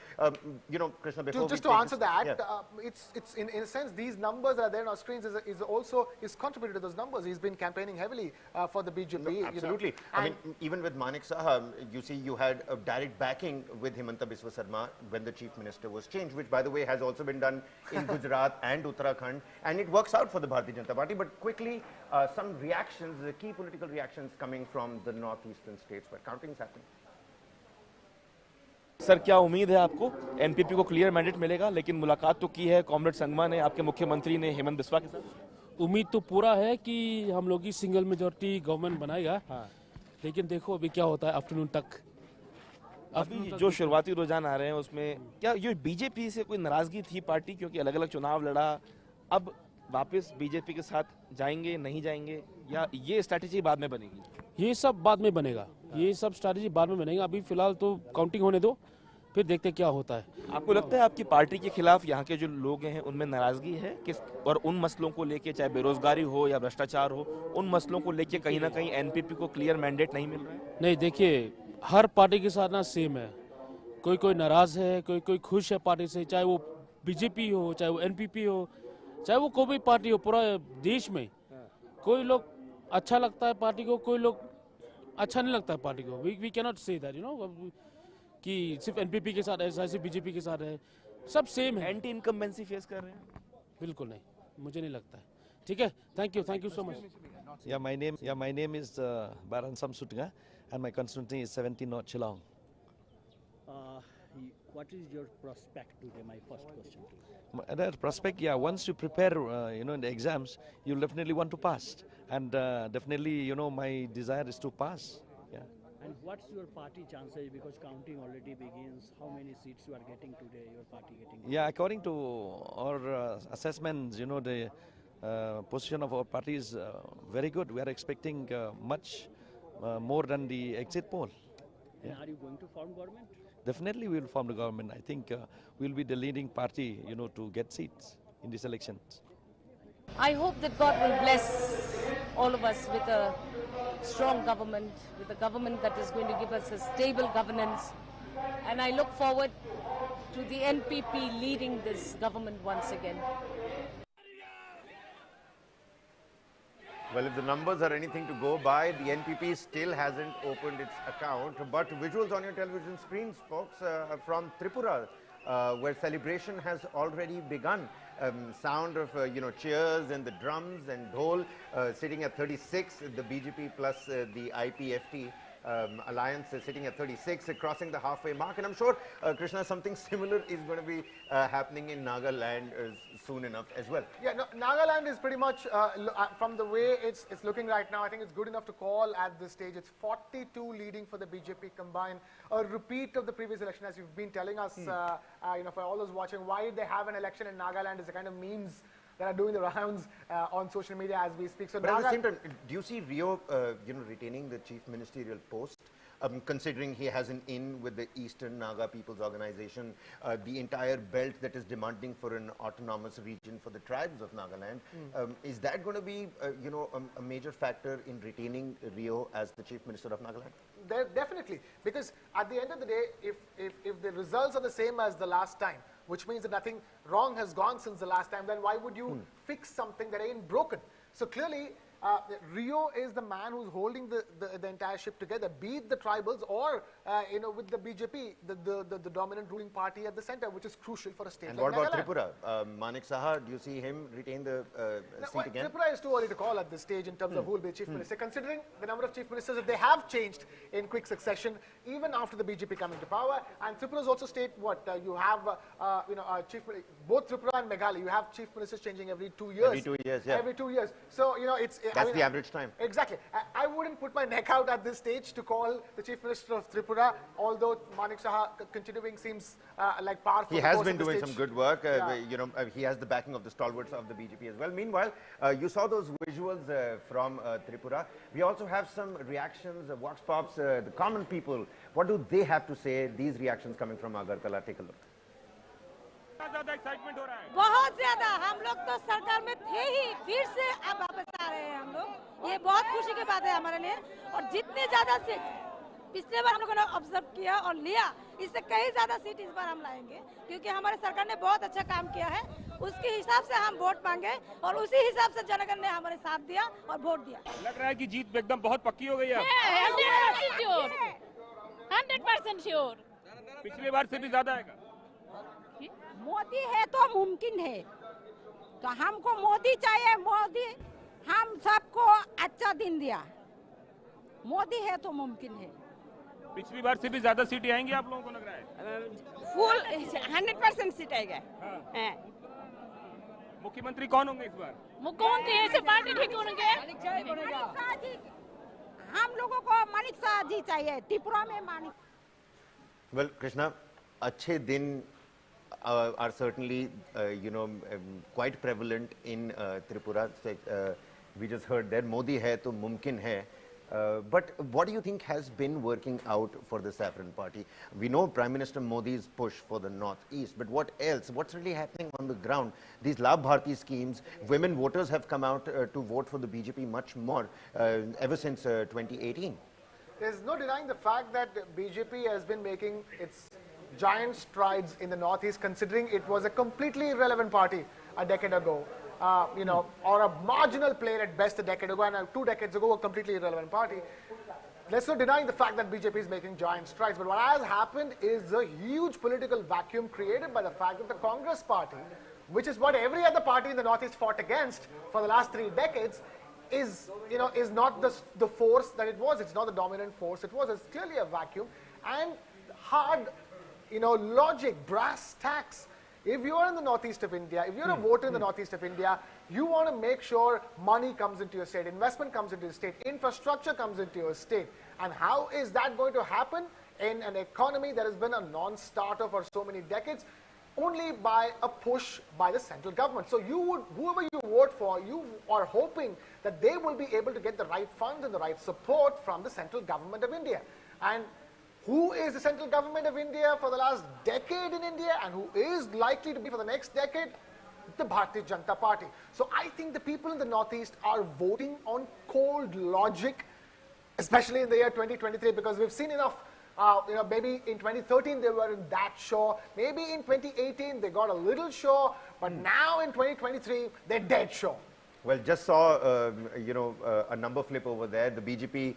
Krishna, before just to answer that, it's in a sense, these numbers that are there on our screens is contributed to those numbers. He's been campaigning heavily for the BJP. No, absolutely. I mean, even with Manik Saha, you see, you had a direct backing with Himanta Biswa Sarma when the chief minister was changed, which, by the way, has also been done in Gujarat and Uttarakhand, and it works out for the Bharatiya Janata Party. But quickly, some reactions reactions, key political reactions coming from the northeastern states where counting is happening. Sir क्या उम्मीद है आपको NPP को clear mandate मिलेगा? लेकिन मुलाकात तो की है कॉमरेड संगमा ने, आपके मुख्यमंत्री ने हेमंत बिस्वा के साथ। उम्मीद तो पूरा है कि हम लोग की सिंगल मेजोरिटी गवर्नमेंट बनाएगा। लेकिन देखो अभी क्या होता है आफ्टरनून तक। अभी जो शुरुआती रुझान आ रहे हैं उसमें क्या ये बीजेपी से कोई नाराजगी थी पार्टी, क्योंकि अलग अलग चुनाव लड़ा, अब वापस बीजेपी के साथ जाएंगे नहीं जाएंगे, या ये स्ट्रैटेजी बाद में बनेगी? ये सब बाद में बनेगा, ये सब स्ट्रैटेजी बाद में बनेगा। अभी फिलहाल तो काउंटिंग होने दो, फिर देखते क्या होता है। आपको लगता है आपकी पार्टी के खिलाफ यहाँ के जो लोग हैं उनमें नाराजगी है किस, और उन मसलों को लेके, चाहे बेरोजगारी हो या भ्रष्टाचार हो, उन मसलों को लेके कहीं ना कहीं एनपीपी को क्लियर मैंडेट नहीं मिल रहा है? नहीं, देखिए हर पार्टी के साथ ना सेम है। कोई नाराज है, कोई खुश है पार्टी से, चाहे वो बीजेपी हो, चाहे वो एनपीपी हो, चाहे वो कोई भी पार्टी हो। पूरा देश में कोई लोग अच्छा लगता है पार्टी को, कोई लोग अच्छा नहीं लगता है पार्टी को। We cannot say that, you know, कि सिर्फ एनपीपी के साथ है, सिर्फ बीजेपी के साथ है, सब सेम है। एंटी इनकम्बेंसी फेस कर रहे हैं? बिल्कुल नहीं, मुझे नहीं लगता है। ठीक है, thank you so much. My name is Baran Samsutga, and my constituency is 17 North Shillong. What is your prospect today? My first question to you. That prospect, yeah. Once you prepare, in the exams, you'll definitely want to pass, and definitely, my desire is to pass. Yeah. And what's your party chances? Because counting already begins. How many seats you are getting today? Your party getting? Yeah, according to our assessments, the position of our party is very good. We are expecting much more than the exit poll. And are you going to form government? Definitely we will form the government. I think we will be the leading party, to get seats in these elections. I hope that God will bless all of us with a strong government, with a government that is going to give us a stable governance. And I look forward to the NPP leading this government once again. Well, if the numbers are anything to go by, the NPP still hasn't opened its account. But visuals on your television screens, folks, from Tripura, where celebration has already begun. Sound of, cheers and the drums and dhol sitting at 36, the BJP plus the IPFT. Alliance is sitting at 36, crossing the halfway mark, and I'm sure, Krishna, something similar is going to be happening in Nagaland soon enough as well. Yeah, no, Nagaland is pretty much, from the way it's looking right now, I think it's good enough to call at this stage. It's 42 leading for the BJP combined, a repeat of the previous election, as you've been telling us, for all those watching, why they have an election in Nagaland is the kind of memes that are doing the rounds on social media as we speak. So, but at the same time, do you see Rio, retaining the chief ministerial post, considering he has an in with the Eastern Naga People's Organization, the entire belt that is demanding for an autonomous region for the tribes of Nagaland? Is that going to be, a major factor in retaining Rio as the chief minister of Nagaland? Definitely, because at the end of the day, if the results are the same as the last time, which means that nothing wrong has gone since the last time, then why would you fix something that ain't broken? So clearly, Rio is the man who's holding the entire ship together, be it the tribals or, with the BJP, the dominant ruling party at the center, which is crucial for a state and like what about Nagaland. Tripura? Manik Saha, do you see him retain the seat again? Tripura is too early to call at this stage in terms of who will be chief minister, considering the number of chief ministers that they have changed in quick succession, even after the BJP coming to power. And Tripura's also state what you have, both Tripura and Meghalaya, you have chief ministers changing every 2 years. Every 2 years, yeah. Every 2 years. So, That's the average time. Exactly. I wouldn't put my neck out at this stage to call the Chief Minister of Tripura, although Manik Saha continuing seems like powerful. He has been doing some good work. He has the backing of the stalwarts of the BJP as well. Meanwhile, you saw those visuals from Tripura. We also have some reactions, vox pops, the common people. What do they have to say? These reactions coming from Agartala. Take a look. बहुत ज्यादा हम लोग तो सरकार में थे ही, फिर से अब वापस आ रहे हैं हम लोग। ये बहुत खुशी की बात है हमारे लिए। और जितने ज्यादा सीट पिछले बार हम लोगों ने ऑब्जर्व किया और लिया, इससे कई ज्यादा सीट इस बार हम लाएंगे, क्योंकि हमारे सरकार ने बहुत अच्छा काम किया है। उसके हिसाब से हम वोट मांगे और उसी हिसाब से जनगण ने हमारे साथ दिया और वोट दिया। लग रहा है कि जीत एकदम बहुत पक्की हो गई है। 100% श्योर। पिछली बार से भी ज्यादा आएगा। मोदी है तो मुमकिन है, तो हमको मोदी चाहिए, मोदी हम सबको अच्छा दिन दिया। मोदी है तो मुमकिन है। पिछली बार से भी ज्यादा सीटें आएंगी आप लोगों को लग रहा है? फुल 100% सीट आएगा। हाँ। मुख्यमंत्री कौन होंगे इस बार? मुख्यमंत्री ऐसे पार्टी ठीक होंगे। हम लोगों को मानिक शाह जी चाहिए, त्रिपुरा में मानिक। Well, Krishna, अच्छे दिन are certainly, quite prevalent in Tripura. We just heard that Modi hai to mumkin hai. But what do you think has been working out for the Saffron Party? We know Prime Minister Modi's push for the Northeast, but what else? What's really happening on the ground? These Labh Bharti schemes, women voters have come out to vote for the BJP much more ever since 2018. There's no denying the fact that BJP has been making its giant strides in the Northeast, considering it was a completely irrelevant party a decade ago. Or a marginal player at best a decade ago, and 2 decades ago a completely irrelevant party. Let's not denying the fact that BJP is making giant strides, but what has happened is a huge political vacuum created by the fact that the Congress party, which is what every other party in the Northeast fought against for the last 3 decades, is not the force that it was. It's not the dominant force it was. It's clearly a vacuum, and hard, logic, brass tacks. If you're in the Northeast of India, if you're a voter in the Northeast of India, you want to make sure money comes into your state, investment comes into your state, infrastructure comes into your state. And how is that going to happen in an economy that has been a non-starter for so many decades? Only by a push by the central government. So whoever you vote for, you are hoping that they will be able to get the right funds and the right support from the central government of India. And who is the central government of India for the last decade in India, and who is likely to be for the next decade? The Bharatiya Janata Party. So I think the people in the Northeast are voting on cold logic, especially in the year 2023, because we've seen enough. Maybe in 2013 they weren't that sure. Maybe in 2018 they got a little sure, but now in 2023 they're dead sure. Well, just saw, a number flip over there. The BJP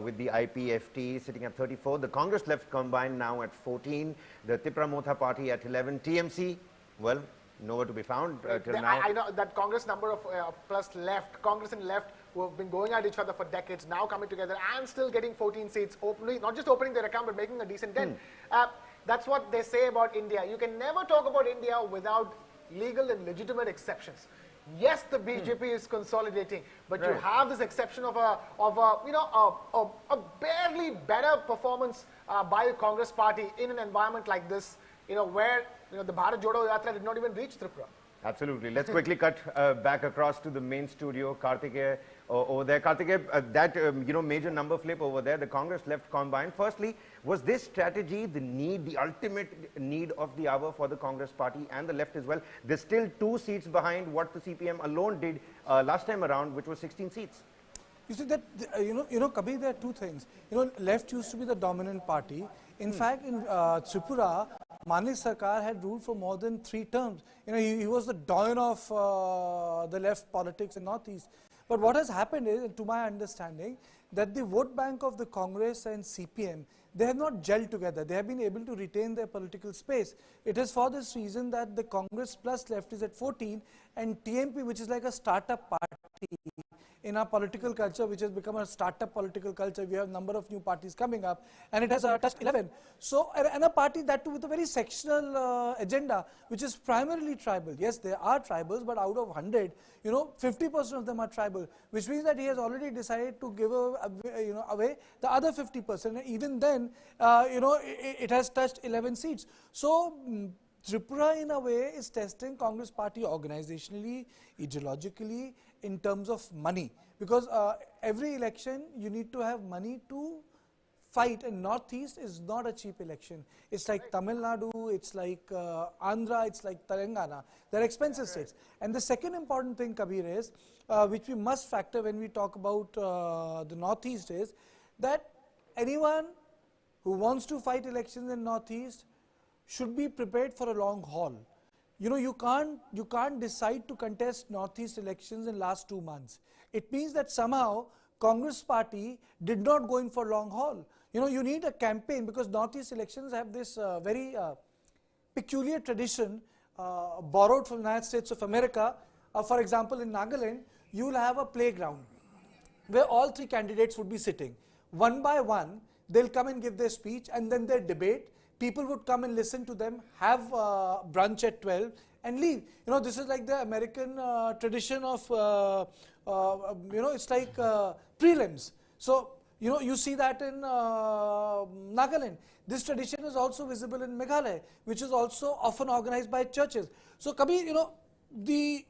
with the IPFT sitting at 34. The Congress left combined now at 14. The Tripura Motha Party at 11. TMC, well, nowhere to be found till now. I know that Congress number of plus left, Congress and left, who have been going at each other for decades, now coming together and still getting 14 seats openly, not just opening their account, but making a decent dent. That's what they say about India. You can never talk about India without legal and legitimate exceptions. Yes, the BJP is consolidating, but you have this exception of a barely better performance by the Congress party in an environment like this, where the Bharat Jodo Yatra did not even reach Tripura. Absolutely. Let's quickly cut back across to the main studio. Kartikeya over there. Kartikeya, that major number flip over there, the Congress left combined. Firstly, was this strategy the ultimate need of the hour for the Congress party and the left as well? There's still 2 seats behind what the CPM alone did last time around, which was 16 seats. You see that, Kabir, there are 2 things. Left used to be the dominant party. In fact, in Tripura, Manik Sarkar had ruled for more than 3 terms. He was the doyen of the left politics in Northeast. But what has happened is, to my understanding, that the vote bank of the Congress and CPM, they have not gelled together. They have been able to retain their political space. It is for this reason that the Congress plus left is at 14, and TMP, which is like a startup party in our political culture, which has become a startup political culture. We have a number of new parties coming up, and it has touched 11. So, and a party that too with a very sectional agenda, which is primarily tribal. Yes, there are tribals, but out of 100, 50% of them are tribal, which means that he has already decided to give away the other 50%. And even then, it has touched 11 seats. So, Tripura in a way is testing Congress party organizationally, ideologically, in terms of money, because every election you need to have money to fight, and Northeast is not a cheap election. It's like Tamil Nadu, it's like Andhra, it's like Telangana. They're expensive states. And the second important thing, Kabir, is which we must factor when we talk about the Northeast, is that anyone who wants to fight elections in Northeast should be prepared for a long haul. You can't decide to contest Northeast elections in last 2 months. It means that somehow Congress party did not go in for long haul. You need a campaign, because Northeast elections have this very peculiar tradition borrowed from the United States of America. For example, in Nagaland, you will have a playground where all three candidates would be sitting. One by one, they'll come and give their speech, and then their debate. People would come and listen to them, have brunch at 12 and leave. You know, this is like the American tradition of, it's like prelims. So, you know, you see that in Nagaland. This tradition is also visible in Meghalaya, which is also often organized by churches. So, kabhi, you know, the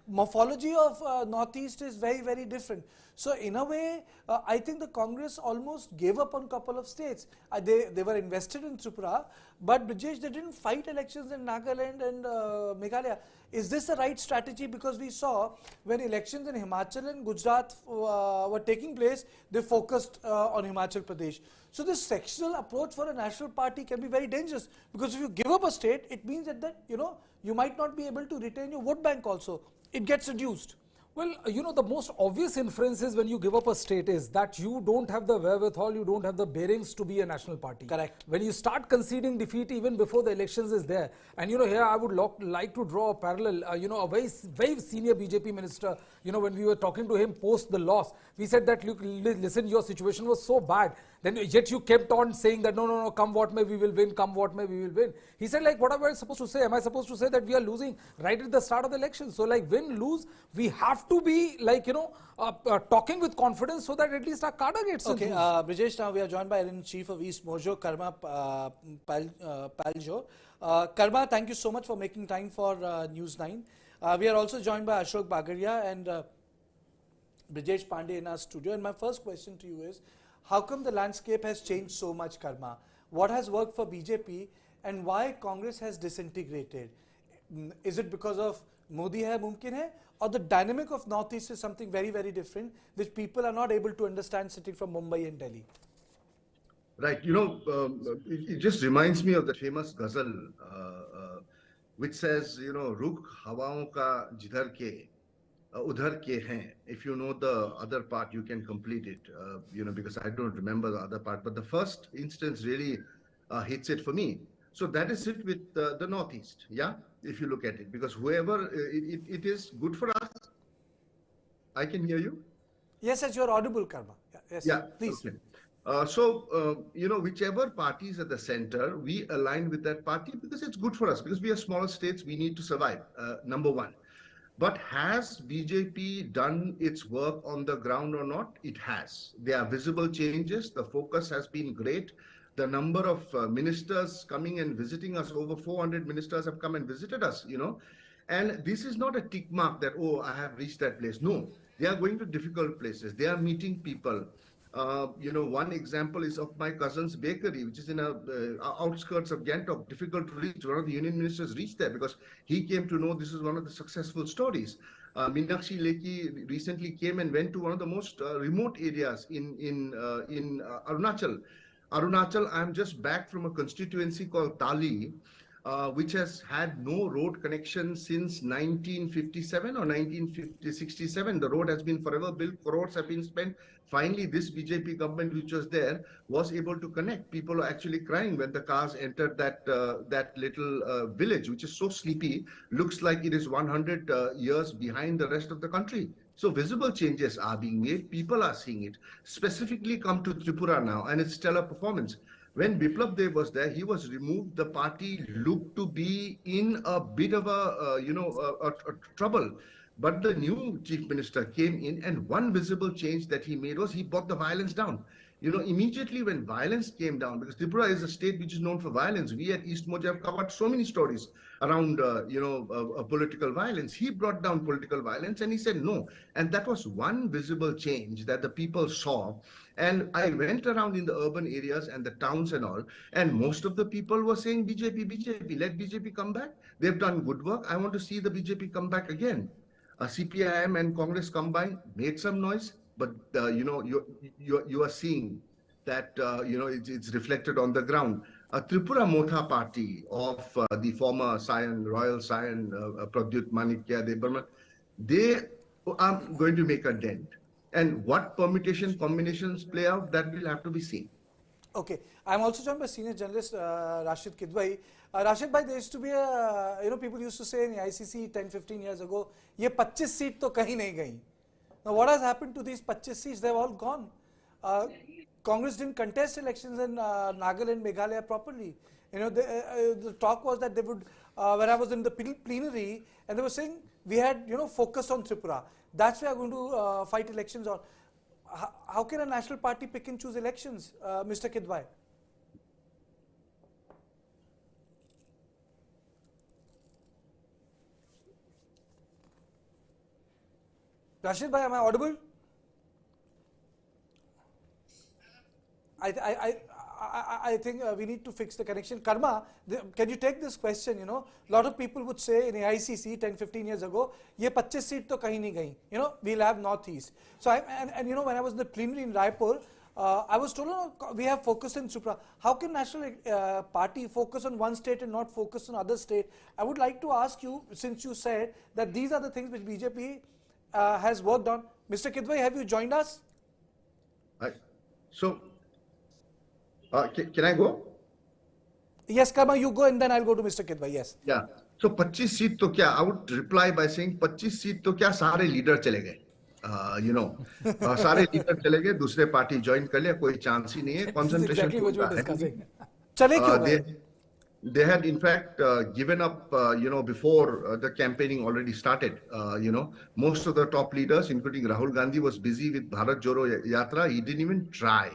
morphology of Northeast is very, very different. So in a way, I think the Congress almost gave up on a couple of states. They were invested in Tripura, but Brijesh, they didn't fight elections in Nagaland and Meghalaya. Is this the right strategy? Because we saw when elections in Himachal and Gujarat were taking place, they focused on Himachal Pradesh. So this sectional approach for a national party can be very dangerous, because if you give up a state, it means that you know, you might not be able to retain your vote bank also. It gets reduced. Well, you know, the most obvious inference is when you give up a state is that you don't have the wherewithal, you don't have the bearings to be a national party. Correct. When you start conceding defeat even before the elections is there. And, you know, here I would like to draw a parallel. You know, a very senior BJP minister, you know, when we were talking to him post the loss, we said that, look, listen, your situation was so bad. Then yet you kept on saying that, no, come what may, we will win, come what may, we will win. He said, like, what am I supposed to say? Am I supposed to say that we are losing right at the start of the election? So, like, win, lose, we have to be, like, you know, talking with confidence so that at least our cadre gets okay, Brijesh, now we are joined by Editor-in-Chief of East Mojo, Karma Paljo. Karma, thank you so much for making time for News 9. We are also joined by Ashok Bagaria and Brijesh Pandey in our studio. And my first question to you is, how come the landscape has changed so much, Karma? What has worked for BJP and why Congress has disintegrated? Is it because of Modi hai, mumkin hai? Or the dynamic of Northeast is something very, very different, which people are not able to understand sitting from Mumbai and Delhi? Right, you know, it just reminds me of the famous ghazal, which says, you know, Rukh hawaon ka jidhar ke, udhar ke hain. If you know the other part, you can complete it, you know, because I don't remember the other part. But the first instance really hits it for me. So that is it with the Northeast, yeah, if you look at it. Because whoever, it is good for us. I can hear you? Yes, yes, you're audible, Karma. Yes, yeah, please. Okay. You know, whichever party is at the center, we align with that party because it's good for us. Because we are smaller states, we need to survive, number one. But has BJP done its work on the ground or not? It has. There are visible changes. The focus has been great. The number of ministers coming and visiting us, over 400 ministers have come and visited us, you know. And this is not a tick mark that, oh, I have reached that place. No, they are going to difficult places. They are meeting people. You know, one example is of my cousin's bakery, which is in outskirts of Gangtok, difficult to reach. One of the union ministers reached there because he came to know this is one of the successful stories. Meenakshi Lekhi recently came and went to one of the most remote areas in Arunachal. Arunachal, I'm just back from a constituency called Tali, which has had no road connection since 1957 or 1967. The road has been forever built, crores have been spent. Finally, this BJP government which was there was able to connect. People are actually crying when the cars entered that little village, which is so sleepy, looks like it is 100 years behind the rest of the country. So visible changes are being made. People are seeing it. Specifically come to Tripura now, and it's stellar performance. When Biplab Dev was there, he was removed. The party looked to be in a bit of a trouble. But the new chief minister came in, and one visible change that he made was he brought the violence down. You know, immediately when violence came down, because Tripura is a state which is known for violence, we at East Moja have covered so many stories around, political violence. He brought down political violence and he said no. And that was one visible change that the people saw. And I went around in the urban areas and the towns and all, and most of the people were saying, BJP, let BJP come back. They've done good work. I want to see the BJP come back again. CPIM and Congress combined made some noise, but you are seeing that it's reflected on the ground. Tripura Motha party of the former Royal Scion, Pradyut Manikya Debarman, they are going to make a dent. And what permutation combinations play out, that will have to be seen. Okay, I'm also joined by senior journalist Rashid Kidwai. Rashid bhai, there used to be a, people used to say in the ICC 10-15 years ago, ये 25 seat तो कहीं नहीं गई. Now what has happened to these 25 seats? They've all gone. Congress didn't contest elections in Nagaland, Meghalaya properly. The talk was that they would, when I was in the plenary, and they were saying we had, focus on Tripura. That's why we're going to fight elections on. How can a national party pick and choose elections, Mr. Kidwai? Rashid bhai, am I audible? I think we need to fix the connection. Karma, can you take this question? A lot of people would say in the ICC 10-15 years ago, ye 25 seat to kahin nahi gayi. We'll have Northeast. So when I was in the plenary in Raipur, I was told, we have focused in Tripura. How can national party focus on one state and not focus on other state? I would like to ask you, since you said that these are the things which BJP has worked on. Mr. Kidwai, have you joined us? Can I go? Yes, Karma, you go and then I'll go to Mr. Kidwai. Yes. Yeah. So 25 seat to kya? I would reply by saying 25 seat to kya sare leader chale gaye. Sare leader chale gaye, दूसरे party join कर लिया, कोई chance ही नहीं है. Concentration. Exactly what you were discussing. चले क्यों गए? They had in fact given up, before the campaigning already started. Most of the top leaders, including Rahul Gandhi, was busy with Bharat Jodo Yatra. He didn't even try.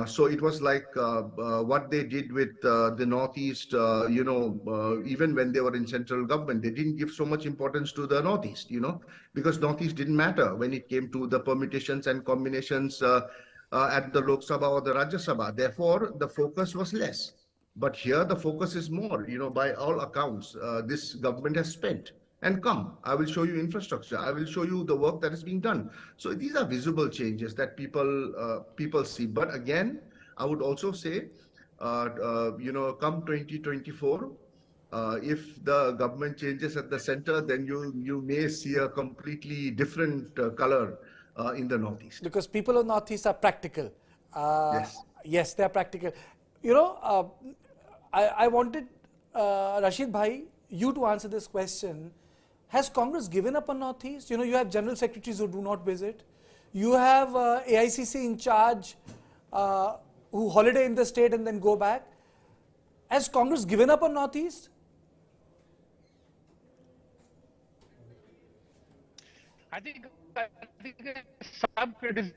So it was like what they did with the Northeast, even when they were in central government, they didn't give so much importance to the Northeast, because Northeast didn't matter when it came to the permutations and combinations at the Lok Sabha or the Rajya Sabha. Therefore, the focus was less. But here the focus is more, by all accounts, this government has spent. And come, I will show you infrastructure. I will show you the work that is being done. So these are visible changes that people see. But again, I would also say, come 2024, if the government changes at the center, then you may see a completely different color in the Northeast. Because people of Northeast are practical. Yes. Yes, they are practical. I wanted Rashid bhai, you to answer this question. Has Congress given up on Northeast? You have general secretaries who do not visit. You have AICC in charge who holiday in the state and then go back. Has Congress given up on Northeast? I think some criticism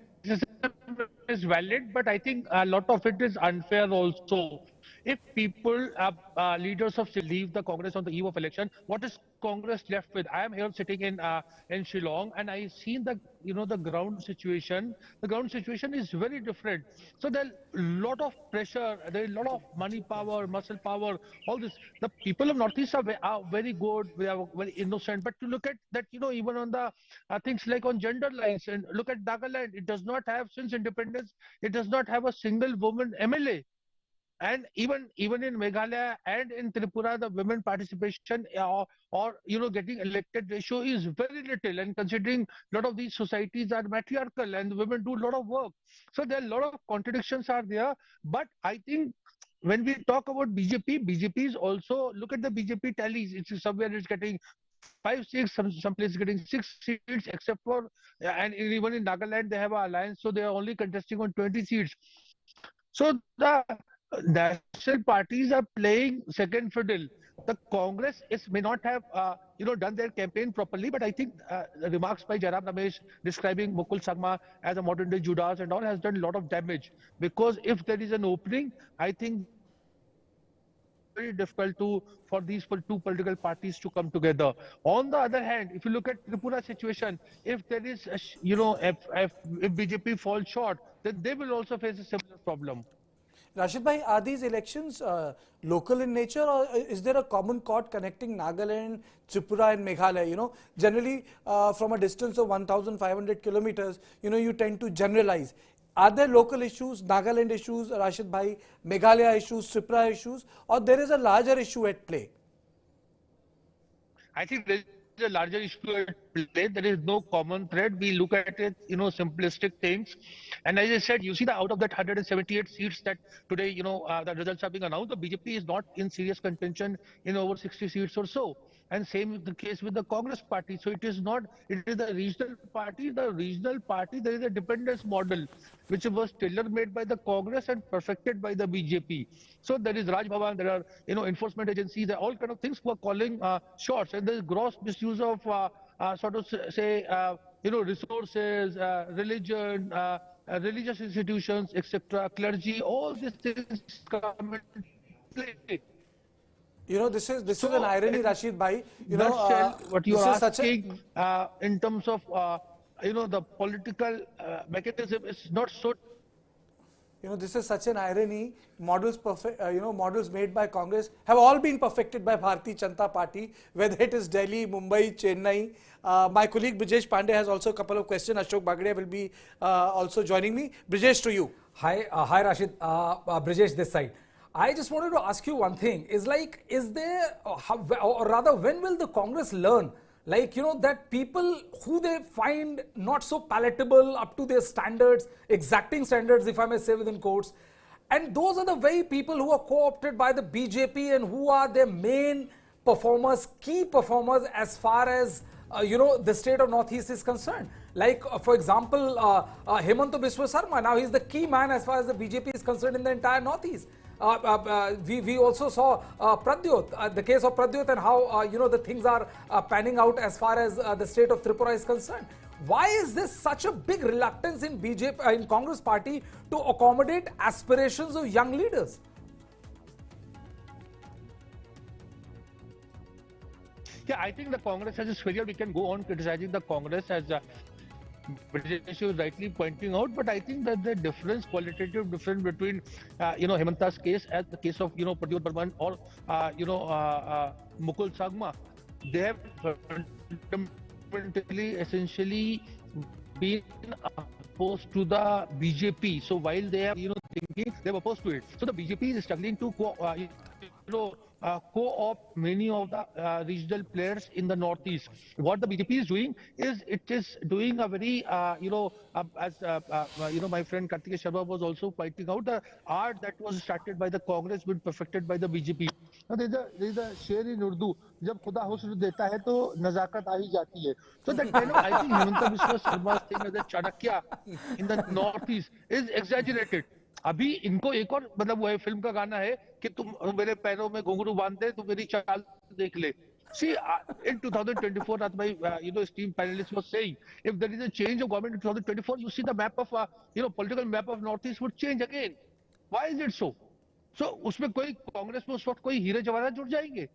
is valid, but I think a lot of it is unfair also. If people, leaders of leave the Congress on the eve of election, what is Congress left with? I am here sitting in Shillong, and I seen the the ground situation. The ground situation is very different. So there are a lot of pressure. There is a lot of money power, muscle power. All this. The people of Northeast are very good. We are very innocent. But to look at that, even on the things like on gender lines, and look at Nagaland, it does not have, since independence, it does not have a single woman MLA. And even in Meghalaya and in Tripura, the women participation or getting elected ratio is very little. And considering a lot of these societies are matriarchal and women do a lot of work, so there are a lot of contradictions are there. But I think when we talk about BJP is also, look at the BJP tallies. It's somewhere it's getting 5, 6, some places getting 6 seats, except for and even in Nagaland they have an alliance, so they are only contesting on 20 seats. So the national parties are playing second fiddle. The Congress may not have done their campaign properly, but I think the remarks by Jairam Ramesh describing Mukul Sangma as a modern day Judas and all has done a lot of damage, because if there is an opening, I think very difficult for these two political parties to come together. On the other hand, if you look at Tripura situation, if there is if BJP falls short, then they will also face a similar problem. Rashid bhai, are these elections local in nature, or is there a common chord connecting Nagaland, Tripura and Meghalaya? Generally from a distance of 1,500 kilometers, you tend to generalize. Are there local issues, Nagaland issues, Rashid bhai, Meghalaya issues, Tripura issues, or there is a larger issue at play? I think there is a larger issue at play. play. There is no common thread. We look at it, simplistic things. And as I said, you see that out of that 178 seats that today, the results are being announced, the BJP is not in serious contention in over 60 seats or so. And same is the case with the Congress party. So it is not, it is the regional party. The regional party, there is a dependence model, which was tailor-made by the Congress and perfected by the BJP. So there is Raj Bhavan, there are, enforcement agencies, there are all kind of things who are calling shots. And there is gross misuse of, resources, religion, religious institutions, etc., clergy, all these things come into play. This is an irony, Rashid Bhai. What you this are is such asking in terms of the political mechanism is not so. This is such an irony. Models models made by Congress have all been perfected by Bharatiya Janata Party, whether it is Delhi, Mumbai, Chennai. My colleague Brijesh Pandey has also a couple of questions. Ashok Bagre will be also joining me. Brijesh, to you. Hi, Rashid. Brijesh, this side. I just wanted to ask you one thing. Is there, or rather, when will the Congress learn, that people who they find not so palatable up to their standards, exacting standards, if I may say within quotes, and those are the very people who are co-opted by the BJP and who are their main performers, key performers as far as the state of Northeast is concerned. For example, Hemanta Biswa Sarma, now he's the key man as far as the BJP is concerned in the entire Northeast. We also saw Pradyot, the case of Pradyot, and how the things are panning out as far as the state of Tripura is concerned. Why is there such a big reluctance in BJP, in Congress party, to accommodate aspirations of young leaders? Yeah, I think the Congress has this failure. We can go on criticizing the Congress as Brijesh was rightly pointing out, but I think that the difference, qualitative difference between, Hemanta's case as the case of, Pradyot Barman or, Mukul Sagma, they have fundamentally, essentially been opposed to the BJP. So while they are, thinking, they are opposed to it. So the BJP is struggling to co-opt many of the regional players in the Northeast. What the BJP is doing is it is doing a very, as my friend Kartikeya Sharma was also pointing out, the art that was started by the Congress been perfected by the BJP. Now there is a share in Urdu, जब खुदा हुस्न देता है तो नजाकत आ ही जाती है. So that kind of, I think Hemanta Biswa Sarma's thing as a Chanakya in the Northeast is exaggerated. अभी इनको एक और मतलब वो फिल्म का गाना है कि तुम मेरे पैरों में घुंघरू बांध दे तो मेरी चाल देख ले. See, in 2024, as my esteemed panelist was saying, if there is a change of government in 2024, you see the map of political map of Northeast would change again. Why is it so? So उसमें कोई कांग्रेस में उस वक्त कोई हीरे जवाहरात जुड़ जाएंगे.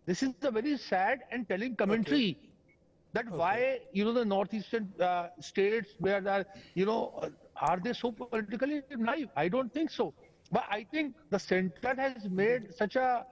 This is a very sad and telling commentary. Okay. That why the northeastern states where there are they so politically naive? I don't think so. But I think the center has made such a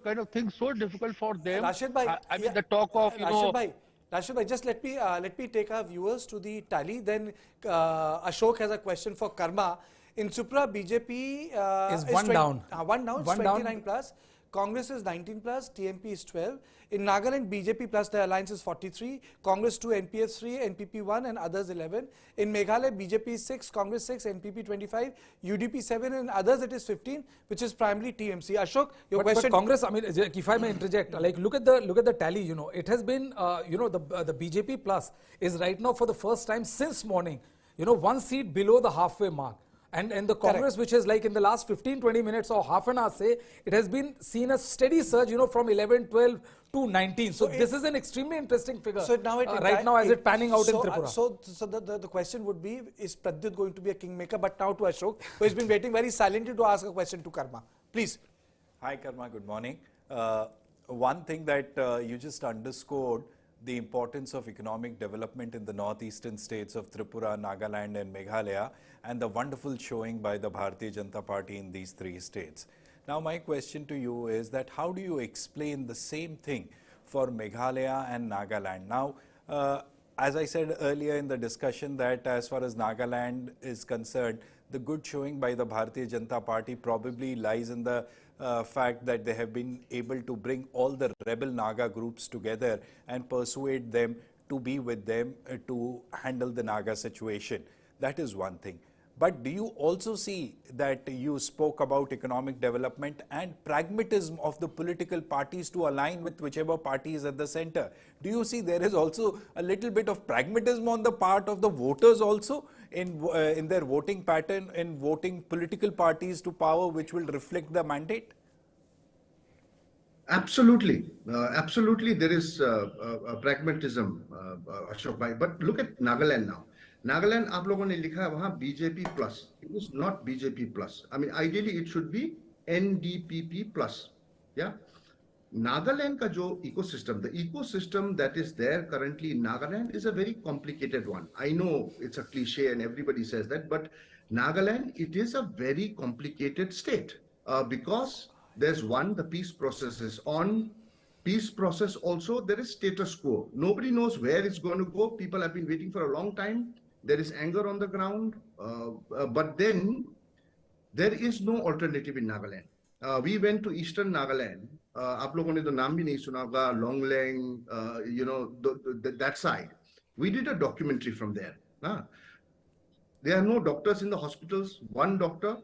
kind of thing so difficult for them. Rashid Bhai, I mean the talk of Rashid Bhai, just let me take our viewers to the tally. Then Ashok has a question for Karma. In Tripura, BJP is one down. One down. It's 29 plus. Congress is 19 plus, TMP is 12. In Nagaland, BJP plus the alliance is 43, Congress 2, NPF 3, NPP 1 and others 11. In Meghalaya, BJP is 6, Congress 6, NPP 25, UDP 7 and others it is 15, which is primarily TMC. Ashok, your question. But Congress, I mean, if I may interject, look at the tally, it has been, the BJP plus is right now for the first time since morning, one seat below the halfway mark. And the Congress, which is in the last 15-20 minutes or half an hour, say, it has been seen a steady surge, from 11, 12 to 19. So this is an extremely interesting figure. So now right now, as it panning out in Tripura. So the question would be, is Pradyut going to be a kingmaker? But now to Ashok, who has been waiting very silently to ask a question to Karma. Please. Hi, Karma. Good morning. One thing that you just underscored, the importance of economic development in the northeastern states of Tripura, Nagaland and Meghalaya, and the wonderful showing by the Bharatiya Janata Party in these three states. Now my question to you is that how do you explain the same thing for Meghalaya and Nagaland? Now, as I said earlier in the discussion that as far as Nagaland is concerned, the good showing by the Bharatiya Janata Party probably lies in the fact that they have been able to bring all the rebel Naga groups together and persuade them to be with them to handle the Naga situation. That is one thing. But do you also see that you spoke about economic development and pragmatism of the political parties to align with whichever party is at the center? Do you see there is also a little bit of pragmatism on the part of the voters also in their voting pattern, in voting political parties to power, which will reflect the mandate? Absolutely, absolutely. There is pragmatism, Ashok bhai. But look at Nagaland now. Nagaland, आप लोगों ने लिखा है वहाँ BJP plus. It is not BJP plus. I mean, ideally it should be NDPP plus. Yeah. Nagaland का जो ecosystem, the ecosystem that is there currently in Nagaland is a very complicated one. I know it's a cliche and everybody says that, but Nagaland, it is a very complicated state because there's one, the peace process is on. Peace process also, there is status quo. Nobody knows where it's going to go. People have been waiting for a long time. There is anger on the ground. But then there is no alternative in Nagaland. We went to Eastern Nagaland. आप लोगों ने तो नाम भी नहीं सुना होगा, Longlang, you know, that side. We did a documentary from there. There are no doctors in the hospitals, one doctor.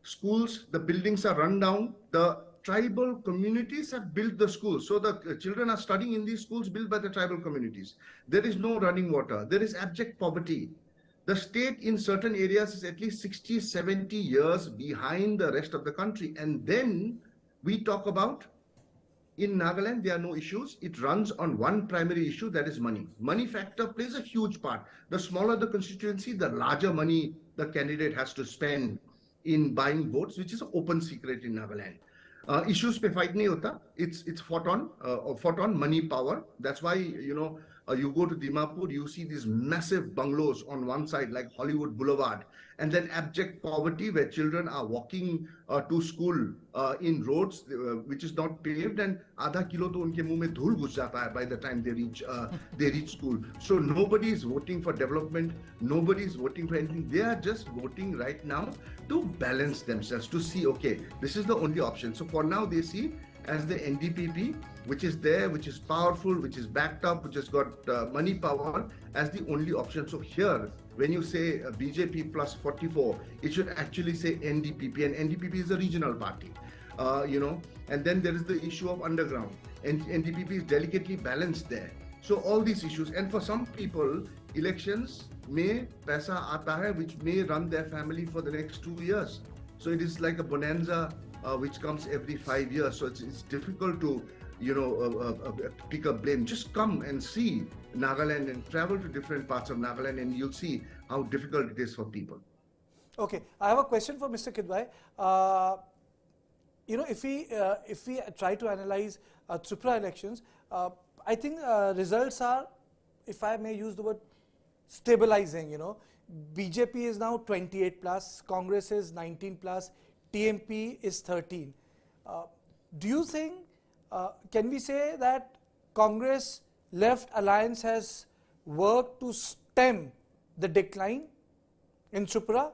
Schools, the buildings are run down. The tribal communities have built the schools. So the children are studying in these schools built by the tribal communities. There is no running water. There is abject poverty. The state in certain areas is at least 60, 70 years behind the rest of the country. And then we talk about in Nagaland, there are no issues. It runs on one primary issue, that is money. Money factor plays a huge part. The smaller the constituency, the larger money the candidate has to spend in buying votes, which is an open secret in Nagaland. Issues pe fight nahi hota. It's fought on money power. That's why, you know, you go to Dimapur, you see these massive bungalows on one side like Hollywood Boulevard, and then abject poverty where children are walking to school in roads which is not paved, and आधा kilo तो उनके मुंह में धूल घुस जाता है by the time they reach school. So nobody is voting for development, nobody is voting for anything. They are just voting right now to balance themselves, to see, okay, this is the only option. So for now they see as the NDPP, which is there, which is powerful, which is backed up, which has got money power, as the only option. So here, when you say BJP plus 44, it should actually say NDPP, and NDPP is a regional party, you know. And then there is the issue of underground, and NDPP is delicately balanced there. So all these issues, and for some people, elections may paisa aata hai, which may run their family for the next 2 years. So it is like a bonanza which comes every 5 years. So it's difficult to, you know, pick up blame. Just come and see Nagaland and travel to different parts of Nagaland, and you'll see how difficult it is for people. Okay, I have a question for Mr. Kidwai. You know, if we try to analyze Tripura elections, I think results are, if I may use the word, stabilizing. You know, BJP is now 28 plus, Congress is 19 plus, TMP is 13. Do you think, can we say that Congress left alliance has worked to stem the decline in Tripura?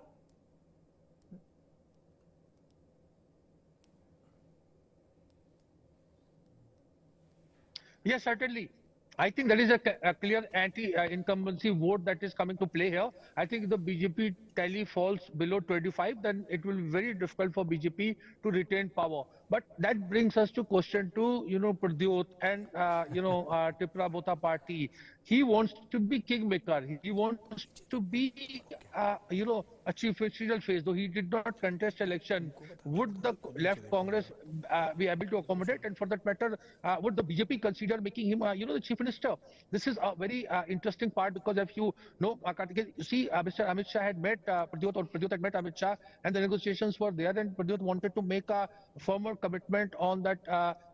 Yes, certainly. I think there is a clear anti-incumbency vote that is coming to play here. I think if the BJP tally falls below 25, then it will be very difficult for BJP to retain power. But that brings us to question to, you know, Pradyot and, you know, Tripura Botha party. He wants to be kingmaker. He wants to be, you know, a chief ministerial phase. Though he did not contest election, would the left Congress be able to accommodate? And for that matter, would the BJP consider making him, you know, the chief minister? This is a very interesting part, because if you know, you see, Mr. Amit Shah had met Pradyot, or Pradyot had met Amit Shah, and the negotiations were there, and Pradyot wanted to make a firmer commitment on that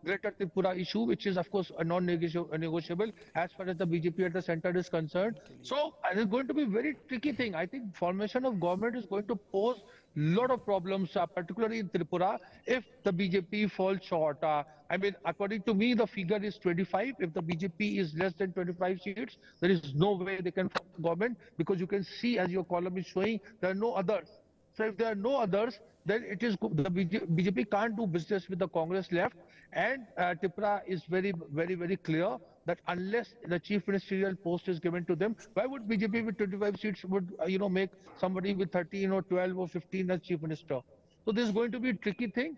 Greater Tripura issue, which is of course a non-negotiable as far as the BJP at the center is concerned. So it is going to be a very tricky thing. I think formation of government is going to pose a lot of problems, particularly in Tripura, if the BJP falls short. I mean, according to me, the figure is 25. If the BJP is less than 25 seats, there is no way they can form government, because you can see, as your column is showing, there are no others. So if there are no others, then it is the BJP can't do business with the Congress left, and Tripura is very, very, very clear that unless the chief ministerial post is given to them, why would BJP with 25 seats would make somebody with 13 or 12 or 15 as chief minister? So this is going to be a tricky thing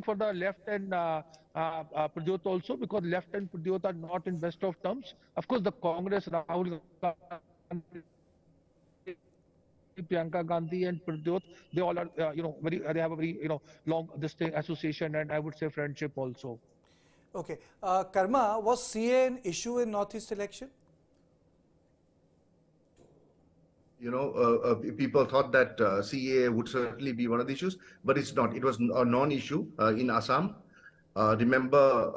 for the left and Pradyot also, because left and Pradyot are not in best of terms. Of course, the Congress, Rahul Gandhi, Priyanka Gandhi and Pradyot, they all are, they have a very, long association and I would say friendship also. Okay. Karma, was CA an issue in Northeast election? People thought that CA would certainly be one of the issues, but it's not. It was a non-issue in Assam. Remember,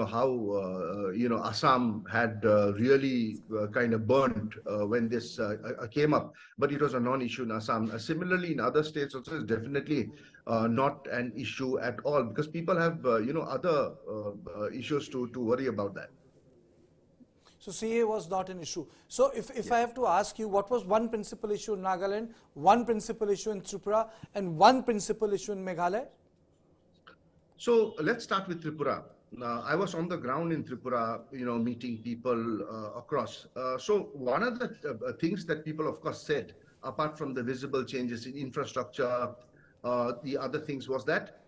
how Assam had really kind of burnt when this came up, but it was a non-issue in Assam. Similarly, in other states also, it's definitely not an issue at all, because people have other issues to worry about that. So CA was not an issue. So if I have to ask you, what was one principal issue in Nagaland, one principal issue in Tripura, and one principal issue in Meghalaya? So let's start with Tripura. I was on the ground in Tripura, meeting people across. So one of the things that people, of course, said, apart from the visible changes in infrastructure, the other things was that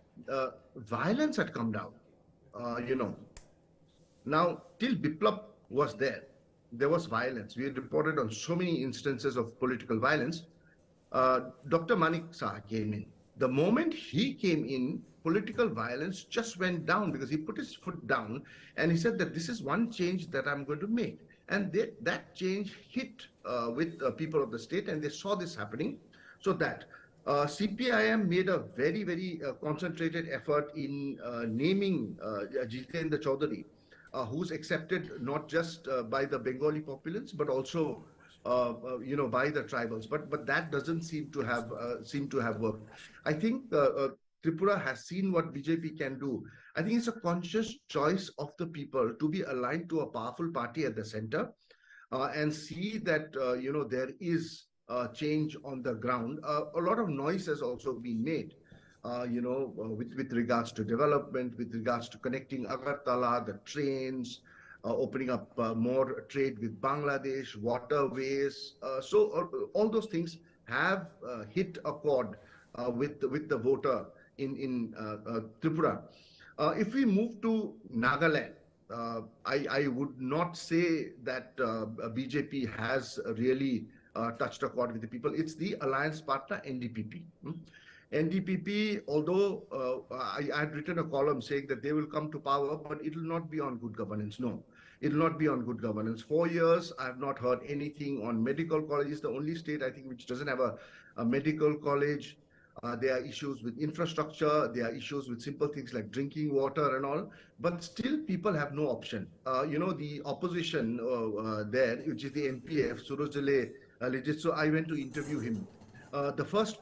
violence had come down, Now, till Biplab was there was violence. We had reported on so many instances of political violence. Dr. Manik Shah came in. The moment he came in, political violence just went down, because he put his foot down and he said that this is one change that I'm going to make. And that change hit with people of the state, and they saw this happening. So that CPIM made a very, very concentrated effort in naming Jitendra Chaudhary, who's accepted not just by the Bengali populace, but also by the tribals. But that doesn't seem to have worked. I think Tripura has seen what BJP can do. I think it's a conscious choice of the people to be aligned to a powerful party at the center, and see that there is change on the ground. A lot of noise has also been made, with regards to development, with regards to connecting Agartala, the trains, opening up more trade with Bangladesh, waterways. So all those things have hit a chord with the voter in Tripura. If we move to Nagaland, I would not say that BJP has really touched a chord with the people. It's the alliance partner NDPP. NDPP, although I had written a column saying that they will come to power, but it will not be on good governance. No, it will not be on good governance. 4 years, I have not heard anything on medical colleges. The only state, I think, which doesn't have a medical college. There are issues with infrastructure. There are issues with simple things like drinking water and all. But still, people have no option. The opposition there, which is the MPF, Surojale Legit. So I went to interview him. The first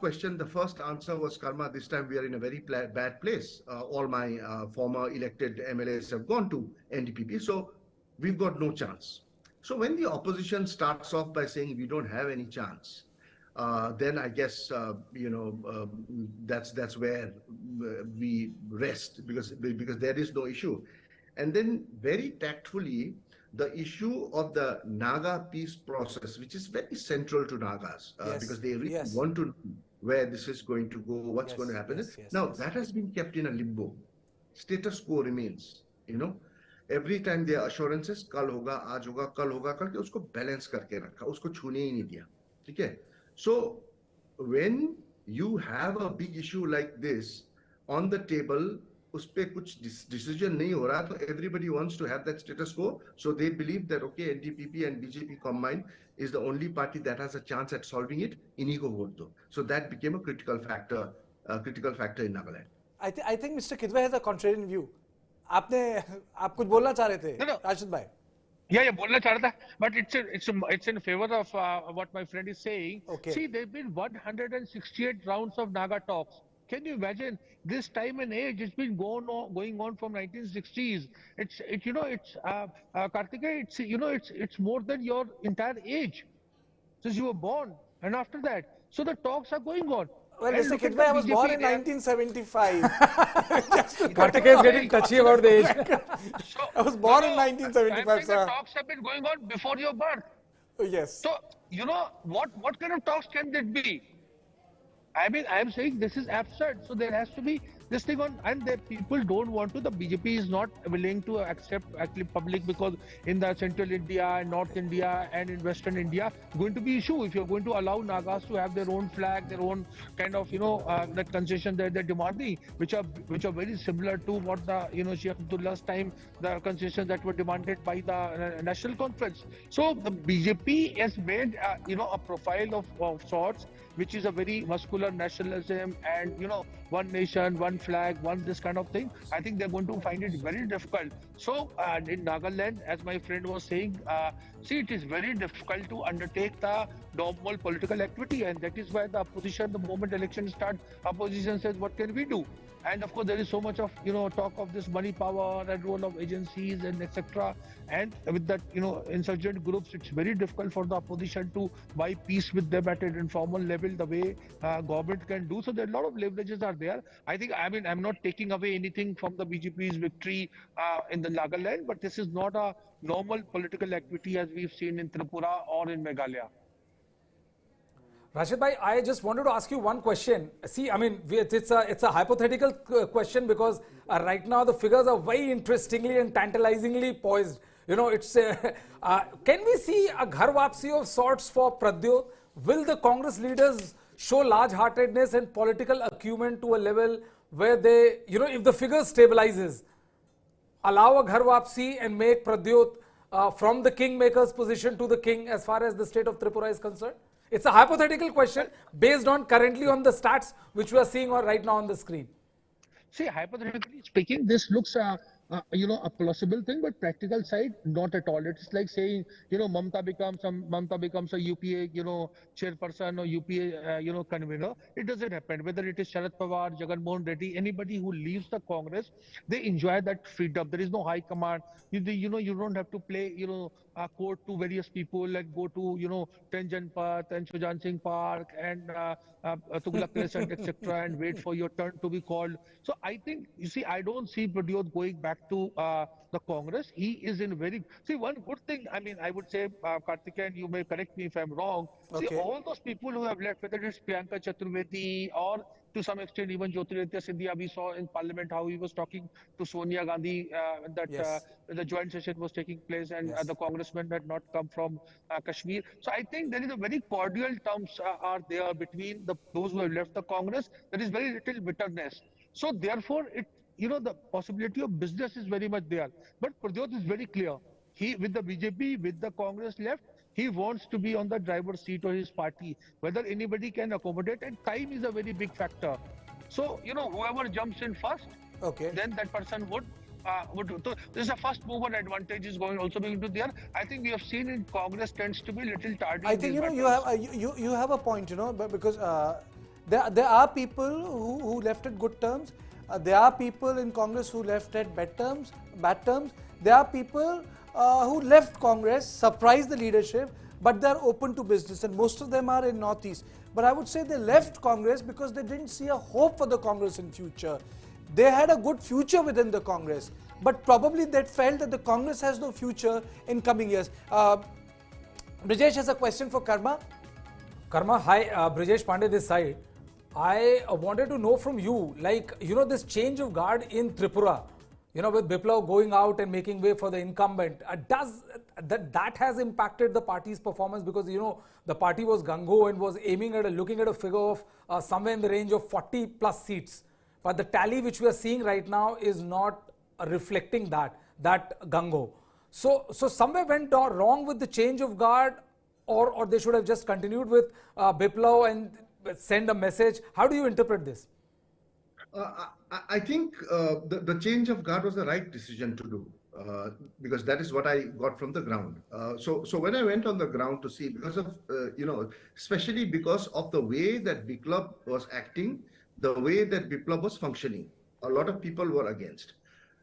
answer was, Karma, this time we are in a very bad place. All my former elected MLAs have gone to NDPP, so we've got no chance. So when the opposition starts off by saying we don't have any chance, then I guess that's where we rest, because there is no issue. And then very tactfully, the issue of the Naga peace process, which is very central to Nagas, because they really want to know where this is going to go, what's going to happen. That has been kept in a limbo. Status quo remains, Every time there are assurances, kal hoga, aaj hoga, kal hoga, karke usko balance karke rakha, usko chhune hi nahi diya. Okay? So when you have a big issue like this on the table, उसपे कुछ decision नहीं हो रहा, तो everybody wants to have that status quo. So they believe that okay, NDPP and BJP combined is the only party that has a chance at solving it. इन्हीं को vote दो. So that became a critical factor in Nagaland. I think Mr. Kidwai has a contrarian view. आप कुछ बोलना चाह रहे थे, राशिद भाई? Yeah, बोलना चाह रहा था, but it's in favor of what my friend is saying. Okay. See, there've been 168 rounds of Naga talks. Can you imagine this time and age? It's been going on from 1960s. Karthikeya, it's more than your entire age since you were born, and after that, so the talks are going on. Well, Mr. Kidwai, I was born in 1975. Karthikeya is getting touchy about the age. I was born in I'm 1975, saying the sir. talks have been going on before your birth. Yes. So, what kind of talks can that be? I mean, I am saying this is absurd. So there has to be this thing on, and the people don't want to. The BJP is not willing to accept actually public, because in the central India and North India and in Western India, going to be issue if you're going to allow Nagas to have their own flag, their own kind of that concession that they're demanding, which are very similar to what the Sheikh Abdullah's time, the concessions that were demanded by the National Conference. So the BJP has made a profile of sorts, which is a very muscular nationalism and one nation, one flag, one this kind of thing. I think they're going to find it very difficult. So in Nagaland, as my friend was saying, see, it is very difficult to undertake the normal political activity, and that is why the opposition, the moment elections start, opposition says, what can we do? And of course, there is so much of talk of this money power and role of agencies and etc. And with that insurgent groups, it's very difficult for the opposition to buy peace with them at an informal level the way government can do. So there are a lot of leverages are there. I'm not taking away anything from the BJP's victory in the Nagaland, but this is not a normal political activity as we've seen in Tripura or in Meghalaya. Rashid bhai, I just wanted to ask you one question. See, I mean, it's a hypothetical question, because right now the figures are very interestingly and tantalizingly poised. Can we see a ghar wapsi of sorts for Pradyot? Will the Congress leaders show large-heartedness and political acumen to a level where they, if the figure stabilizes, allow a ghar wapsi and make Pradyot from the kingmaker's position to the king as far as the state of Tripura is concerned? It's a hypothetical question based on currently on the stats which we are seeing right now on the screen. See, hypothetically speaking, this looks a plausible thing, but practical side, not at all. It's like saying, Mamta becomes a UPA, chairperson or UPA, convener. It doesn't happen. Whether it is Sharad Pawar, Jagan Mohan Reddy, anybody who leaves the Congress, they enjoy that freedom. There is no high command. You don't have to play, court to various people and go to, Tenjan Path and Sujan Singh Park and Tughlaq Crescent, etc., and wait for your turn to be called. So I think, I don't see Pradyot going back to the Congress. He is in one good thing, I would say, Karthikeyan, you may correct me if I'm wrong. Okay. See, all those people who have left, whether it's Priyanka Chaturvedi or to some extent even Jyotiraditya Scindia, we saw in Parliament how he was talking to Sonia Gandhi, the joint session was taking place, and the congressmen had not come from Kashmir. So I think there is a very cordial terms are there between those who have left the Congress. There is very little bitterness. So therefore, the possibility of business is very much there. But Pradyot is very clear. He, with the BJP, with the Congress left, he wants to be on the driver's seat of his party. Whether anybody can accommodate, and time is a very big factor. So, whoever jumps in first, then that person would. So this is a first mover advantage is also going to there. I think we have seen in Congress tends to be a little tardy. I think you have a point, because there are people who left at good terms. There are people in Congress who left at bad terms. There are people who left Congress, surprised the leadership, but they're open to business, and most of them are in Northeast. But I would say they left Congress because they didn't see a hope for the Congress in future. They had a good future within the Congress, but probably they felt that the Congress has no future in coming years. Brijesh has a question for Karma. Karma, hi, Brijesh Pandey this side. I wanted to know from you, this change of guard in Tripura, with Biplav going out and making way for the incumbent, does that has impacted the party's performance? Because, the party was gung-ho and was aiming at looking at a figure of somewhere in the range of 40 plus seats. But the tally which we are seeing right now is not reflecting that gung-ho. So somewhere went wrong with the change of guard, or they should have just continued with Biplav and send a message. How do you interpret this? I think the change of guard was the right decision to do, because that is what I got from the ground. So when I went on the ground to see, because of, especially because of the way that Biplav was acting, the way that Biplav was functioning, a lot of people were against.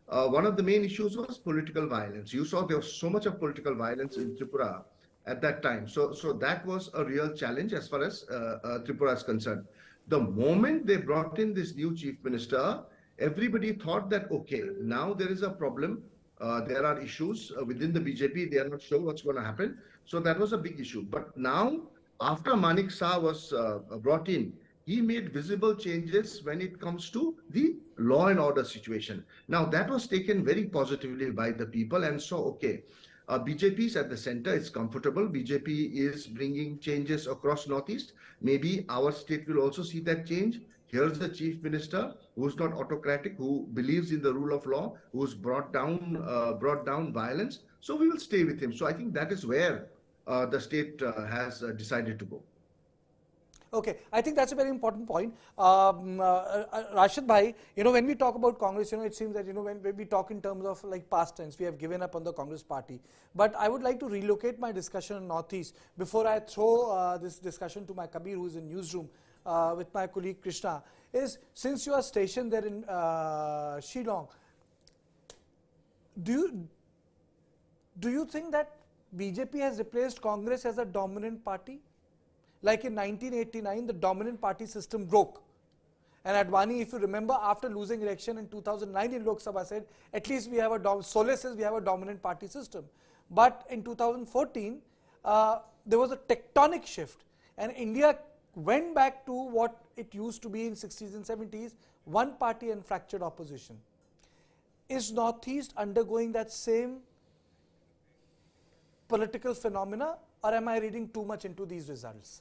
One of the main issues was political violence. You saw there was so much of political violence in Tripura at that time. So that was a real challenge as far as Tripura is concerned. The moment they brought in this new chief minister, everybody thought that, okay, now there is a problem There are issues within the BJP. They are not sure what's going to happen. So that was a big issue. But now, after Manik Shah was brought in, he made visible changes when it comes to the law and order situation. Now, that was taken very positively by the people, and so, okay, BJP is at the center, it's comfortable. BJP is bringing changes across Northeast. Maybe our state will also see that change. Here's the chief minister who's not autocratic, who believes in the rule of law, who's brought down violence. So we will stay with him. So I think that is where the state has decided to go. Okay, I think that's a very important point. Rashid Bhai, when we talk about Congress, it seems that, when we talk in terms of like past tense, we have given up on the Congress party. But I would like to relocate my discussion on Northeast before I throw this discussion to my Kabir, who is in newsroom with my colleague Krishna, is since you are stationed there in Shillong, do you think that BJP has replaced Congress as a dominant party? Like in 1989, the dominant party system broke. And Advani, if you remember, after losing election in 2009 in Lok Sabha said, at least we have Sole says we have a dominant party system. But in 2014, there was a tectonic shift. And India went back to what it used to be in 60s and 70s, one party and fractured opposition. Is Northeast undergoing that same political phenomena, or am I reading too much into these results?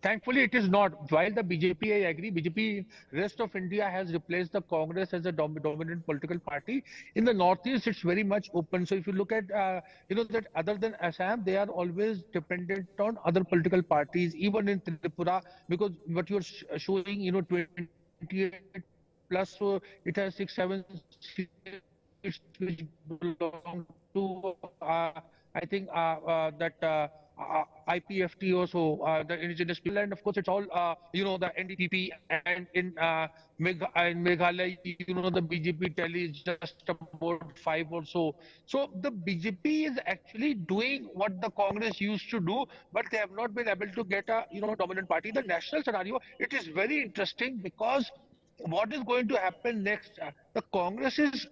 Thankfully, it is not. While the BJP, I agree, BJP, rest of India has replaced the Congress as a dominant political party. In the Northeast, it's very much open. So if you look at, that other than Assam, they are always dependent on other political parties, even in Tripura, because what you're showing, 28 plus, so it has 6-7 seats which belong to, I think, that IPFT also, the indigenous people, and of course it's all, the NDPP, and in Meghalaya, the BJP tally is just about 5 or so. So the BJP is actually doing what the Congress used to do, but they have not been able to get a, dominant party. The national scenario, it is very interesting because what is going to happen next? The Congress is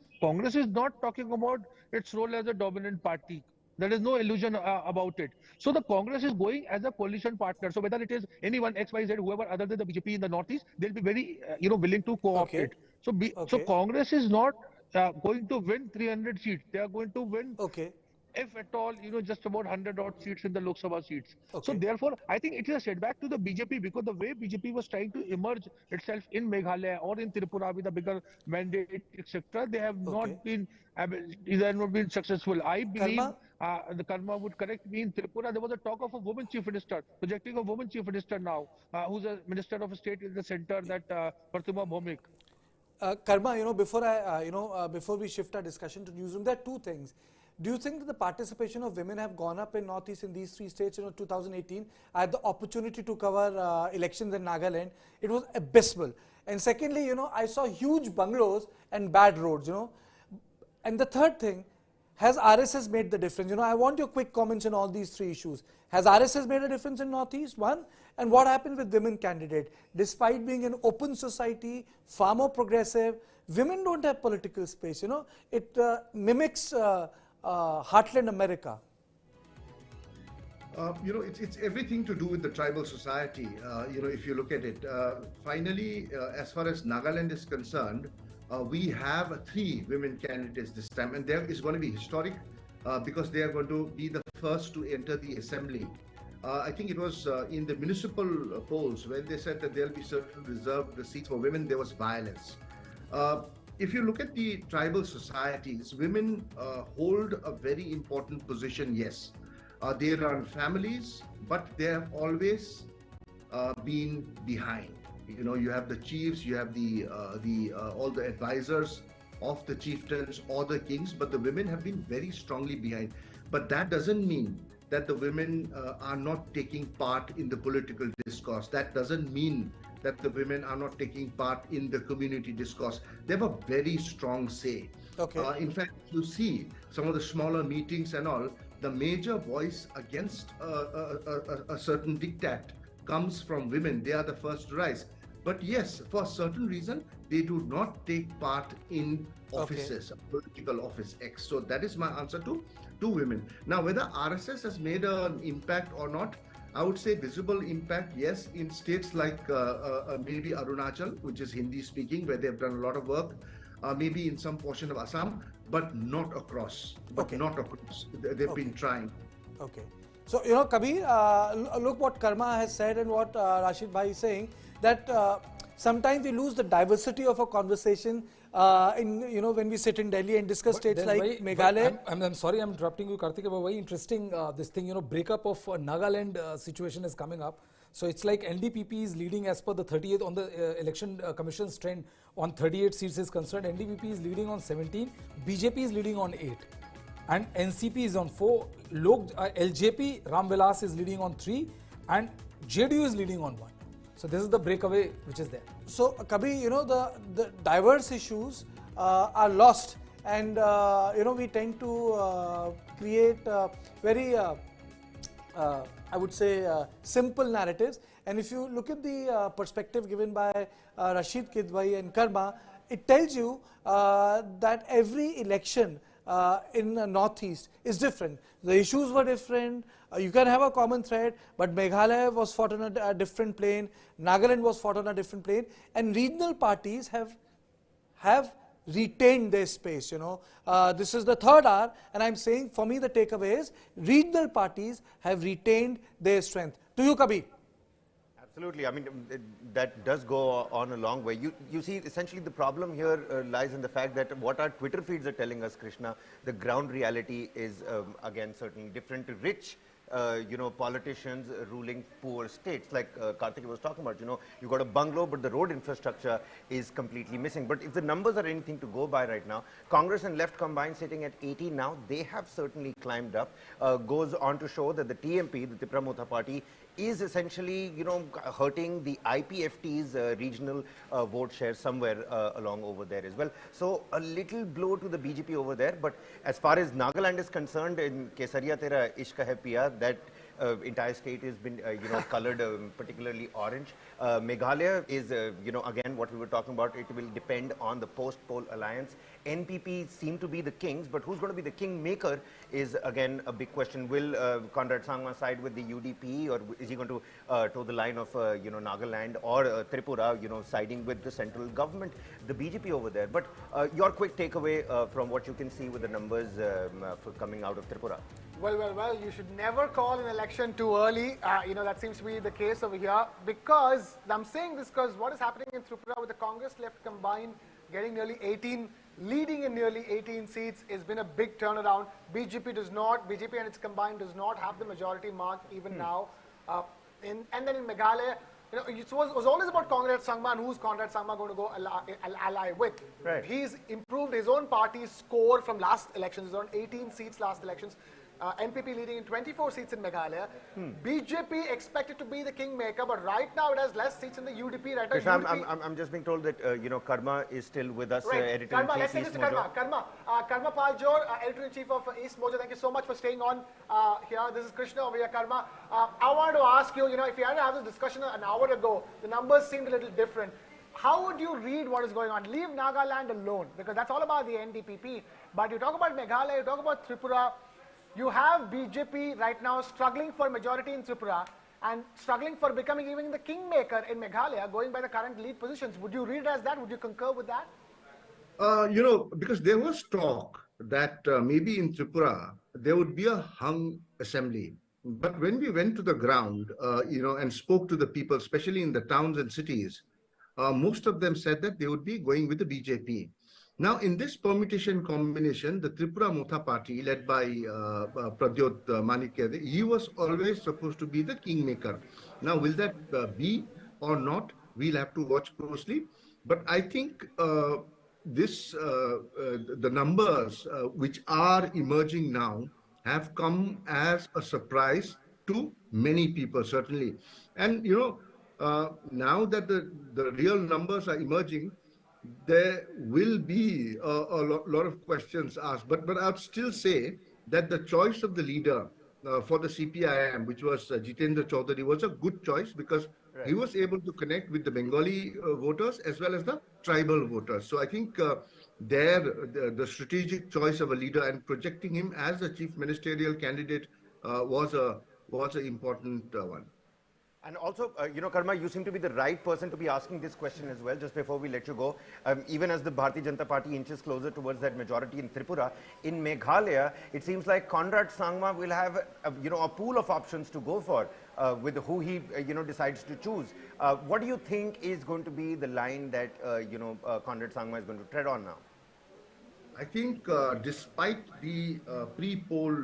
not talking about its role as a dominant party. There is no illusion about it. So the Congress is going as a coalition partner. So whether it is anyone, X, Y, Z, whoever other than the BJP in the Northeast, they'll be very, willing to co-opt it. So, so Congress is not going to win 300 seats. They are going to win, if at all, just about 100 odd seats in the Lok Sabha seats. So therefore, I think it is a setback to the BJP, because the way BJP was trying to emerge itself in Meghalaya or in Tripura with a bigger mandate, etc., they have not been successful. I believe the Karma would correct me. In Tripura, there was a talk of a woman chief minister, projecting a woman chief minister now, who's a minister of state in the center, that Pratima Bhomik. Karma, before we shift our discussion to newsroom, there are two things. Do you think that the participation of women have gone up in Northeast in these 3 states? 2018, I had the opportunity to cover elections in Nagaland. It was abysmal. And secondly, I saw huge bungalows and bad roads, And the third thing, has RSS made the difference? I want your quick comments on all these 3 issues. Has RSS made a difference in Northeast? One, and what happened with women candidate? Despite being an open society, far more progressive, women don't have political space, It mimics Heartland America. It's everything to do with the tribal society, if you look at it. Finally, as far as Nagaland is concerned, we have 3 women candidates this time, and there is going to be historic because they are going to be the first to enter the assembly. I think it was in the municipal polls when they said that there will be certain reserved seats for women, there was violence. If you look at the tribal societies, women hold a very important position, yes. They run families, but they have always been behind. You have the chiefs, you have all the advisors of the chieftains or the kings, but the women have been very strongly behind. But that doesn't mean that the women are not taking part in the political discourse. That doesn't mean that the women are not taking part in the community discourse. They have a very strong say. In fact, you see some of the smaller meetings and all, the major voice against a certain diktat comes from women. They are the first to rise. But yes, for a certain reason, they do not take part in offices, political office X. So that is my answer to two women. Now, whether RSS has made an impact or not, I would say visible impact, yes, in states like maybe Arunachal, which is Hindi speaking, where they've done a lot of work, maybe in some portion of Assam, but not across. Not across. They've been trying. Okay. So, you know, Kabir, look what Karma has said and what Rashid Bhai is saying, that sometimes we lose the diversity of a conversation when we sit in Delhi and discuss states like Meghalaya. I'm sorry, I'm interrupting you, Karthik, but very interesting this thing, breakup of Nagaland situation is coming up. So it's like NDPP is leading as per the 38 on the election commission's trend on 38 seats is concerned. NDPP is leading on 17, BJP is leading on 8. And NCP is on 4, LJP, Ram Vilas is leading on 3 and JDU is leading on 1. So this is the breakaway which is there. So Kabir, the diverse issues are lost, and we tend to create very, I would say, simple narratives. And if you look at the perspective given by Rashid Kidwai and Karma, it tells you that every election in the Northeast is different. The issues were different. You can have a common thread, but Meghalaya was fought on a different plane. Nagaland was fought on a different plane, and regional parties have retained their space. This is the third hour, and I'm saying for me the takeaway is regional parties have retained their strength. To you, Kabir. Absolutely. I mean, that does go on a long way. You see, essentially the problem here lies in the fact that what our Twitter feeds are telling us, Krishna, the ground reality is, again, certainly different. Rich, politicians ruling poor states, like Karthik was talking about. You got a bungalow, but the road infrastructure is completely missing. But if the numbers are anything to go by right now, Congress and left combined sitting at 80 now, they have certainly climbed up. Goes on to show that the TMP, the Tripura Motha Party, is essentially, hurting the IPFT's regional vote share somewhere along over there as well. So a little blow to the BJP over there. But as far as Nagaland is concerned, in Kesaria Tera Ishka Hai Piya, that entire state has been, colored particularly orange. Meghalaya is, again, what we were talking about, it will depend on the post-poll alliance. NPP seem to be the kings, but who's going to be the kingmaker is, again, a big question. Will Conrad Sangma side with the UDP, or is he going to toe the line of, Nagaland, or Tripura, siding with the central government, the BJP over there? But your quick takeaway from what you can see with the numbers for coming out of Tripura. Well, you should never call an election too early. That seems to be the case over here, because I'm saying this because what is happening in Tripura with the Congress left combined getting nearly 18, leading in nearly 18 seats, has been a big turnaround. BJP and its combined does not have the majority mark even now. And then in Meghalaya, it was always about Conrad Sangma and who's Conrad Sangma going to go ally with. Right. He's improved his own party's score from last elections. He's on 18 seats last elections. NPP leading in 24 seats in Meghalaya. BJP expected to be the kingmaker, but right now it has less seats in the UDP. Right Krishna, I'm just being told that Karma is still with us, right. editor Karma, in let's chief take East this to Mojo. Karma Paljor, editor in chief of East Mojo. Thank you so much for staying on here. This is Krishna over here. Karma, I wanted to ask you, if you had to have this discussion an hour ago, the numbers seemed a little different. How would you read what is going on? Leave Nagaland alone, because that's all about the NDPP. But you talk about Meghalaya, you talk about Tripura. You have BJP right now struggling for majority in Tripura and struggling for becoming even the kingmaker in Meghalaya, going by the current lead positions. Would you read it as that? Would you concur with that? Because there was talk that maybe in Tripura, there would be a hung assembly. But when we went to the ground, and spoke to the people, especially in the towns and cities, most of them said that they would be going with the BJP. Now, in this permutation combination, the Tripura Motha Party, led by Pradyot Manikya, he was always supposed to be the kingmaker. Now, will that be or not? We'll have to watch closely. But I think the numbers which are emerging now have come as a surprise to many people, certainly. And, now that the real numbers are emerging, there will be a lot of questions asked. But I would still say that the choice of the leader for the CPIM, which was Jitendra Chaudhary, was a good choice, because he was able to connect with the Bengali voters as well as the tribal voters. So I think the strategic choice of a leader and projecting him as a chief ministerial candidate was an important one. And also, Karma, you seem to be the right person to be asking this question as well, just before we let you go. Even as the Bharatiya Janata Party inches closer towards that majority in Tripura, in Meghalaya, it seems like Conrad Sangma will have, a pool of options to go for with who he, decides to choose. What do you think is going to be the line that, Conrad Sangma is going to tread on now? I think despite the pre-poll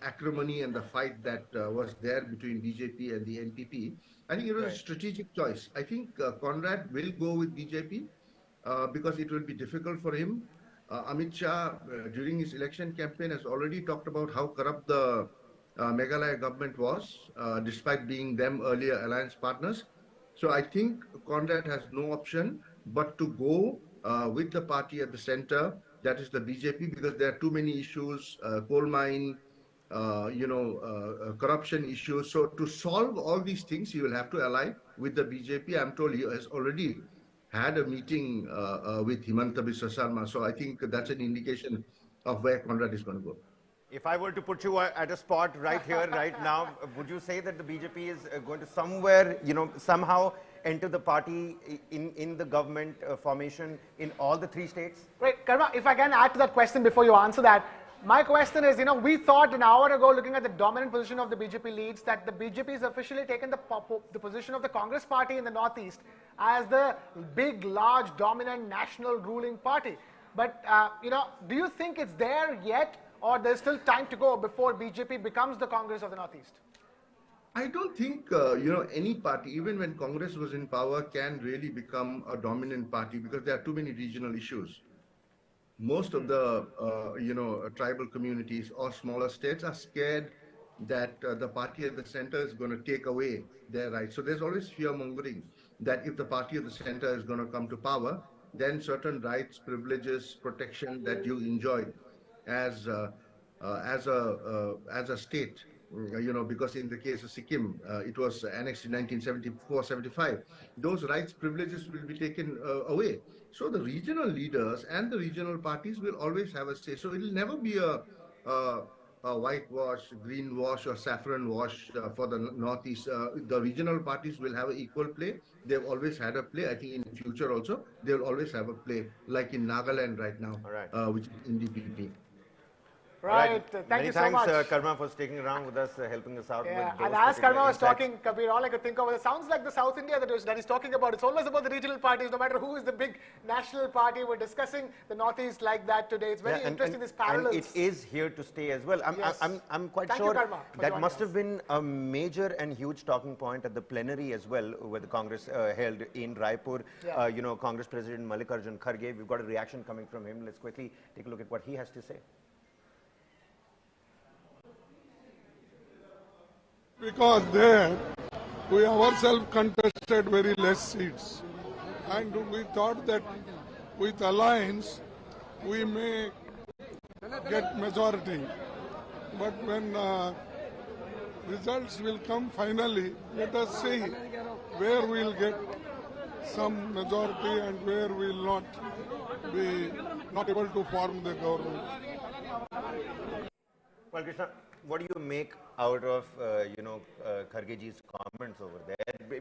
acrimony and the fight that was there between BJP and the NPP, I think it was a strategic choice. I think Conrad will go with BJP because it will be difficult for him. Amit Shah, during his election campaign, has already talked about how corrupt the Meghalaya government was, despite being them earlier alliance partners. So I think Conrad has no option but to go with the party at the center, that is the BJP, because there are too many issues, coal mine, corruption issues. So to solve all these things, he will have to ally with the BJP. I'm told he has already had a meeting with Himanta Biswa Sarma. So I think that's an indication of where Conrad is going to go. If I were to put you at a spot right here, right now, would you say that the BJP is going to somewhere, somehow enter the party in the government formation in all the 3 states? Great. Karma, if I can add to that question before you answer that. My question is, we thought an hour ago, looking at the dominant position of the BJP leads, that the BJP has officially taken the position of the Congress party in the Northeast as the big, large, dominant national ruling party. But, do you think it's there yet, or there's still time to go before BJP becomes the Congress of the Northeast? I don't think, any party, even when Congress was in power, can really become a dominant party because there are too many regional issues. Most of the, tribal communities or smaller states are scared that the party at the center is going to take away their rights. So there's always fear-mongering that if the party at the center is going to come to power, then certain rights, privileges, protection that you enjoyed as a state, because in the case of Sikkim, it was annexed in 1974-75. Those rights, privileges will be taken away. So the regional leaders and the regional parties will always have a say. So it will never be a whitewash, green wash, or saffron wash for the Northeast. The regional parties will have an equal play. They've always had a play. I think in the future also, they'll always have a play, like in Nagaland right now, which is NDPP. Right. Thank you so much. Many thanks, Karma, for sticking around with us, helping us out. Yeah. With those And as Karma was insights. talking, Kabir, all I could think of was, it sounds like the South India that he's talking about. It's always about the regional parties, no matter who is the big national party. We're discussing the Northeast like that today. It's very interesting, this parallels. And it is here to stay as well. I'm quite Thank sure you, Karma, for that joining must have been a major and huge talking point at the plenary as well, where the Congress held in Raipur. Yeah. Congress President Mallikarjun Kharge. We've got a reaction coming from him. Let's quickly take a look at what he has to say. Because there we ourselves contested very less seats, and we thought that with alliance we may get majority. But when results will come finally, let us see where we will get some majority and where we will not be able to form the government. Well, Krishna, what do you make out of, Khargeji's comments over there?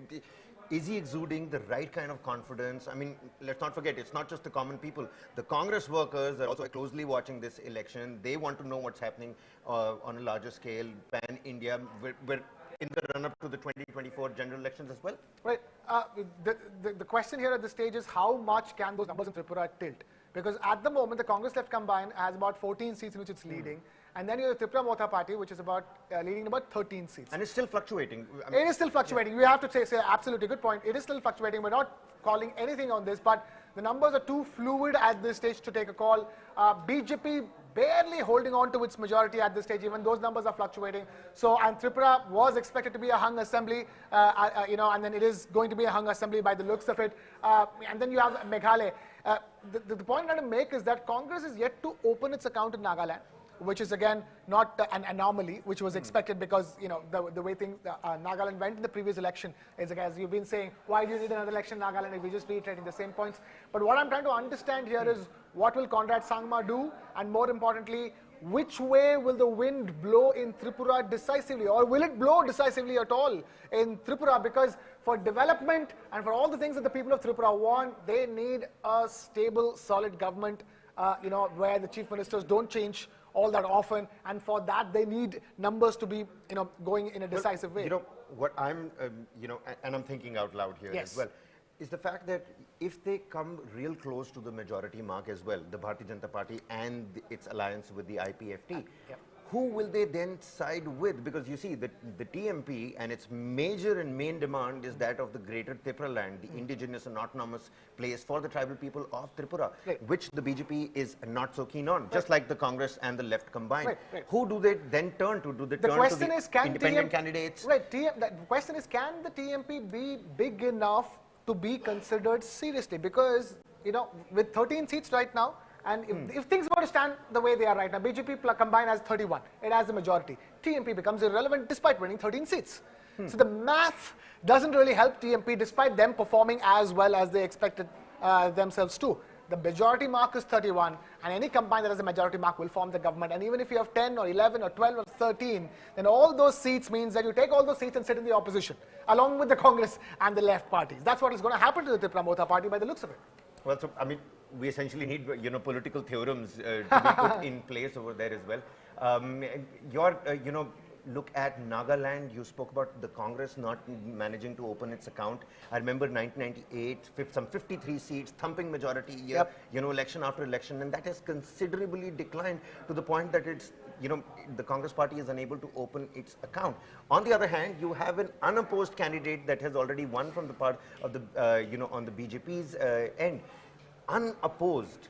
Is he exuding the right kind of confidence? I mean, let's not forget, it's not just the common people. The Congress workers are also closely watching this election. They want to know what's happening on a larger scale, pan-India. We're in the run-up to the 2024 general elections as well. Right. The question here at this stage is, how much can those numbers in Tripura tilt? Because at the moment, the Congress left combined has about 14 seats in which it's leading. And then you have the Tripura Motha Party, which is leading about 13 seats. And it's still fluctuating. It is still fluctuating. We have to say absolutely good point. It is still fluctuating. We're not calling anything on this, but the numbers are too fluid at this stage to take a call. BJP barely holding on to its majority at this stage. Even those numbers are fluctuating. So, and Tripura was expected to be a hung assembly, and then it is going to be a hung assembly by the looks of it. And then you have Meghalaya. The point I'm trying to make is that Congress is yet to open its account in Nagaland. which is again not an anomaly, which was expected because the way things Nagaland went in the previous election is, as you've been saying, why do you need another election in Nagaland if we're just reiterating the same points? But what I'm trying to understand here is what will Conrad Sangma do, and more importantly, which way will the wind blow in Tripura decisively, or will it blow decisively at all in Tripura? Because for development and for all the things that the people of Tripura want, they need a stable, solid government, where the chief ministers don't change all that often, and for that they need numbers to be, going in a decisive way. What I'm, and I'm thinking out loud here as well, is the fact that if they come real close to the majority mark as well, the Bharatiya Janata Party and its alliance with the IPFT, who will they then side with? Because you see, the TMP and its major and main demand is that of the greater Tripura land, the indigenous and autonomous place for the tribal people of Tripura, which the BJP is not so keen on, just like the Congress and the left combined. Who do they then turn to? Do they turn to the independent candidates? The question is, can the TMP be big enough to be considered seriously? Because, with 13 seats right now, and if things were to stand the way they are right now, BJP combined has 31, it has the majority. TMP becomes irrelevant despite winning 13 seats. So the math doesn't really help TMP despite them performing as well as they expected themselves to. The majority mark is 31, and any combined that has a majority mark will form the government. And even if you have 10 or 11 or 12 or 13, then all those seats means that you take all those seats and sit in the opposition, along with the Congress and the left parties. That's what is going to happen to the Tripura Motha party by the looks of it. Well, so, we essentially need, political theorems to be put in place over there as well. Look at Nagaland. You spoke about the Congress not managing to open its account. I remember 1998, some 53 seats, thumping majority, election after election, and that has considerably declined to the point that it's, the Congress party is unable to open its account. On the other hand, you have an unopposed candidate that has already won from the part of the, on the BJP's end. Unopposed.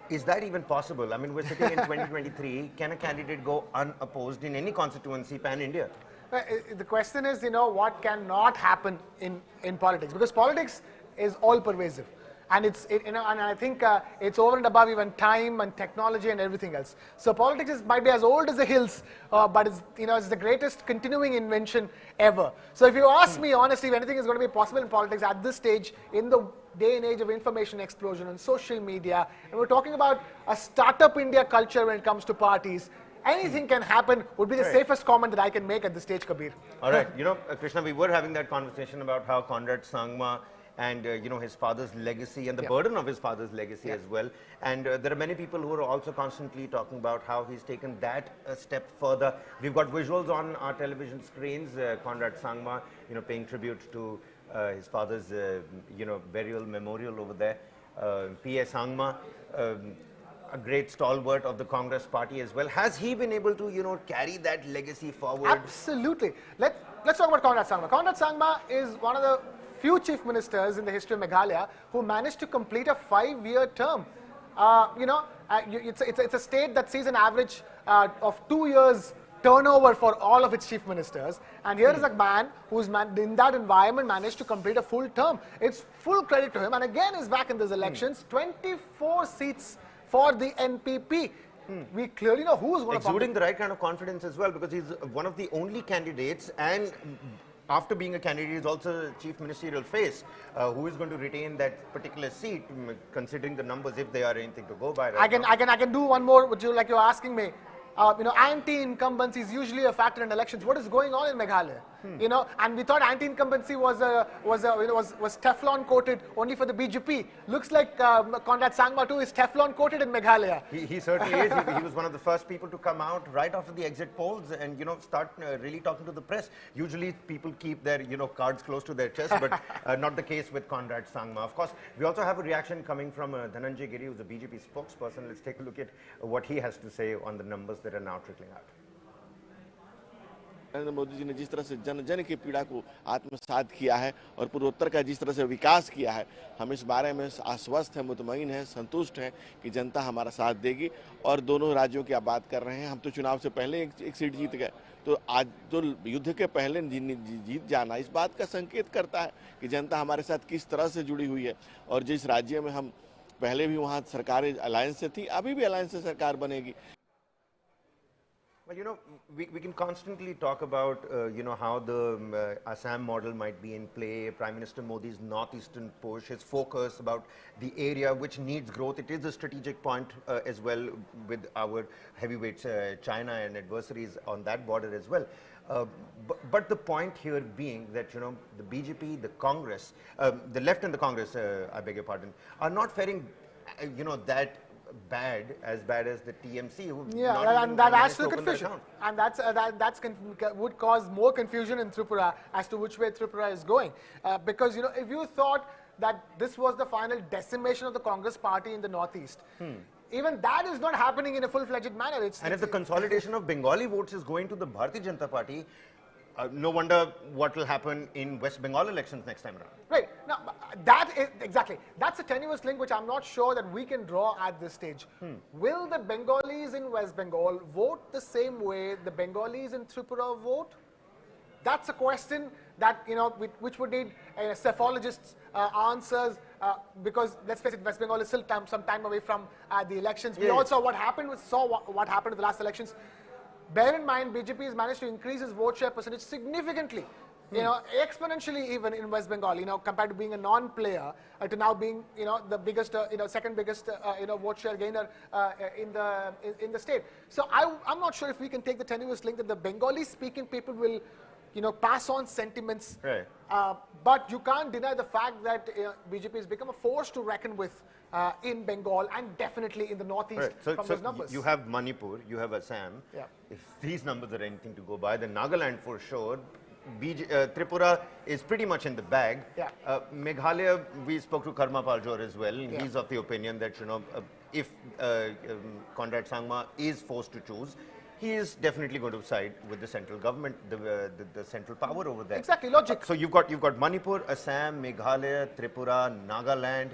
Is that even possible? I mean, we're sitting in 2023. Can a candidate go unopposed in any constituency pan-India? The question is, what cannot happen in politics? Because politics is all-pervasive. And and I think it's over and above even time and technology and everything else. So politics might be as old as the hills, but it's the greatest continuing invention ever. So if you ask me honestly, if anything is going to be possible in politics at this stage, in the day and age of information explosion and social media, and we're talking about a startup India culture when it comes to parties, anything can happen would be the safest comment that I can make at this stage, Kabir. All right, Krishna, we were having that conversation about how Conrad Sangma and his father's legacy and the burden of his father's legacy as well. And there are many people who are also constantly talking about how he's taken that a step further. We've got visuals on our television screens, Conrad Sangma, paying tribute to his father's, burial memorial over there. P.A. Sangma, a great stalwart of the Congress party as well. Has he been able to, carry that legacy forward? Absolutely. Let's talk about Conrad Sangma. Conrad Sangma is one of the few chief ministers in the history of Meghalaya who managed to complete a 5-year term. It's a state that sees an average of 2 years turnover for all of its chief ministers, and here is a man who's in that environment managed to complete a full term. It's full credit to him, and again is back in these elections. 24 seats for the NPP. We clearly know who's going to exuding the right kind of confidence as well, because he's one of the only candidates, and after being a candidate, he's also chief ministerial face, who is going to retain that particular seat, considering the numbers, if they are anything to go by. Right I can do one more, like you're asking me. Anti-incumbency is usually a factor in elections. What is going on in Meghalaya? And we thought anti-incumbency was Teflon coated only for the BJP. Looks like Conrad Sangma too is Teflon coated in Meghalaya. He certainly is. He was one of the first people to come out right after the exit polls and start really talking to the press. Usually people keep their cards close to their chest, but not the case with Conrad Sangma. Of course, we also have a reaction coming from Dhananjay Giri, who's a BJP spokesperson. Let's take a look at what he has to say on the numbers that are now trickling out. Narendra Modi ji ने जिस तरह से जन जन की पीड़ा को आत्मसात किया है और पूर्वोत्तर का जिस तरह से विकास किया है, हम इस बारे में आश्वस्त हैं, मुतमईन हैं, संतुष्ट हैं कि जनता हमारा साथ देगी। और दोनों राज्यों की आप बात कर रहे हैं, हम तो चुनाव से पहले एक सीट जीत गए, तो आज तो युद्ध के पहले जीत जाना इस बात का संकेत करता है कि जनता हमारे साथ किस तरह से जुड़ी हुई है। और जिस राज्य में हम पहले भी वहाँ सरकार अलायंस से थी, अभी भी अलायंस से सरकार बनेगी। Well, you know, we can constantly talk about, you know, how the Assam model might be in play, Prime Minister Modi's Northeastern push, his focus about the area which needs growth. It is a strategic point as well with our heavyweights, China and adversaries on that border as well. But the point here being that, you know, the BJP, the Congress, the left and the Congress, I beg your pardon, are not faring, you know, that as bad as the TMC, who yeah, and that adds to the confusion, and would cause more confusion in Tripura as to which way Tripura is going, because you know, if you thought that this was the final decimation of the Congress party in the Northeast, even that is not happening in a full-fledged manner. And if the consolidation of Bengali votes is going to the Bharatiya Janata Party, no wonder what will happen in West Bengal elections next time around. Right. Now, that is exactly. That's a tenuous link which I'm not sure that we can draw at this stage. Will the Bengalis in West Bengal vote the same way the Bengalis in Tripura vote? That's a question that, you know, which would need psephologists' answers, because let's face it, West Bengal is still some time away from the elections. We also what happened in the last elections. Bear in mind, BJP has managed to increase its vote share percentage significantly, you know, exponentially even in West Bengal, you know, compared to being a non-player to now being, you know, the biggest, you know, second biggest, you know, vote share gainer in the state. So I'm not sure if we can take the tenuous link that the Bengali-speaking people will, you know, pass on sentiments. Right. But you can't deny the fact that BJP has become a force to reckon with in Bengal and definitely in the Northeast from those numbers. You have Manipur, you have Assam. Yeah. If these numbers are anything to go by, then Nagaland for sure. Tripura is pretty much in the bag. Yeah. Meghalaya, we spoke to Karma Paljor as well. Yeah. He's of the opinion that, you know, if Conrad Sangma is forced to choose, he is definitely going to side with the central government, the central power over there. Exactly, logic. So you've got Manipur, Assam, Meghalaya, Tripura, Nagaland.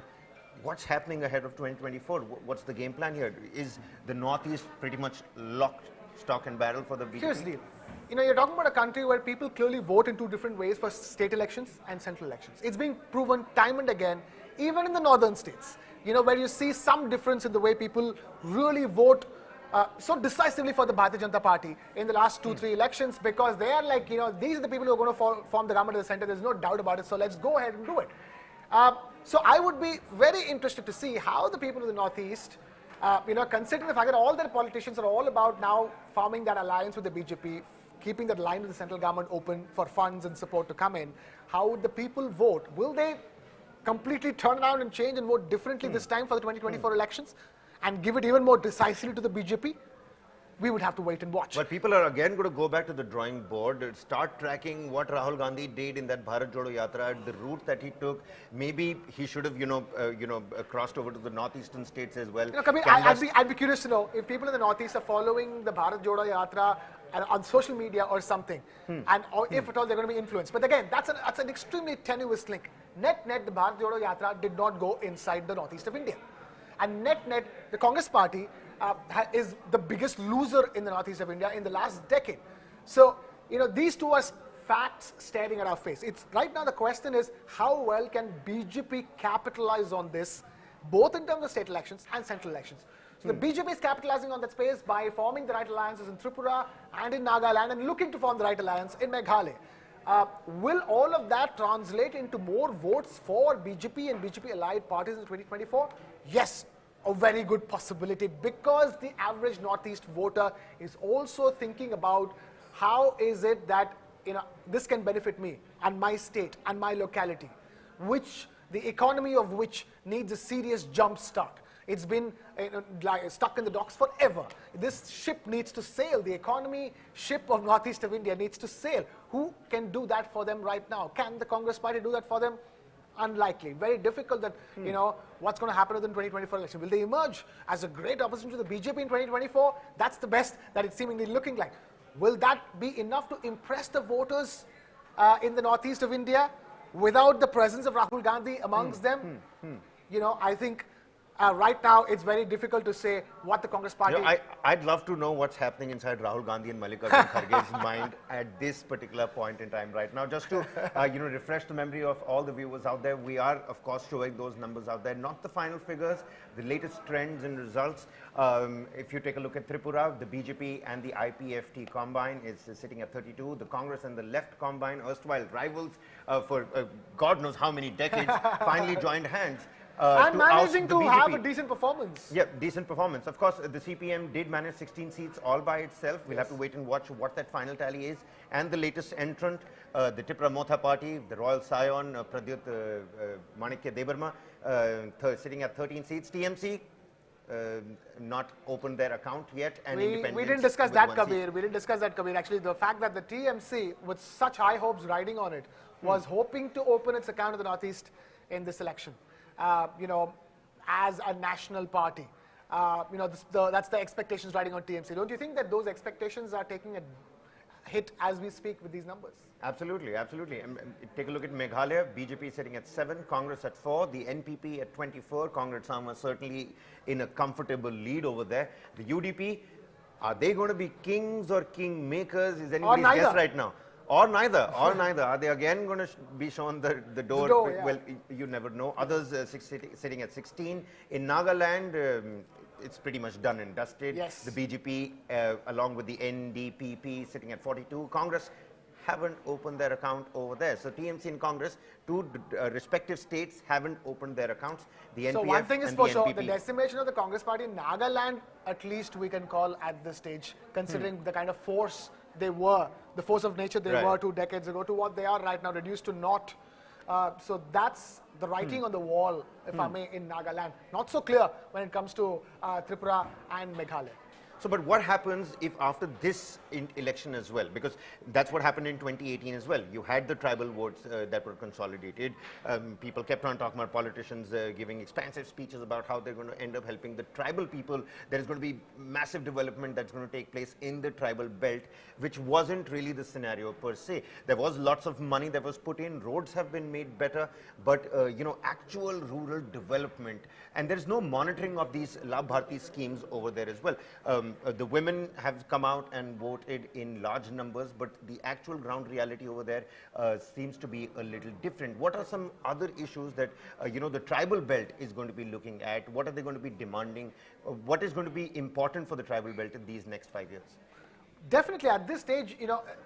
What's happening ahead of 2024? What's the game plan here? Is the Northeast pretty much locked, stock and barrel for the BJP? Seriously, you know, you're talking about a country where people clearly vote in two different ways for state elections and central elections. It's been proven time and again, even in the northern states, you know, where you see some difference in the way people really vote so decisively for the Bharatiya Janata Party in the last 2-3 elections, because they are like, you know, these are the people who are going to form the government of the center. There's no doubt about it. So let's go ahead and do it. So I would be very interested to see how the people of the Northeast, you know, considering the fact that all their politicians are all about now forming that alliance with the BJP, keeping that line with the central government open for funds and support to come in, how would the people vote? Will they completely turn around and change and vote differently this time for the 2024 elections and give it even more decisively to the BJP? We would have to wait and watch. But people are again going to go back to the drawing board, start tracking what Rahul Gandhi did in that Bharat Jodo Yatra, the route that he took. Maybe he should have, crossed over to the northeastern states as well. You know, Kabir, I'd be curious to know if people in the Northeast are following the Bharat Jodo Yatra on social media or something, or if at all they're going to be influenced. But again, that's an extremely tenuous link. Net, the Bharat Jodo Yatra did not go inside the Northeast of India. And net, the Congress party is the biggest loser in the Northeast of India in the last decade. So, you know, these two are facts staring at our face. It's right now the question is how well can BJP capitalize on this, both in terms of state elections and central elections. So the BJP is capitalizing on that space by forming the right alliances in Tripura and in Nagaland and looking to form the right alliance in Meghalaya. Will all of that translate into more votes for BJP and BJP-allied parties in 2024? Yes, a very good possibility, because the average Northeast voter is also thinking about how is it that, you know, this can benefit me and my state and my locality, which the economy of which needs a serious jump start. It's been stuck in the docks forever. This ship needs to sail. The economy ship of Northeast of India needs to sail. Who can do that for them right now? Can the Congress party do that for them? Unlikely. Very difficult that, you know, what's going to happen in the 2024 election. Will they emerge as a great opposition to the BJP in 2024? That's the best that it's seemingly looking like. Will that be enough to impress the voters in the Northeast of India without the presence of Rahul Gandhi amongst them? You know, I think right now it's very difficult to say what the Congress party... I'd love to know what's happening inside Rahul Gandhi and Mallikarjun Kharge's mind at this particular point in time right now. Just to refresh the memory of all the viewers out there, we are of course showing those numbers out there, not the final figures, the latest trends and results. If you take a look at Tripura, the BJP and the IPFT combine is sitting at 32. The Congress and the left combine, erstwhile rivals for God knows how many decades, finally joined hands. And managing to have a decent performance. Yeah, decent performance. Of course, the CPM did manage 16 seats all by itself. We'll have to wait and watch what that final tally is. And the latest entrant, the Tripura Motha party, the Royal Scion, Pradyut Manikya Debarma, sitting at 13 seats. TMC, not opened their account yet. And we didn't discuss that, Kabir. We didn't discuss that, Kabir. Actually, the fact that the TMC, with such high hopes riding on it, was hoping to open its account in the Northeast in this election. As a national party. That's the expectations riding on TMC. Don't you think that those expectations are taking a hit as we speak with these numbers? Absolutely, absolutely. Take a look at Meghalaya, BJP sitting at 7, Congress at 4, the NPP at 24, Congress are certainly in a comfortable lead over there. The UDP, are they going to be kings or king makers? Is anybody's guess right now? Or neither, Are they again going to be shown the door? Yeah. Well, you never know. Others sitting at 16. In Nagaland, it's pretty much done and dusted. Yes. The BJP, along with the NDPP, sitting at 42. Congress haven't opened their account over there. So TMC and Congress, two respective states, haven't opened their accounts. The NPF so one thing is and for the sure, NPP. the decimation of the Congress party in Nagaland, at least we can call at this stage, considering the kind of force they were, the force of nature they were 2 decades ago, to what they are right now, reduced to naught. So that's the writing on the wall, if I may, in Nagaland. Not so clear when it comes to Tripura and Meghalaya. So, but what happens if after this election as well? Because that's what happened in 2018 as well. You had the tribal votes that were consolidated. People kept on talking about politicians giving expansive speeches about how they're going to end up helping the tribal people. There is going to be massive development that's going to take place in the tribal belt, which wasn't really the scenario per se. There was lots of money that was put in. Roads have been made better, but actual rural development, and there is no monitoring of these Labh Bharti schemes over there as well. The women have come out and voted in large numbers, but the actual ground reality over there seems to be a little different. What are some other issues that the tribal belt is going to be looking at? What are they going to be demanding? What is going to be important for the tribal belt in these next 5 years? Definitely at this stage,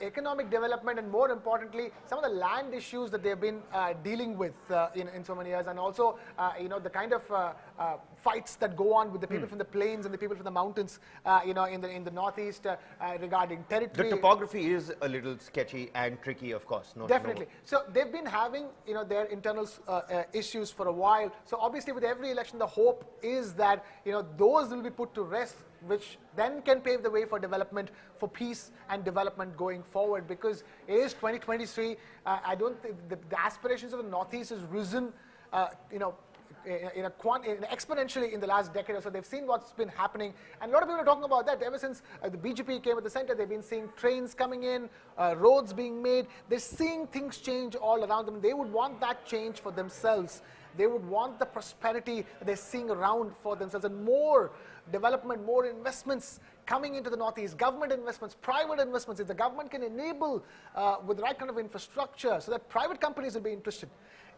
economic development, and more importantly, some of the land issues that they've been dealing with in so many years, and also the kind of fights that go on with the people from the plains and the people from the mountains in the Northeast regarding territory. The topography is a little sketchy and tricky, of course. Definitely. So they've been having their internal issues for a while. So obviously with every election, the hope is that those will be put to rest, which then can pave the way for development, for peace and development going forward. Because it is 2023. I don't think the aspirations of the Northeast has risen, exponentially in the last decade or so. They've seen what's been happening, and a lot of people are talking about that. Ever since the BJP came at the center, they've been seeing trains coming in, roads being made. They're seeing things change all around them. They would want that change for themselves. They would want the prosperity that they're seeing around for themselves, and more development, more investments coming into the Northeast, government investments, private investments. If the government can enable with the right kind of infrastructure so that private companies will be interested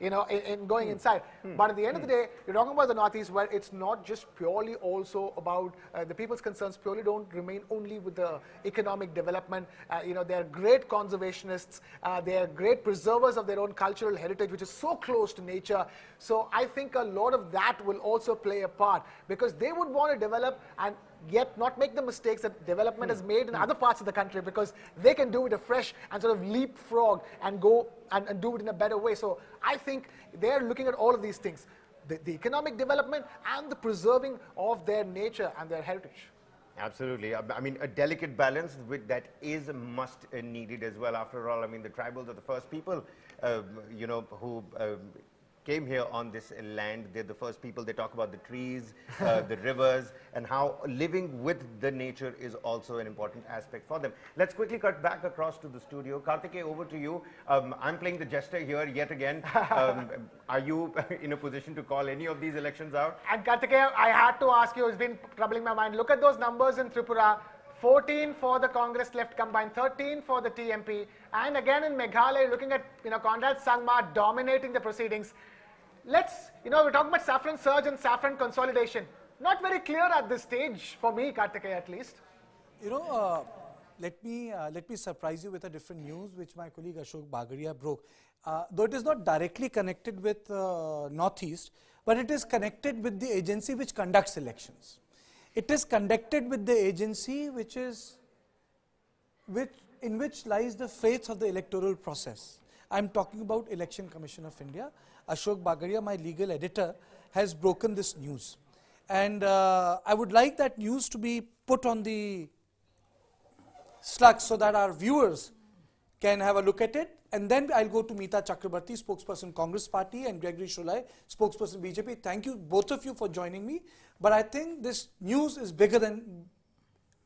in going inside. But at the end of the day, you're talking about the Northeast, where it's not just purely also about the people's concerns purely don't remain only with the economic development. They're great conservationists. They're great preservers of their own cultural heritage, which is so close to nature. So I think a lot of that will also play a part, because they would want to develop and yet not make the mistakes that development has made in other parts of the country, because they can do it afresh and sort of leapfrog and go and do it in a better way. So I think they're looking at all of these things, the economic development and the preserving of their nature and their heritage. Absolutely. I mean, a delicate balance that is a must needed as well. After all, I mean, the tribals are the first people, who came here on this land. They're the first people. They talk about the trees, the rivers, and how living with the nature is also an important aspect for them. Let's quickly cut back across to the studio. Kartikeya, over to you. I'm playing the jester here yet again. Are you in a position to call any of these elections out? And Kartikeya, I had to ask you, it's been troubling my mind. Look at those numbers in Tripura. 14 for the Congress left combined, 13 for the TMP. And again in Meghalaya, looking at Conrad Sangma dominating the proceedings. Let's, we're talking about saffron surge and saffron consolidation. Not very clear at this stage, for me, Kartikeya at least. Let me surprise you with a different news which my colleague Ashok Bagaria broke. Though it is not directly connected with Northeast, but it is connected with the agency which conducts elections. It is conducted with the agency in which lies the faith of the electoral process. I am talking about Election Commission of India. Ashok Bagaria, my legal editor, has broken this news. And I would like that news to be put on the slug so that our viewers can have a look at it. And then I'll go to Meeta Chakrabarti, spokesperson Congress Party, and Gregory Sholai, spokesperson BJP. Thank you, both of you, for joining me. But I think this news is bigger than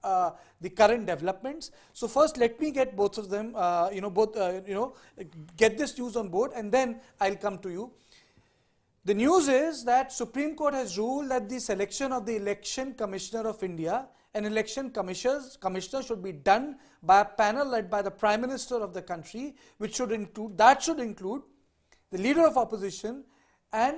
the current developments. So first, let me get both of them, get this news on board, and then I'll come to you. The news is that Supreme Court has ruled that the selection of the Election Commissioner of India and Election Commissioner should be done by a panel led by the Prime Minister of the country, which should include the Leader of Opposition and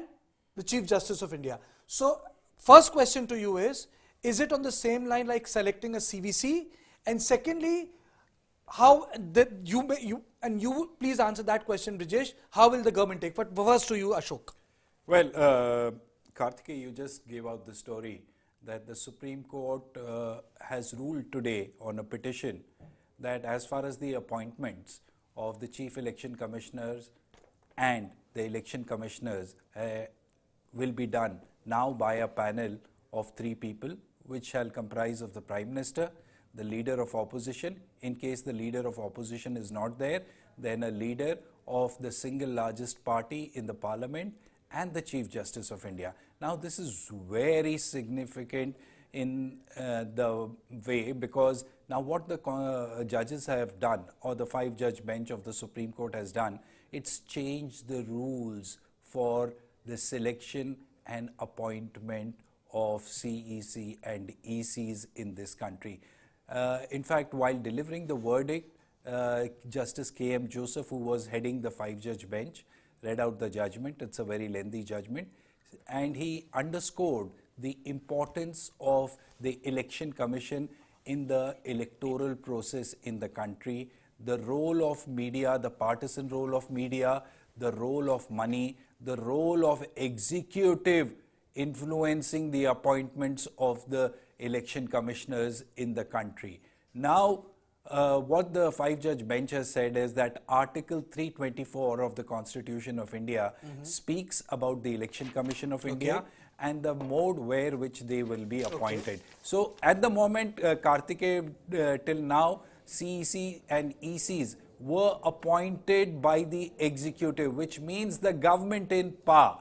the Chief Justice of India. So, first question to you is it on the same line like selecting a CVC? And secondly, how you please answer that question, Brijesh. How will the government take? But first to you, Ashok. Well, Kartikeya, you just gave out the story that the Supreme Court has ruled today on a petition that as far as the appointments of the Chief Election Commissioners and the Election Commissioners will be done now by a panel of 3 people, which shall comprise of the Prime Minister, the Leader of Opposition. In case the Leader of Opposition is not there, then a leader of the single largest party in the Parliament and the Chief Justice of India. Now, this is very significant in the way, because now what the judges have done, or the 5-judge bench of the Supreme Court has done, it's changed the rules for the selection and appointment of CEC and ECs in this country. In fact, while delivering the verdict, Justice K.M. Joseph, who was heading the 5-judge bench, read out the judgment. It's a very lengthy judgment, and he underscored the importance of the Election Commission in the electoral process in the country, the role of media, the partisan role of media, the role of money, the role of executive influencing the appointments of the election commissioners in the country. Now, what the 5-judge bench has said is that Article 324 of the Constitution of India speaks about the Election Commission of India and the mode where which they will be appointed. So, at the moment, Kartikeya, till now, CEC and ECs were appointed by the executive, which means the government in power.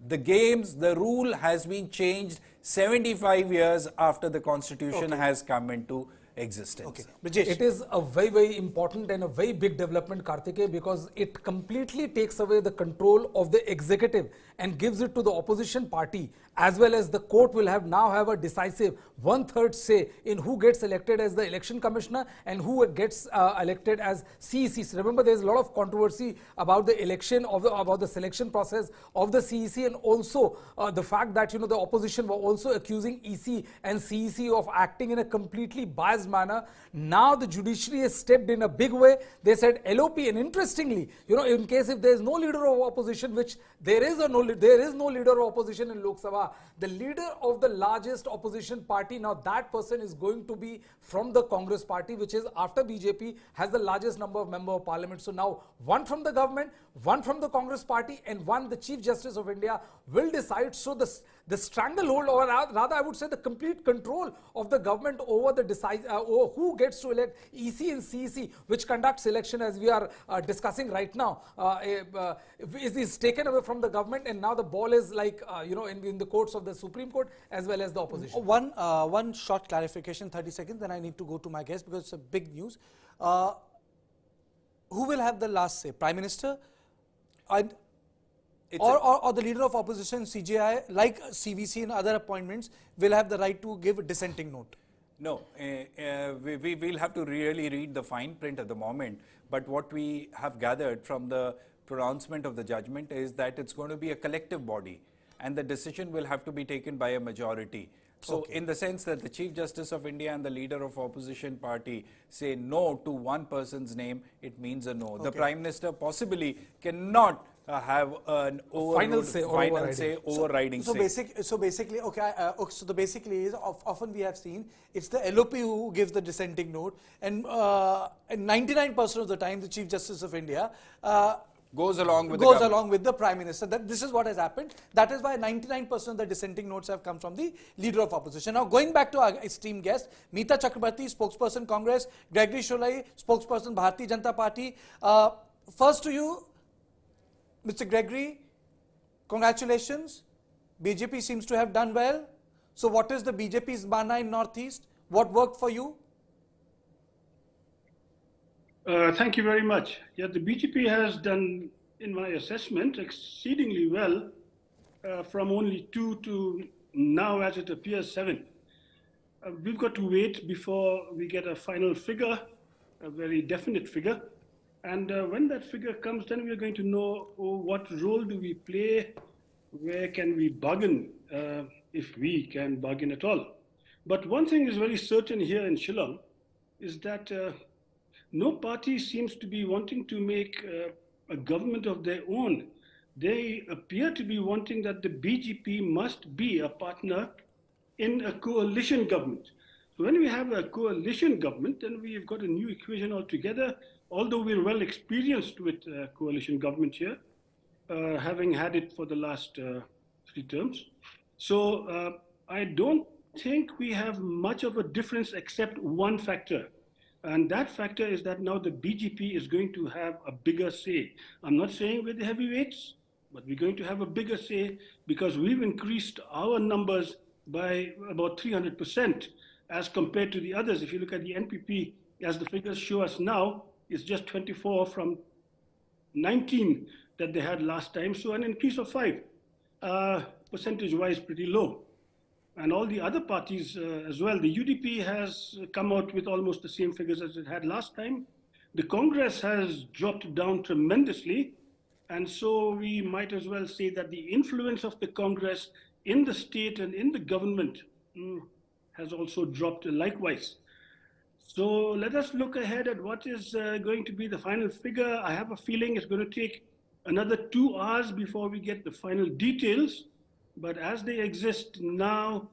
The rule has been changed 75 years after the Constitution has come into existence. It is a very, very important and a very big development, Kartikeya, because it completely takes away the control of the executive and gives it to the opposition party, as well as the court will now have a decisive 1/3 say in who gets elected as the election commissioner and who gets elected as CEC. Remember, there is a lot of controversy about the election about the selection process of the CEC, and also the fact that the opposition were also accusing EC and CEC of acting in a completely biased manner. Now the judiciary has stepped in a big way. They said LOP, and interestingly, in case if there is no leader of opposition, which there is no leader of opposition in Lok Sabha, the leader of the largest opposition party, now that person is going to be from the Congress party, which is, after BJP, has the largest number of member of parliament. So now one from the government, one from the Congress party, and one the Chief Justice of India will decide. So the stranglehold, or rather I would say the complete control of the government over the over who gets to elect EC and CEC, which conducts election as we are discussing right now, is taken away from the government, and now the ball is like, in the courts of the Supreme Court as well as the opposition. One short clarification, 30 seconds, then I need to go to my guest because it's a big news. Who will have the last say? Prime Minister? Or the leader of opposition, CJI, like CVC and other appointments, will have the right to give a dissenting note? No, we will have to really read the fine print at the moment. But what we have gathered from the pronouncement of the judgment is that it's going to be a collective body, and the decision will have to be taken by a majority. So in the sense that the Chief Justice of India and the leader of opposition party say no to one person's name, it means a no. The Prime Minister possibly cannot have an final say, overriding say. So basically, so the basically is often we have seen it's the LOP who gives the dissenting note, and 99% of the time the Chief Justice of India goes along with the Prime Minister. This is what has happened. That is why 99% of the dissenting notes have come from the leader of opposition. Now, going back to our esteemed guest, Meeta Chakrabarti, spokesperson Congress, Gregory Sholai, spokesperson Bharatiya Janata Party. First to you, Mr. Gregory, congratulations. BJP seems to have done well. So what is the BJP's mana in Northeast? What worked for you? Thank you very much. Yeah, the BJP has done, in my assessment, exceedingly well from only 2 to now, as it appears, 7. We've got to wait before we get a final figure, a very definite figure. And when that figure comes, then we're going to know what role do we play, where can we bargain, if we can bargain at all. But one thing is very certain here in Shillong is that no party seems to be wanting to make a government of their own. They appear to be wanting that the BJP must be a partner in a coalition government. So when we have a coalition government, then we've got a new equation altogether, although we're well experienced with coalition government here, having had it for the last 3 terms. So I don't think we have much of a difference except one factor. And that factor is that now the BJP is going to have a bigger say. I'm not saying we're the heavyweights, but we're going to have a bigger say because we've increased our numbers by about 300% as compared to the others. If you look at the NPP, as the figures show us now, it's just 24 from 19 that they had last time. So an increase of 5, percentage-wise pretty low. And all the other parties as well. The UDP has come out with almost the same figures as it had last time. The Congress has dropped down tremendously. And so we might as well say that the influence of the Congress in the state and in the government has also dropped likewise. So let us look ahead at what is going to be the final figure. I have a feeling it's going to take another 2 hours before we get the final details. But as they exist now,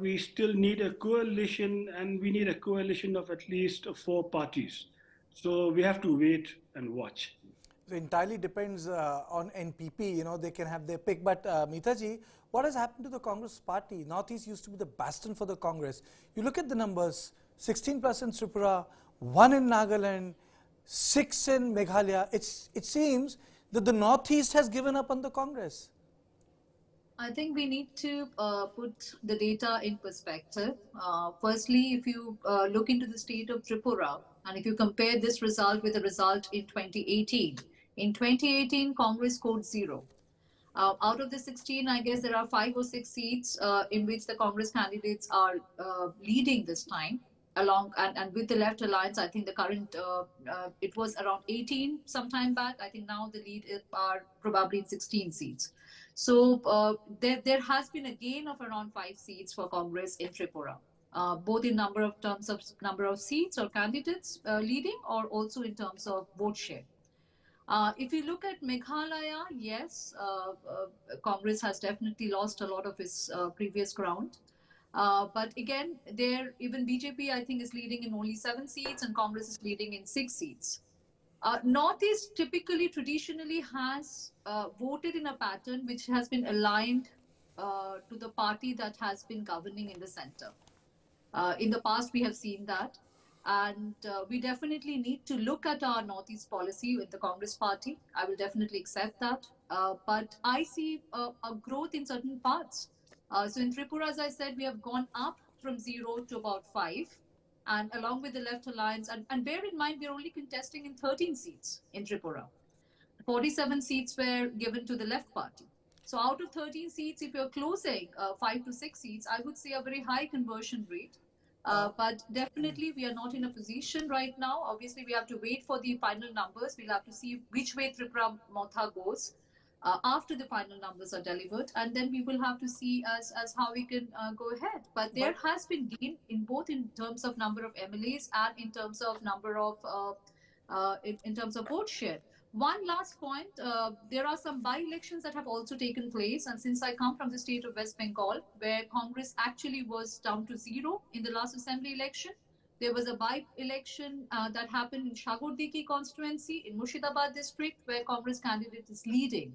we still need a coalition, and we need a coalition of at least 4 parties. So we have to wait and watch. It entirely depends on NPP, they can have their pick. But Meeta ji, what has happened to the Congress party? Northeast used to be the bastion for the Congress. You look at the numbers, 16 plus in Tripura, 1 in Nagaland, 6 in Meghalaya. It seems that the Northeast has given up on the Congress. I think we need to put the data in perspective. Firstly, if you look into the state of Tripura, and if you compare this result with the result in 2018, in 2018, Congress scored 0. Out of the 16, I guess there are 5 or 6 seats in which the Congress candidates are leading this time. And with the Left Alliance, I think the current, it was around 18 sometime back. I think now the lead are probably in 16 seats. So there has been a gain of around 5 seats for Congress in Tripura, both in terms of number of seats or candidates leading, or also in terms of vote share. If you look at Meghalaya, yes, Congress has definitely lost a lot of its previous ground. But again, even BJP, I think, is leading in only 7 seats, and Congress is leading in 6 seats. Northeast traditionally has voted in a pattern which has been aligned to the party that has been governing in the center. In the past, we have seen that. And we definitely need to look at our Northeast policy with the Congress party. I will definitely accept that. But I see a growth in certain parts. So in Tripura, as I said, we have gone up from 0 to about 5. And along with the Left Alliance, and bear in mind, we're only contesting in 13 seats in Tripura. 47 seats were given to the Left Party. So out of 13 seats, if you're closing 5 to 6 seats, I would say a very high conversion rate. But definitely we are not in a position right now. Obviously, we have to wait for the final numbers. We'll have to see which way Tripura Motha goes after the final numbers are delivered. And then we will have to see as how we can go ahead. But there has been gain in both in terms of number of MLAs and in terms of number of, in terms of vote share. One last point, there are some by-elections that have also taken place. And since I come from the state of West Bengal, where Congress actually was down to 0 in the last assembly election, there was a by-election that happened in Shagurdiki constituency in Murshidabad district, where Congress candidate is leading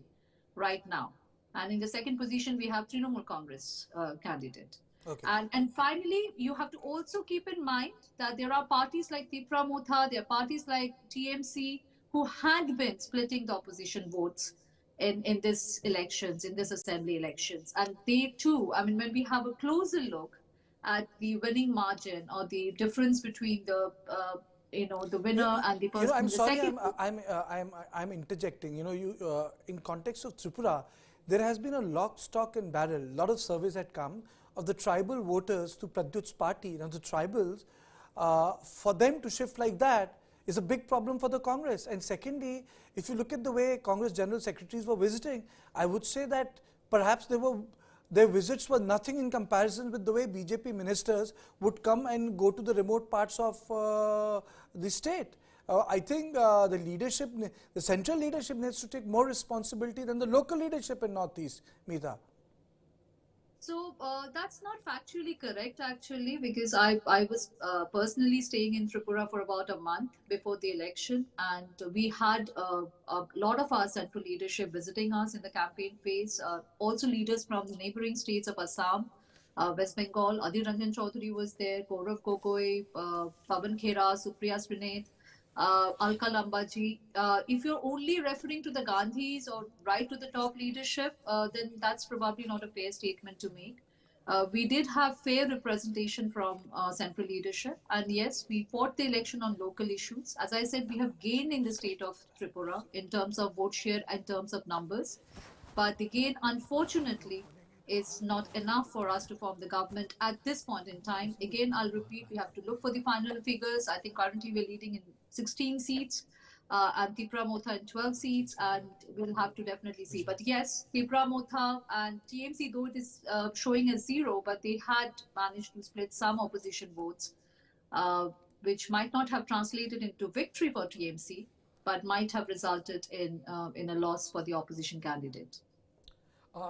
right now. And in the second position, we have Trinamool Congress candidate. Okay. And finally, you have to also keep in mind that there are parties like Tripura Motha, there are parties like TMC, who had been splitting the opposition votes in this elections, in this assembly elections. And they too, I mean, when we have a closer look at the winning margin or the difference between the, the winner and the person I'm in the sorry, second. I'm interjecting. In context of Tripura, there has been a lock, stock and barrel. A lot of surveys had come of the tribal voters to Pradyut's party. Now the tribals, for them to shift like that, is a big problem for the Congress. And secondly, if you look at the way Congress General Secretaries were visiting, I would say that perhaps their visits were nothing in comparison with the way BJP ministers would come and go to the remote parts of the state. I think the leadership, the central leadership needs to take more responsibility than the local leadership in Northeast, Meeta. So that's not factually correct, actually, because I was personally staying in Tripura for about a month before the election, and we had a lot of our central leadership visiting us in the campaign phase, also leaders from the neighboring states of Assam, West Bengal. Adhir Ranjan Chaudhary was there, Gaurav Gogoi, Pavan Khera, Supriya Srinath, Alka Lambaji. If you're only referring to the Gandhis or right to the top leadership, then that's probably not a fair statement to make. We did have fair representation from central leadership, and yes, we fought the election on local issues. As I said, we have gained in the state of Tripura in terms of vote share and in terms of numbers, but the gain, unfortunately, is not enough for us to form the government at this point in time. Again, I'll repeat, we have to look for the final figures. I think currently we're leading in 16 seats, and Tripura Motha in 12 seats, and we'll have to definitely see. But yes, Tripura Motha and TMC, though it is showing as 0, but they had managed to split some opposition votes, which might not have translated into victory for TMC, but might have resulted in a loss for the opposition candidate.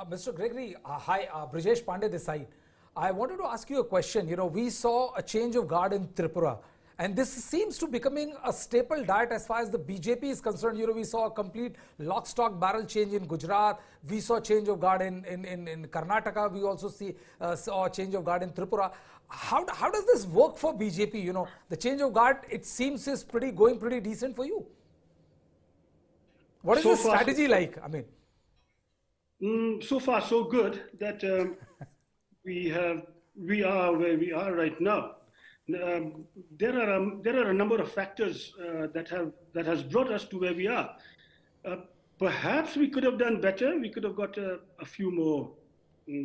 Mr. Gregory, hi, Brijesh Pandey this side. I wanted to ask you a question. We saw a change of guard in Tripura, and this seems to becoming a staple diet as far as the BJP is concerned. We saw a complete lock, stock, barrel change in Gujarat. We saw change of guard in Karnataka. We also saw a change of guard in Tripura. How does this work for BJP? The change of guard, it seems, is going pretty decent for you. What is the strategy like? I mean. So far, so good that we are where we are right now. There are a number of factors that has brought us to where we are. Perhaps we could have done better. We could have got a few more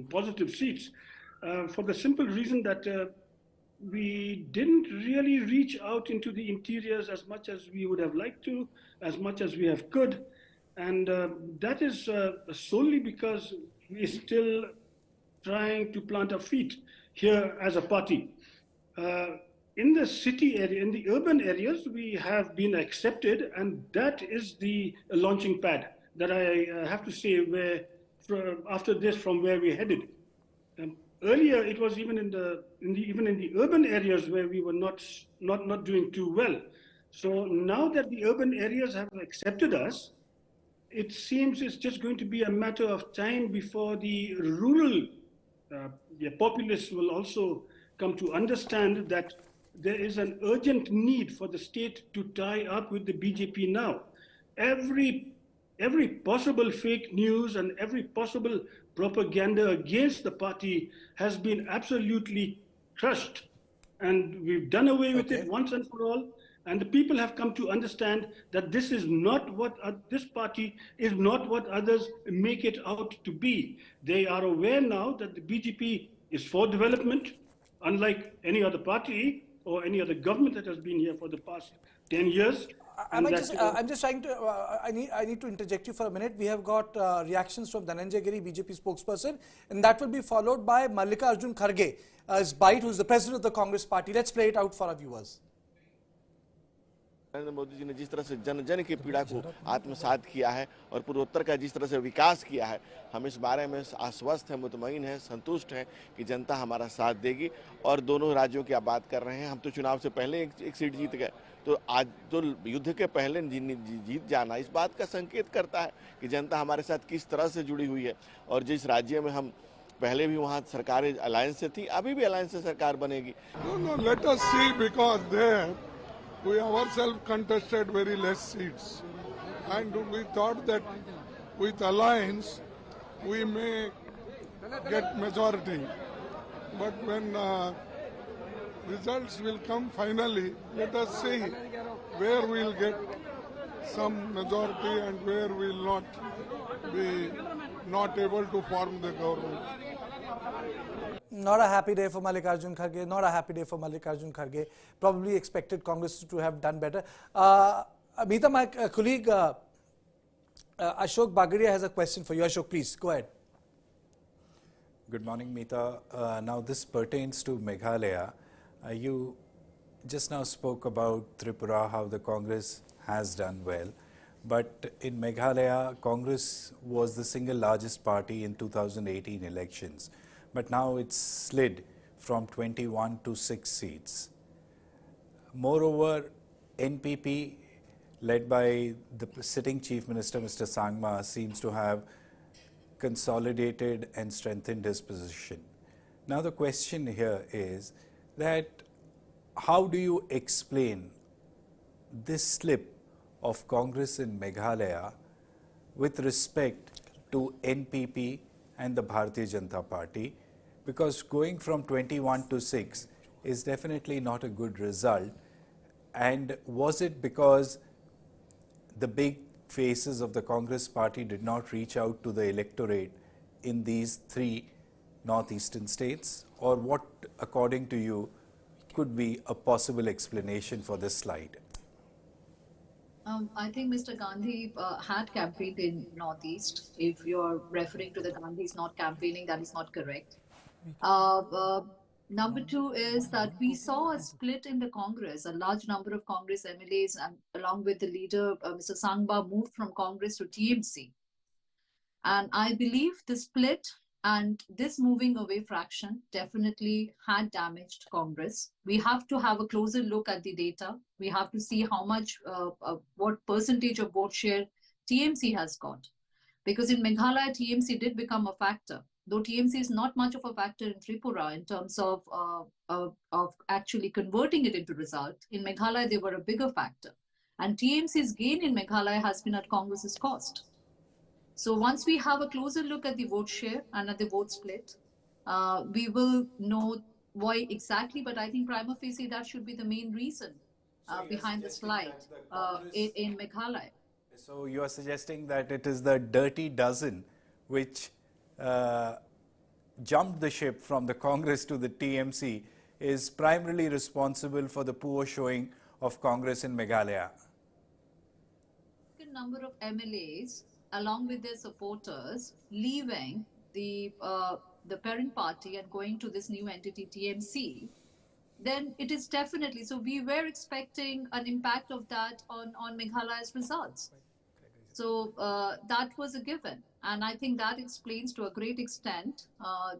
positive seats, for the simple reason that we didn't really reach out into the interiors as much as we would have liked to, as much as we have could. And that is solely because we're still trying to plant our feet here as a party. In the city area, in the urban areas, we have been accepted, and that is the launching pad that I have to say after this from where we're headed. Earlier, it was even in the urban areas where we were not doing too well. So now that the urban areas have accepted us, it seems it's just going to be a matter of time before the rural populace will also come to understand that there is an urgent need for the state to tie up with the BJP now. Every possible fake news and every possible propaganda against the party has been absolutely crushed. And we've done away with it once and for all. And the people have come to understand that this is not what this party is not what others make it out to be. They are aware now that the BJP is for development, unlike any other party or any other government that has been here for the past 10 years. I'm just trying to, I need to interject you for a minute. We have got reactions from Dhananjay Giri, BJP spokesperson, and that will be followed by Mallikarjun Kharge, his bite, who is the president of the Congress party. Let's play it out for our viewers. Narendra Modi ji ने जिस तरह से जन जन की पीड़ा को आत्मसात किया है और पूर्वोत्तर का जिस तरह से विकास किया है, हम इस बारे में आश्वस्त हैं, मुतमईन हैं, संतुष्ट हैं कि जनता हमारा साथ देगी। और दोनों राज्यों की आप बात कर रहे हैं, हम तो चुनाव से पहले एक सीट जीत गए, तो आज तो युद्ध के पहले जीत जाना इस बात का संकेत करता है कि जनता हमारे साथ किस तरह से जुड़ी हुई है। और जिस राज्य में हम पहले भी वहाँ सरकार अलायंस से थी, अभी भी अलायंस से सरकार बनेगी। No, let us see, because there we ourselves contested very less seats, and we thought that with alliance we may get majority. But when results will come finally, let us see where we will get some majority and where we will not be not able to form the government. Not a happy day for Mallikarjun Kharge, not a happy day for Mallikarjun Kharge. Probably expected Congress to have done better. Meeta, my colleague Ashok Bagaria has a question for you. Ashok, please, go ahead. Good morning, Meeta. Now this pertains to Meghalaya. You just now spoke about Tripura, how the Congress has done well. But in Meghalaya, Congress was the single largest party in 2018 elections. But now it's slid from 21 to 6 seats. Moreover, NPP, led by the sitting Chief Minister, Mr. Sangma, seems to have consolidated and strengthened his position. Now the question here is that how do you explain this slip of Congress in Meghalaya with respect to NPP and the Bharatiya Janata Party? Because going from 21 to 6 is definitely not a good result. And was it because the big faces of the Congress party did not reach out to the electorate in these 3 northeastern states? Or what, according to you, could be a possible explanation for this slide? I think Mr. Gandhi had campaigned in Northeast. If you're referring to the Gandhi's not campaigning, that is not correct. Number 2 is that we saw a split in the Congress. A large number of Congress MLAs, and along with the leader, Mr. Sangma, moved from Congress to TMC. And I believe the split and this moving away fraction definitely had damaged Congress. We have to have a closer look at the data. We have to see how much, what percentage of vote share TMC has got. Because in Meghalaya, TMC did become a factor. Though TMC is not much of a factor in Tripura in terms of actually converting it into result, in Meghalaya they were a bigger factor. And TMC's gain in Meghalaya has been at Congress's cost. So once we have a closer look at the vote share and at the vote split, we will know why exactly, but I think prima facie that should be the main reason behind the slide in Meghalaya. So you are suggesting that it is the dirty dozen which jumped the ship from the Congress to the TMC is primarily responsible for the poor showing of Congress in Meghalaya. A number of MLAs, along with their supporters, leaving the parent party and going to this new entity TMC, then it is definitely, so we were expecting an impact of that on Meghalaya's results. So that was a given. And I think that explains to a great extent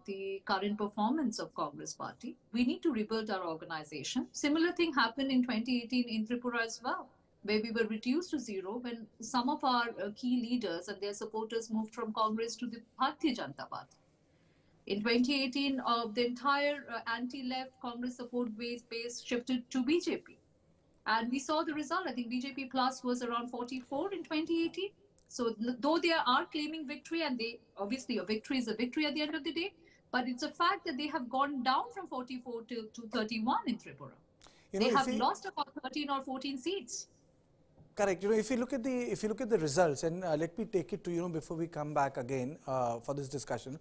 the current performance of Congress party. We need to rebuild our organization. Similar thing happened in 2018 in Tripura as well. where we were reduced to zero when some of our key leaders and their supporters moved from Congress to the Bharatiya Janata Party. In 2018, the entire anti-left Congress support base shifted to BJP. And we saw the result. I think BJP plus was around 44 in 2018. So though they are claiming victory, and they obviously a victory is a victory at the end of the day, but it's a fact that they have gone down from 44 to 31 in Tripura. They have lost about 13 or 14 seats. Correct. If you look at the results, and let me take it to before we come back again for this discussion.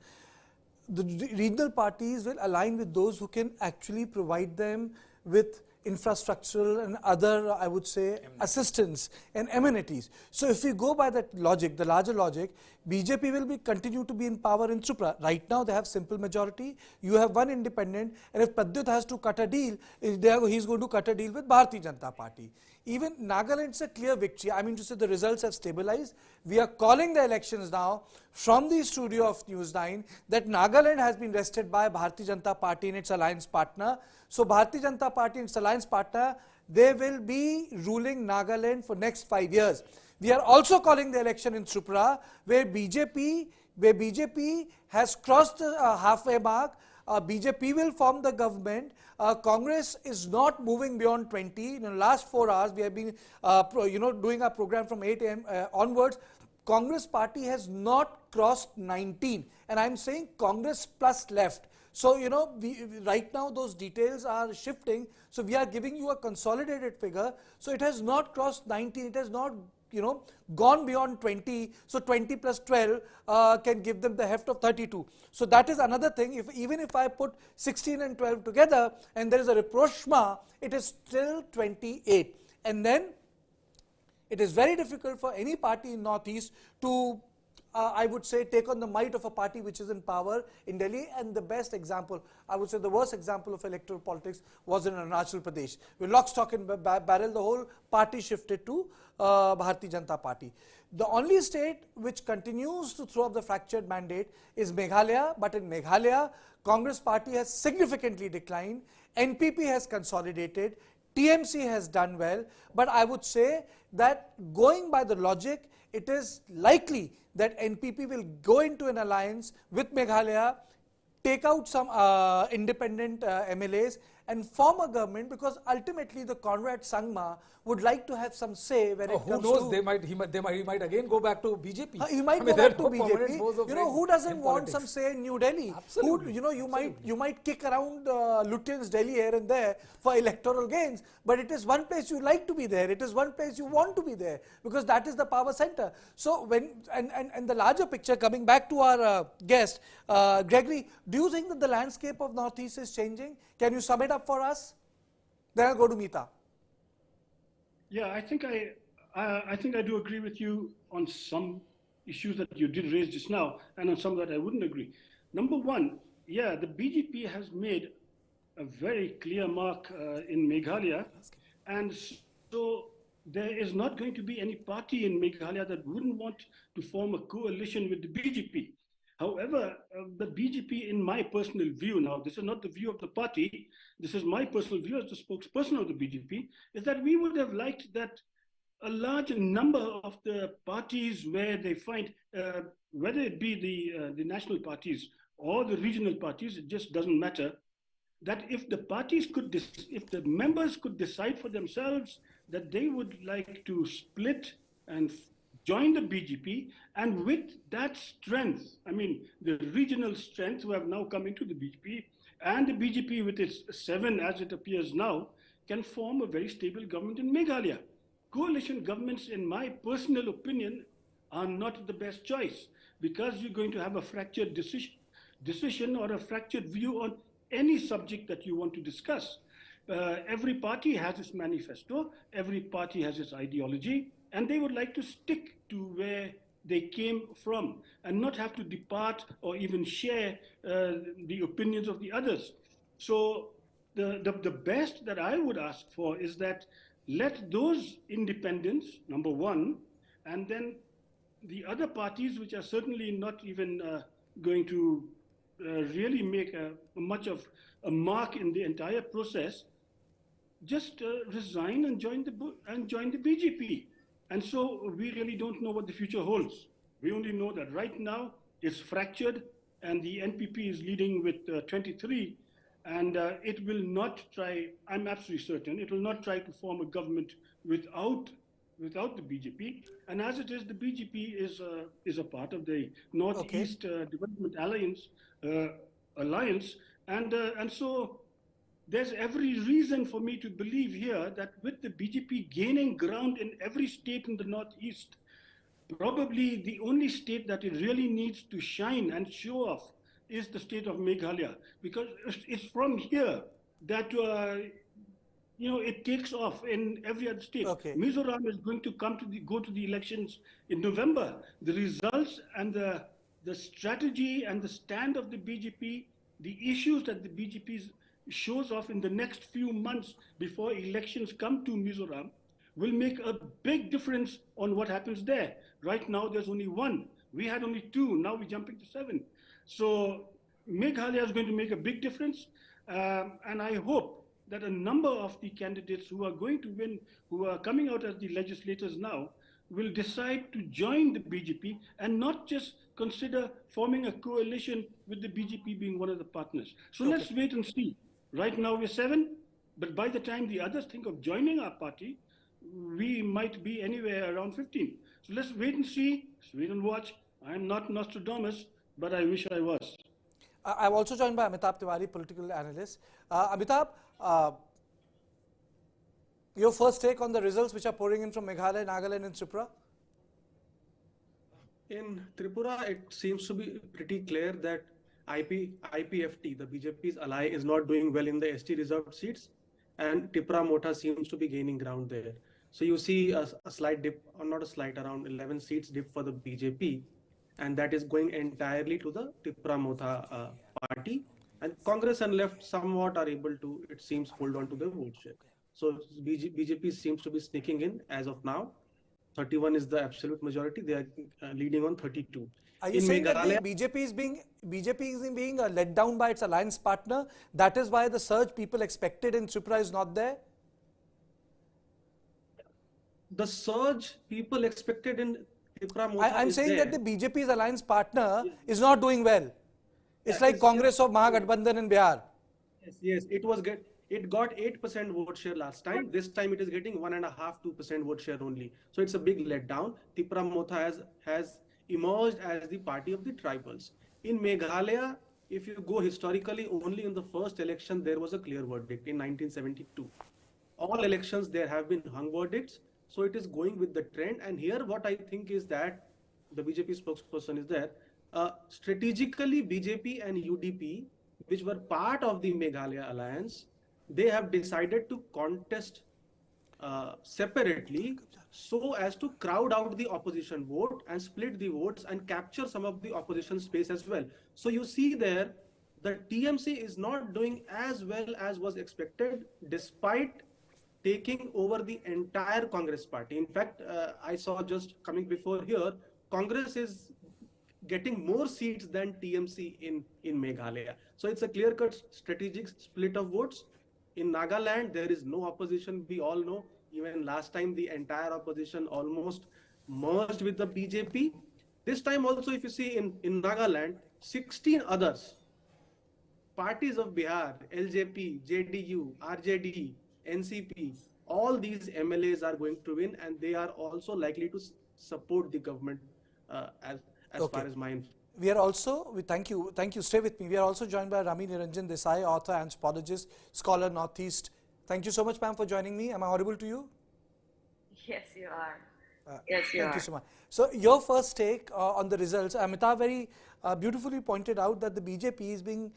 The regional parties will align with those who can actually provide them with infrastructural and other, I would say, assistance and amenities. So if we go by that logic, the larger logic, BJP will continue to be in power in Tripura. Right now they have simple majority, you have one independent, and if Pradyut has to cut a deal, he's going to cut a deal with Bharatiya Janata Party. Even Nagaland is a clear victory. I mean to say the results have stabilized. We are calling the elections now from the studio of News 9 that Nagaland has been wrested by Bharatiya Janata Party and its alliance partner. So Bharatiya Janata Party and its alliance partner, they will be ruling Nagaland for next 5 years. We are also calling the election in Tripura where BJP has crossed the halfway mark. BJP will form the government. Congress is not moving beyond 20. In the last 4 hours, we have been doing our program from 8 a.m. Onwards. Congress party has not crossed 19, and I'm saying Congress plus left. So right now those details are shifting. So we are giving you a consolidated figure. So it has not crossed 19. It has not gone beyond 20. So 20 plus 12 can give them the heft of 32. So that is another thing. Even if I put 16 and 12 together and there is a rapprochement, it is still 28. And then it is very difficult for any party in Northeast to I would say take on the might of a party which is in power in Delhi. And the best example, I would say the worst example of electoral politics was in Arunachal Pradesh. With lock, stock and barrel, the whole party shifted to Bharatiya Janata Party. The only state which continues to throw up the fractured mandate is Meghalaya, but in Meghalaya, Congress party has significantly declined, NPP has consolidated, TMC has done well, but I would say that going by the logic, it is likely that NPP will go into an alliance with Meghalaya, take out some independent MLAs and form a government, because ultimately the Conrad Sangma would like to have some say when it comes to... Who knows, he might again go back to BJP. He might go back to BJP. Who doesn't want some say in New Delhi? Absolutely. You might kick around Lutyens Delhi here and there for electoral gains, but it is one place you like to be there. It is one place you want to be there, because that is the power center. So and the larger picture, coming back to our guest, Gregory, do you think that the landscape of Northeast is changing? Can you sum it up for us? Then I'll go to Meeta. Yeah, I think I do agree with you on some issues that you did raise just now, and on some that I wouldn't agree. Number one, yeah, the BJP has made a very clear mark in Meghalaya, and so there is not going to be any party in Meghalaya that wouldn't want to form a coalition with the BJP. However, the BJP, in my personal view now, this is not the view of the party, this is my personal view as the spokesperson of the BJP, is that we would have liked that a large number of the parties where they find, whether it be the national parties or the regional parties, it just doesn't matter, that if the parties could, if the members could decide for themselves that they would like to split and join the BJP, and with that strength, I mean the regional strength who have now come into the BJP, and the BJP with its 7 as it appears now, can form a very stable government in Meghalaya. Coalition governments, in my personal opinion, are not the best choice, because you're going to have a fractured decision or a fractured view on any subject that you want to discuss. Every party has its manifesto, every party has its ideology, and they would like to stick to where they came from and not have to depart or even share the opinions of the others. So the best that I would ask for is that let those independents, number one, and then the other parties, which are certainly not even going to really make much of a mark in the entire process, just resign and join the BJP. And so we really don't know what the future holds. We only know that right now it's fractured, and the NPP is leading with 23, and it will not try. I'm absolutely certain it will not try to form a government without the BJP. And as it is, the BJP is a part of the Northeast Development Alliance, and so there's every reason for me to believe here that with the BJP gaining ground in every state in the Northeast, probably the only state that it really needs to shine and show off is the state of Meghalaya, because it's from here that it takes off in every other state. Mizoram is going to go to the elections in November. The results and the strategy and the stand of the BJP, the issues that the BJP shows off in the next few months before elections come to Mizoram will make a big difference on what happens there. Right now, there's only one. We had only two. Now we're jumping to 7. So Meghalaya is going to make a big difference. And I hope that a number of the candidates who are going to win, who are coming out as the legislators now, will decide to join the BJP and not just consider forming a coalition with the BJP being one of the partners. So let's wait and see. Right now we're 7, but by the time the others think of joining our party, we might be anywhere around 15. So let's wait and see, let's wait and watch. I'm not Nostradamus, but I wish I was. I'm also joined by Amitabh Tiwari, political analyst. Amitabh, your first take on the results which are pouring in from Meghalaya, Nagaland and Tripura? In Tripura, it seems to be pretty clear that IPFT, the BJP's ally, is not doing well in the ST reserved seats, and Tripura Mota seems to be gaining ground there. So you see a slight dip, or not a slight, around 11 seats dip for the BJP, and that is going entirely to the Tripura Mota party. And Congress and left somewhat are able to, it seems, hold on to the vote share. So BJP seems to be sneaking in as of now. 31 is the absolute majority. They are leading on 32. Are you saying that the BJP is being let down by its alliance partner? That is why the surge people expected in Tripura is not there? The surge people expected in Tripura Mota I'm saying that the BJP's alliance partner is not doing well. It's like Congress of Mahagathbandhan in Bihar. Yes, it got 8% vote share last time. This time it is getting 1.5–2% vote share only. So it's a big letdown. Tripura Mota has emerged as the party of the tribals. In Meghalaya, if you go historically, only in the first election there was a clear verdict in 1972. All elections there have been hung verdicts. So it is going with the trend. And here what I think is that the BJP spokesperson is there. Strategically, BJP and UDP, which were part of the Meghalaya alliance, they have decided to contest separately so as to crowd out the opposition vote and split the votes and capture some of the opposition space as well. So you see there, the TMC is not doing as well as was expected despite taking over the entire Congress party. In fact, I saw just coming before here, Congress is getting more seats than TMC in Meghalaya. So it's a clear-cut strategic split of votes. In Nagaland, there is no opposition, we all know. Even last time, the entire opposition almost merged with the BJP. This time also, if you see in Nagaland, 16 others, parties of Bihar, LJP, JDU, RJD, NCP, all these MLAs are going to win, and they are also likely to support the government as far as my information. We are also, thank you, stay with me. We are also joined by Rami Niranjan Desai, author, anthropologist, scholar, Northeast. Thank you so much, ma'am, for joining me. Am I audible to you? Yes, you are. Yes, you are. Thank you so much. So, your first take on the results. Amitabh very beautifully pointed out that the BJP is being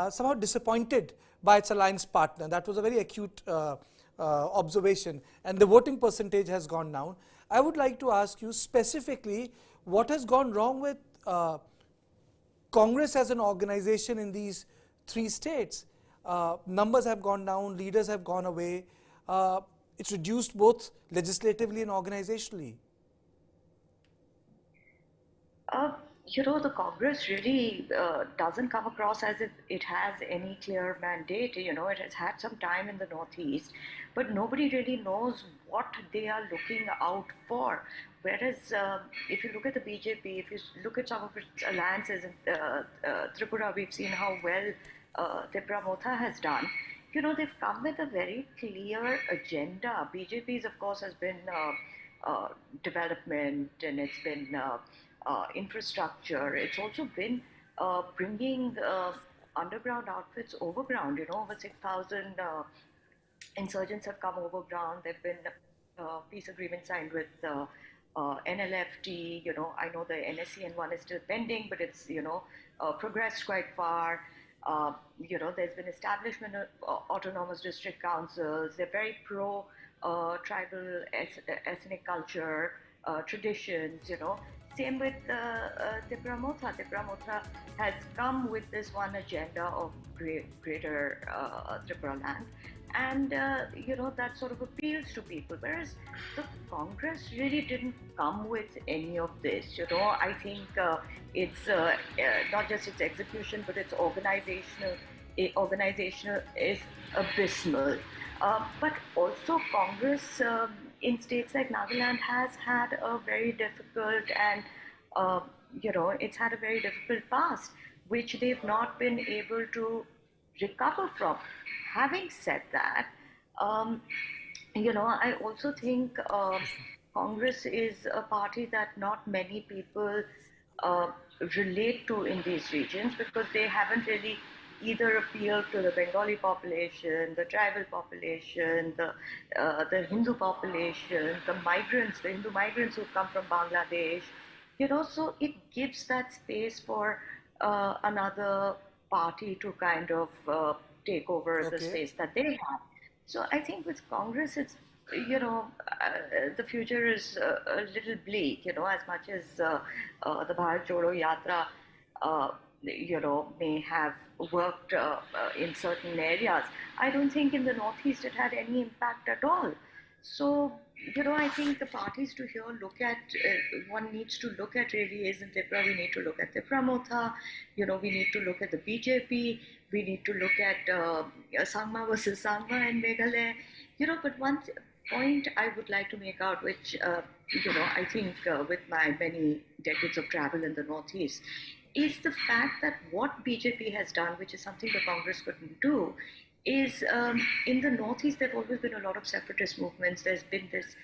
somehow disappointed by its alliance partner. That was a very acute observation, and the voting percentage has gone down. I would like to ask you specifically what has gone wrong with Congress as an organization in these 3 states. Numbers have gone down, leaders have gone away. It's reduced both legislatively and organizationally. the Congress really doesn't come across as if it has any clear mandate. It has had some time in the Northeast, but nobody really knows what they are looking out for. Whereas if you look at the BJP, if you look at some of its alliances in Tripura, we've seen how well Tripura Motha has done. They've come with a very clear agenda. BJP's, of course, has been development, and it's been infrastructure. It's also been bringing underground outfits overground. Over 6,000 insurgents have come overground. There've been peace agreement signed with NLFT. I know the NSCN one is still pending, but it's progressed quite far. There's been establishment of autonomous district councils. They're very pro tribal ethnic culture, traditions. Same with Tripura Motha. Tripura Motha has come with this one agenda of greater Tripura land. And, that sort of appeals to people. Whereas the Congress really didn't come with any of this. I think it's not just its execution, but its organizational is abysmal. But also Congress in states like Nagaland has had a very difficult and, it's had a very difficult past, which they've not been able to recover from. Having said that, I also think Congress is a party that not many people relate to in these regions, because they haven't really either appealed to the Bengali population, the tribal population, the Hindu population, the Hindu migrants who come from Bangladesh. So it gives that space for another party to kind of take over the space that they have. So I think with Congress, it's, the future is a little bleak, as much as the Bharat Jodo Yatra, may have worked in certain areas. I don't think in the Northeast it had any impact at all. So, I think the parties to here look at, one needs to look at really is in Tripura, we need to look at Tripura Motha, we need to look at the BJP, we need to look at Sangma versus Sangma in Meghalaya, but one point I would like to make out, which, I think with my many decades of travel in the Northeast, is the fact that what BJP has done, which is something the Congress couldn't do, is in the Northeast, there have always been a lot of separatist movements. There's been this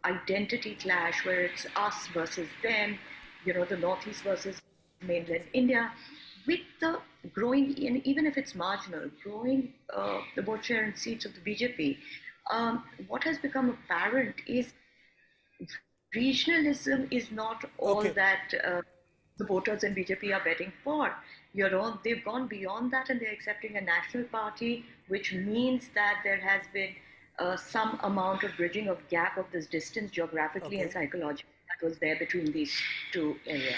identity clash where it's us versus them, the Northeast versus mainland India. With the growing, even if it's marginal, growing the vote share and seats of the BJP, what has become apparent is regionalism is not all that the voters in BJP are betting for. They've gone beyond that and they're accepting a national party, which means that there has been some amount of bridging of gap of this distance geographically and psychologically that was there between these two areas.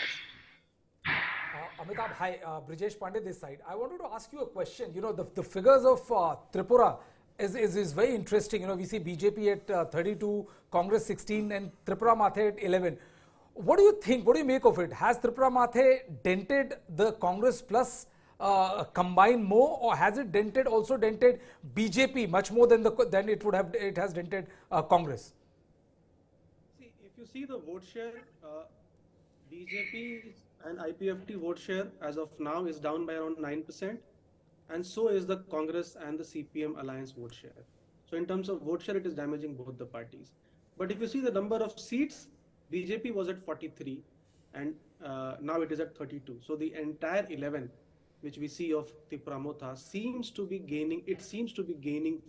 Amitabh, hi, Brijesh Pandey this side. I wanted to ask you a question. The figures of Tripura is very interesting. We see BJP at 32, Congress 16 and Tripura Mathe at 11. What do you think? What do you make of it? Has Tripura Mathe dented the Congress plus combined more, or has it also dented BJP much more than it has dented Congress? See, if you see the vote share, BJP and IPFT vote share as of now is down by around 9%, and so is the Congress and the CPM alliance vote share. So in terms of vote share, it is damaging both the parties. But if you see the number of seats, BJP was at 43 and now it is at 32. So the entire 11, which we see of Tripura Motha, seems to be gaining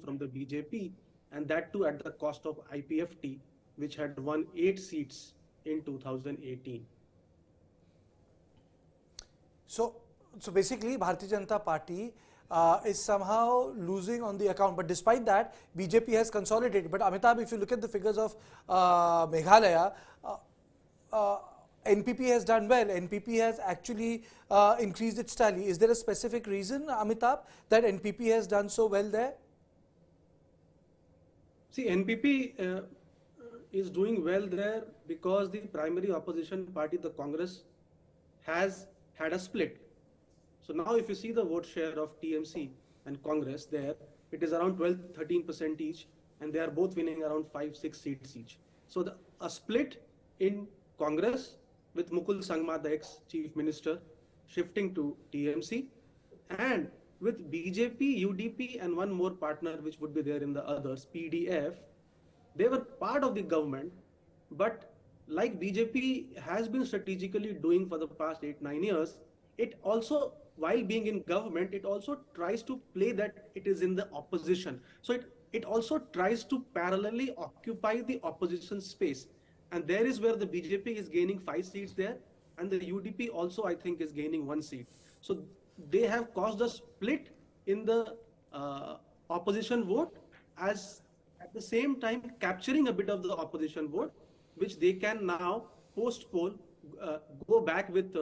from the BJP, and that too at the cost of IPFT, which had won 8 seats in 2018. So basically, Bharatiya Janata Party is somehow losing on the account. But despite that, BJP has consolidated. But Amitabh, if you look at the figures of Meghalaya, NPP has done well. NPP has actually increased its tally. Is there a specific reason, Amitabh, that NPP has done so well there? See, NPP is doing well there because the primary opposition party, the Congress, has had a split. So now if you see the vote share of TMC and Congress there, it is around 12-13% each, and they are both winning around 5-6 seats each. So a split in Congress with Mukul Sangma, the ex-chief minister, shifting to TMC, and with BJP, UDP, and one more partner which would be there in the others, PDF, they were part of the government, but like BJP has been strategically doing for the past 8-9 years, it also, while being in government, it also tries to play that it is in the opposition. So it also tries to parallelly occupy the opposition space. And there is where the BJP is gaining 5 seats there, and the UDP also, I think, is gaining 1 seat. So they have caused a split in the opposition vote, as at the same time capturing a bit of the opposition vote, which they can now post-poll go back with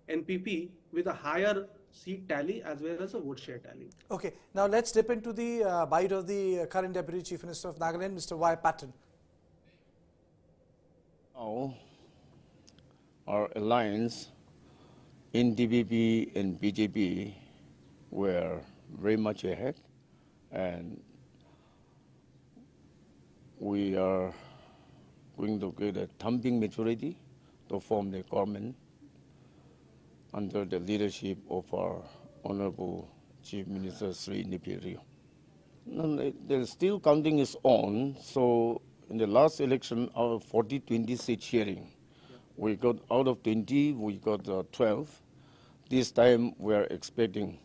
NPP with a higher seat tally as well as a vote share tally. Okay, now let's dip into the bite of the current Deputy Chief Minister of Nagaland, Mr. Y. Patton. Now, our alliance in DBP and BJP were very much ahead, and we are going to get a thumping majority to form the government under the leadership of our Honorable Chief Minister Sri Nipiri. The still counting is on, so in the last election, our 40-20 seat sharing, we got out of 20, we got 12. This time we are expecting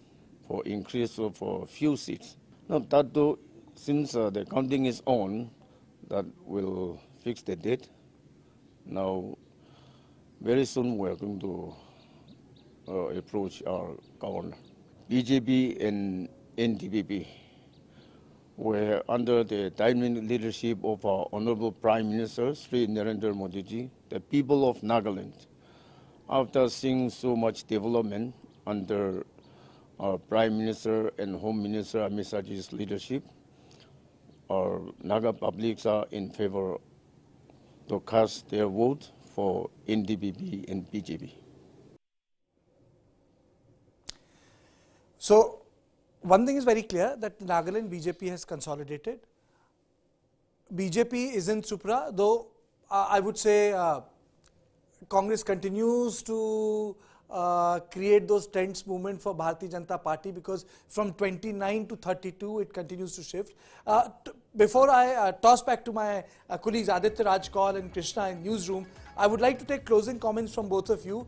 for increase of a few seats. Now that though, since the counting is on, that will fix the date. Now, very soon we are going to approach our governor. BJP and NDPP were under the dynamic leadership of our Honorable Prime Minister, Sri Narendra Modi ji, the people of Nagaland. After seeing so much development under our Prime Minister and Home Minister Amit Shah ji's leadership, our Naga publics are in favor to cast their vote for NDPP and BJP. So, one thing is very clear, that Nagaland BJP has consolidated. BJP is in Tripura, though I would say Congress continues to create those tense movement for Bharatiya Janata Party, because from 29 to 32 it continues to shift. Before I toss back to my colleagues Aditya Raj Kaul and Krishna in newsroom, I would like to take closing comments from both of you.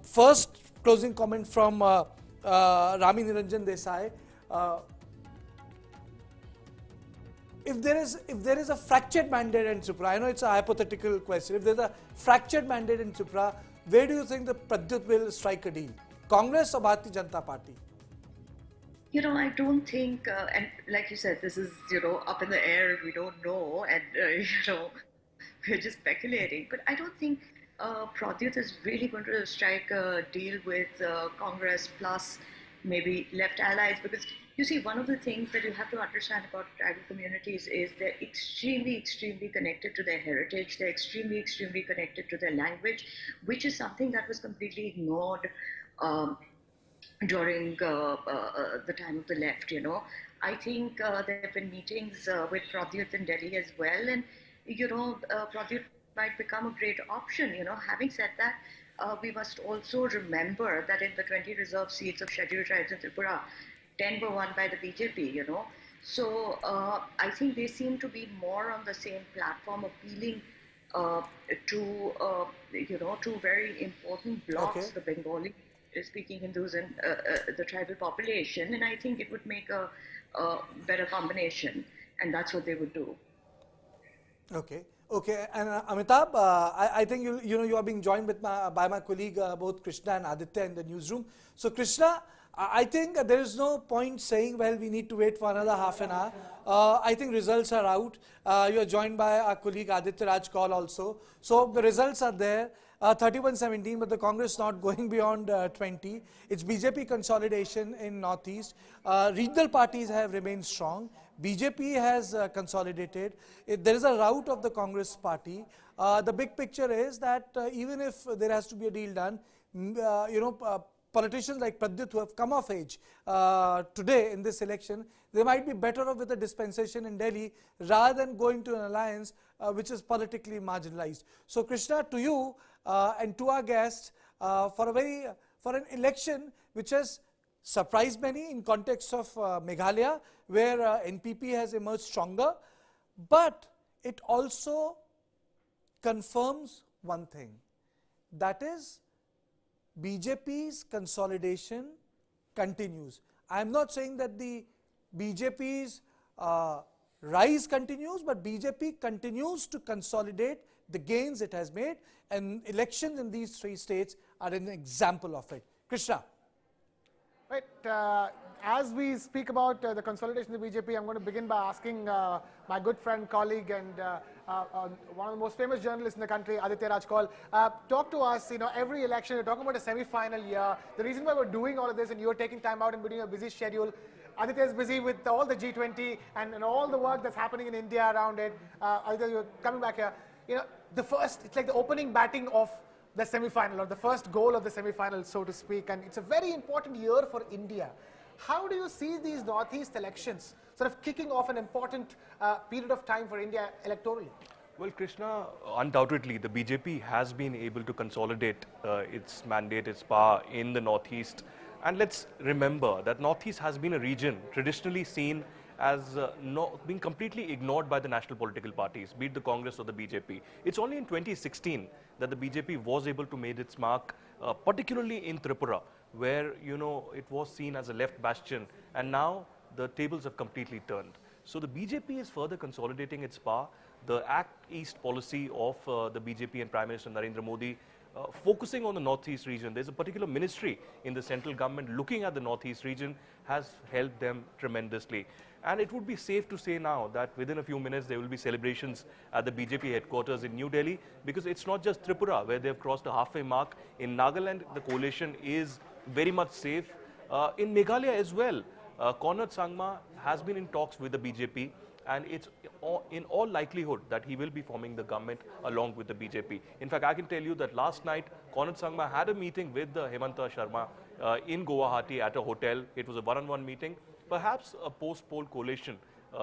First closing comment from Rami Niranjan Desai. If there is a fractured mandate in Tripura, I know it's a hypothetical question, if there's a fractured mandate in Tripura, where do you think the Pradyut will strike a deal? Congress or Bharatiya Janata Party? You know, I don't think, and like you said, this is, up in the air, we don't know, and, we're just speculating. But I don't think Pradyut is really going to strike a deal with Congress plus maybe left allies, because you see, one of the things that you have to understand about tribal communities is they're extremely, extremely connected to their heritage. They're extremely, extremely connected to their language, which is something that was completely ignored during the time of the left, I think there have been meetings with Pradyut in Delhi as well, and, Pradyut might become a great option, Having said that, we must also remember that in the 20 reserved seats of scheduled tribes in Tripura, 10 were won by the BJP, So I think they seem to be more on the same platform, appealing to, two very important blocks, the Bengali speaking Hindus and the tribal population. And I think it would make a better combination, and that's what they would do. Okay. Okay, and Amitabh, I think you are being joined with by my colleague both Krishna and Aditya in the newsroom. So Krishna, I think there is no point saying, well, we need to wait for another half an hour. I think results are out. You are joined by our colleague Aditya Raj Kaul also. So the results are there. 31-17, but the Congress not going beyond 20. It's BJP consolidation in Northeast. Regional parties have remained strong. BJP has consolidated. There is a rout of the Congress party. The big picture is that even if there has to be a deal done, politicians like Pradyut who have come of age today in this election, they might be better off with a dispensation in Delhi rather than going to an alliance which is politically marginalized. So Krishna, to you and to our guest, for an election which has surprised many in context of Meghalaya, where NPP has emerged stronger, but it also confirms one thing, that is BJP's consolidation continues. I am not saying that the BJP's rise continues, but BJP continues to consolidate the gains it has made, and elections in these three states are an example of it. Krishna. Right. As we speak about the consolidation of the BJP, I'm going to begin by asking my good friend, colleague, and one of the most famous journalists in the country, Aditya Rajkol, talk to us. Every election, you're talking about a semi-final year. The reason why we're doing all of this, and you're taking time out in between your busy schedule, Aditya is busy with all the G20 and all the work that's happening in India around it. Aditya, you're coming back here. It's like the opening batting of the semi-final, or the first goal of the semi-final, so to speak, and it's a very important year for India. How do you see these Northeast elections sort of kicking off an important period of time for India electorally? Well, Krishna, undoubtedly the BJP has been able to consolidate its mandate, its power in the Northeast. And let's remember that Northeast has been a region traditionally seen as being completely ignored by the national political parties, be it the Congress or the BJP. It's only in 2016 that the BJP was able to make its mark, particularly in Tripura, where it was seen as a left bastion, and now the tables have completely turned. So the BJP is further consolidating its power. The Act East policy of the BJP and Prime Minister Narendra Modi, focusing on the Northeast region. There's a particular ministry in the central government looking at the Northeast region, has helped them tremendously. And it would be safe to say now that within a few minutes there will be celebrations at the BJP headquarters in New Delhi, because it's not just Tripura where they've crossed the halfway mark. In Nagaland, the coalition is very much safe. In Meghalaya as well, Conrad Sangma has been in talks with the BJP, and it's in all likelihood that he will be forming the government along with the BJP. In fact, I can tell you that last night, Conrad Sangma had a meeting with Hemanta Sharma in Guwahati at a hotel. It was a one-on-one meeting. Perhaps a post-poll coalition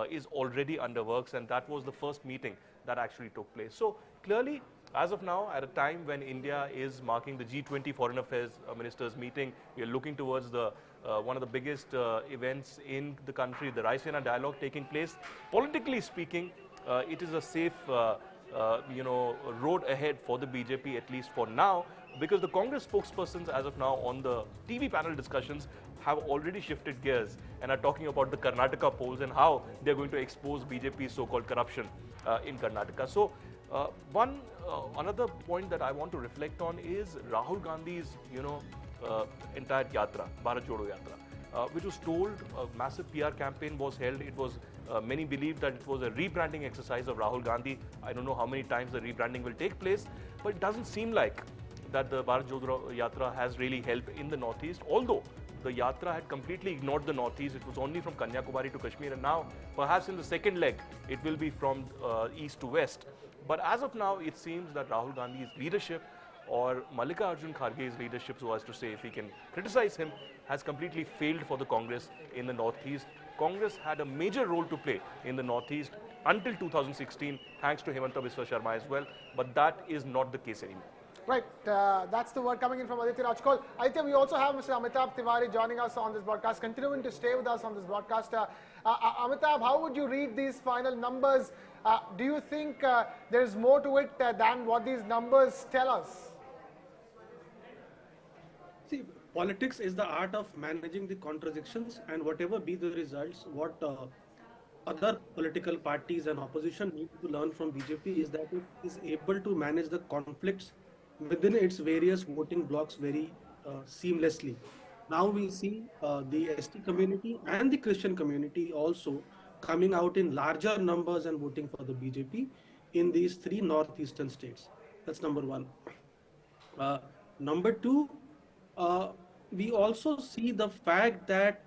is already under works, and that was the first meeting that actually took place. So clearly, as of now, at a time when India is marking the G20 Foreign Affairs Ministers meeting, we are looking towards the one of the biggest events in the country, the Raisena dialogue taking place. Politically speaking, it is a safe road ahead for the BJP, at least for now, because the Congress spokespersons as of now on the TV panel discussions have already shifted gears and are talking about the Karnataka polls and how they're going to expose BJP's so-called corruption in Karnataka. So another point that I want to reflect on is Rahul Gandhi's, entire yatra, Bharat Jodo Yatra, which was told a massive PR campaign was held. It was, many believed that it was a rebranding exercise of Rahul Gandhi. I don't know how many times the rebranding will take place, but it doesn't seem like that the Bharat Jodo Yatra has really helped in the Northeast, although the Yatra had completely ignored the Northeast. It was only from Kanyakumari to Kashmir, and now perhaps in the second leg it will be from east to west. But as of now, it seems that Rahul Gandhi's leadership, or Mallikarjun Kharge's leadership, so as to say, if we can criticize him, has completely failed for the Congress in the Northeast. Congress had a major role to play in the Northeast until 2016, thanks to Hemanta Biswa Sharma as well, but that is not the case anymore. Right, that's the word coming in from Aditya Rajkol. Aditya, we also have Mr. Amitabh Tiwari joining us on this broadcast, continuing to stay with us on this broadcast. Amitabh, how would you read these final numbers? Do you think there's more to it than what these numbers tell us? See, politics is the art of managing the contradictions, and whatever be the results, what other political parties and opposition need to learn from BJP is that it is able to manage the conflicts within its various voting blocks very seamlessly. Now we see the ST community and the Christian community also coming out in larger numbers and voting for the BJP in these three northeastern states. That's number one. Number two, we also see the fact that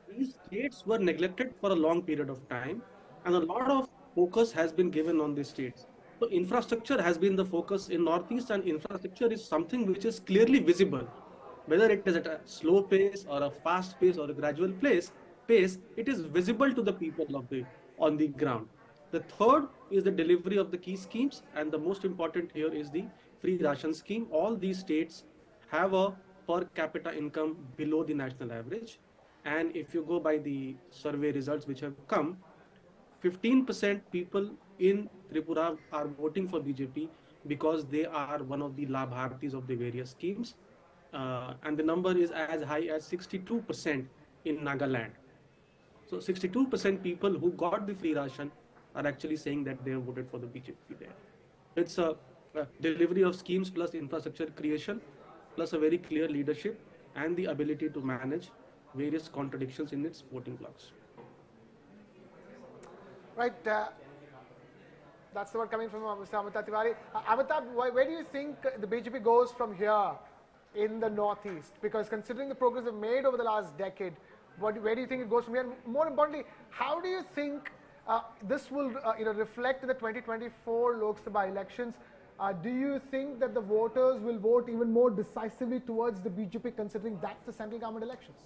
these states were neglected for a long period of time, and a lot of focus has been given on these states. So infrastructure has been the focus in Northeast, and infrastructure is something which is clearly visible. Whether it is at a slow pace or a fast pace or a gradual pace, it is visible to the people on the ground. The third is the delivery of the key schemes, and the most important here is the free ration scheme. All these states have a per capita income below the national average. And if you go by the survey results which have come, 15% people in Tripura are voting for BJP because they are one of the Labhartis of the various schemes. And the number is as high as 62% in Nagaland. So 62% people who got the free ration are actually saying that they have voted for the BJP there. It's a delivery of schemes plus infrastructure creation, plus a very clear leadership and the ability to manage various contradictions in its voting blocks. Right. That's the word coming from Mr. Amitabh Tiwari. Amitabh, where do you think the BJP goes from here in the Northeast? Because considering the progress they've made over the last decade, where do you think it goes from here? And more importantly, how do you think this will reflect in the 2024 Lok Sabha elections? Do you think that the voters will vote even more decisively towards the BJP, considering that's the central government elections?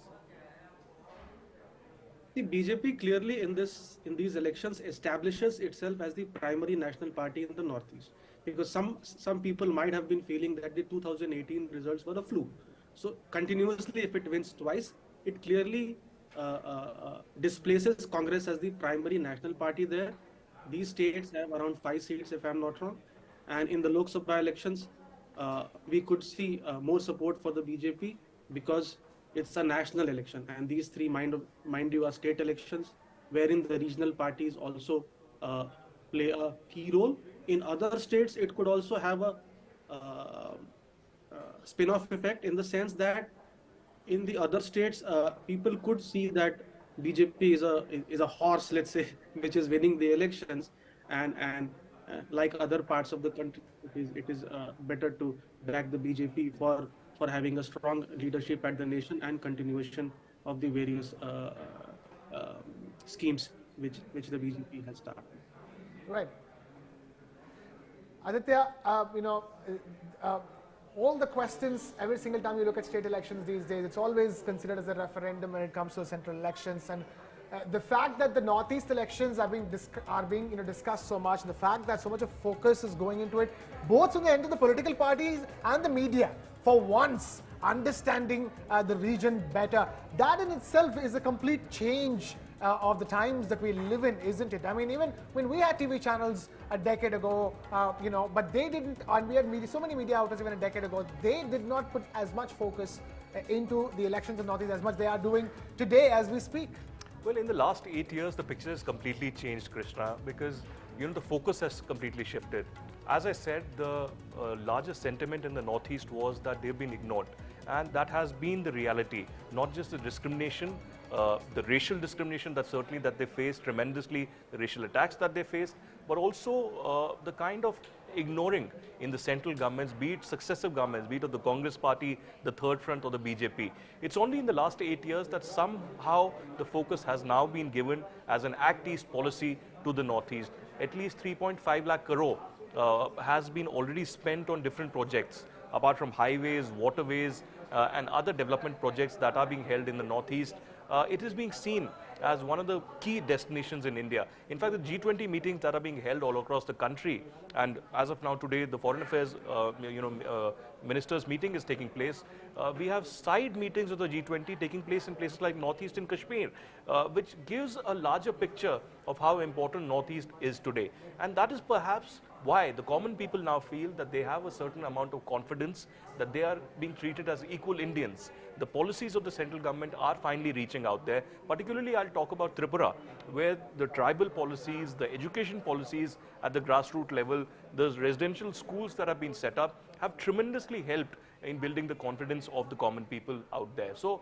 The BJP clearly in these elections establishes itself as the primary national party in the Northeast, because some people might have been feeling that the 2018 results were a fluke. So continuously, if it wins twice, it clearly displaces Congress as the primary national party there. These states have around 5 seats, if I'm not wrong. And in the Lok Sabha elections, we could see more support for the BJP because it's a national election, and these three, mind you, are state elections, wherein the regional parties also play a key role. In other states, it could also have a spin-off effect, in the sense that in the other states, people could see that BJP is a horse, let's say, which is winning the elections, and like other parts of the country, it is better to back the BJP for having a strong leadership at the nation and continuation of the various schemes which the BJP has started. Right. Aditya, all the questions, every single time you look at state elections these days, it's always considered as a referendum when it comes to central elections. And the fact that the Northeast elections are being discussed so much, the fact that so much of focus is going into it, both from the end of the political parties and the media, for once understanding the region better, that in itself is a complete change of the times that we live in, isn't it? I mean, even when we had TV channels a decade ago, but they didn't, and we had so many media outlets even a decade ago, they did not put as much focus into the elections in Northeast as much they are doing today as we speak. Well, in the last 8 years, the picture has completely changed, Krishna, because the focus has completely shifted. As I said, the largest sentiment in the Northeast was that they've been ignored, and that has been the reality. Not just the discrimination, the racial discrimination that they faced tremendously, the racial attacks that they faced, but also the kind of ignoring in the central governments, be it successive governments, be it of the Congress party, the Third Front or the BJP. It's only in the last 8 years that somehow the focus has now been given as an Act East policy to the Northeast. At least 3.5 lakh crore has been already spent on different projects, apart from highways, waterways, and other development projects that are being held in the Northeast. It is being seen as one of the key destinations in India. In fact, the G20 meetings that are being held all across the country, and as of now today, the Foreign Affairs Ministers meeting is taking place. We have side meetings of the G20 taking place in places like Northeastern Kashmir, which gives a larger picture of how important Northeast is today. And that is perhaps why the common people now feel that they have a certain amount of confidence that they are being treated as equal Indians. The policies of the central government are finally reaching out there. Particularly, I'll talk about Tripura, where the tribal policies, the education policies at the grassroots level, those residential schools that have been set up have tremendously helped in building the confidence of the common people out there. So,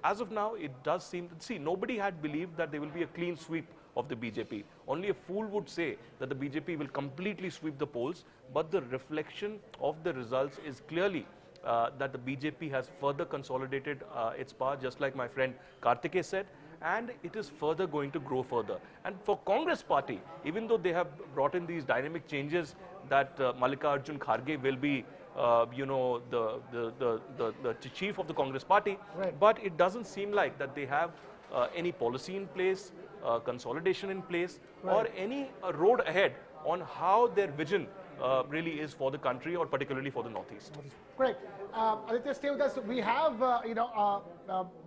as of now, it does seem, nobody had believed that there will be a clean sweep of the BJP. Only a fool would say that the BJP will completely sweep the polls, but the reflection of the results is clearly that the BJP has further consolidated its power, just like my friend Kartike said. and it is further going to grow further. And for Congress party, even though they have brought in these dynamic changes that Mallikarjun Kharge will be the chief of the Congress party, but it doesn't seem like that they have any policy in place, consolidation in place, or any road ahead on how their vision really is for the country, or particularly for the Northeast. Great. Aditya, stay with us. We have,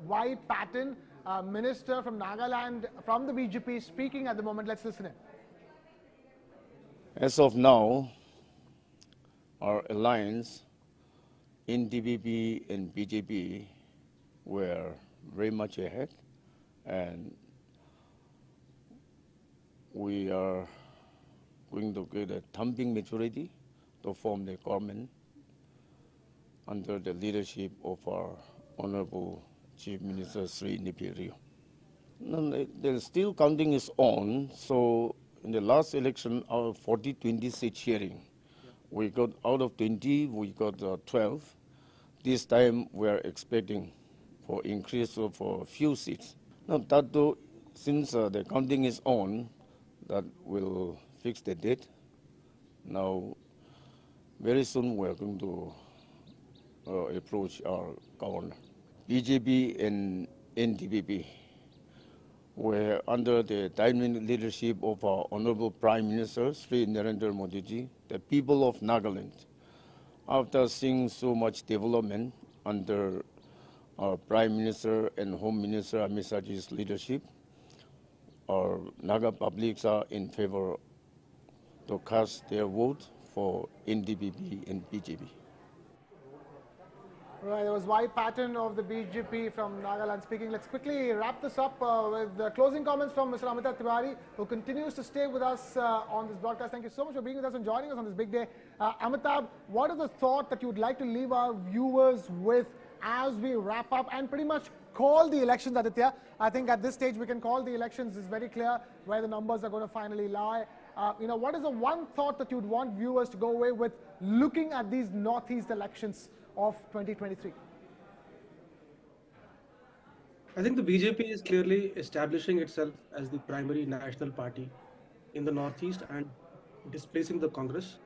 Y. Patten, Minister from Nagaland, from the BJP, speaking at the moment. Let's listen in. As of now, our alliance, NDPP and BJP, were very much ahead, and we are going to get a thumping majority to form the government under the leadership of our Honorable Chief Minister Sri Nipirio. The still counting is on, so in the last election, our 40-20 seat sharing, we got out of 20, we got 12. This time we are expecting for increase of a few seats. Now that though, since the counting is on, that will fix the date. Now, very soon we are going to approach our governor. BJP and NDPP were under the dynamic leadership of our Honorable Prime Minister, Sri Narendra Modi ji, the people of Nagaland. After seeing so much development under our Prime Minister and Home Minister Amit Shah ji's leadership, our Naga publics are in favor to cast their vote for NDPP and BJP. Right, there was Y. Patten of the BJP from Nagaland speaking. Let's quickly wrap this up with the closing comments from Mr. Amitabh Tiwari, who continues to stay with us on this broadcast. Thank you so much for being with us and joining us on this big day. Amitabh, what is the thought that you would like to leave our viewers with as we wrap up and pretty much call the elections, Aditya? I think at this stage we can call the elections. It's very clear where the numbers are going to finally lie. What is the one thought that you'd want viewers to go away with looking at these Northeast elections of 2023? I think the BJP is clearly establishing itself as the primary national party in the Northeast and displacing the Congress,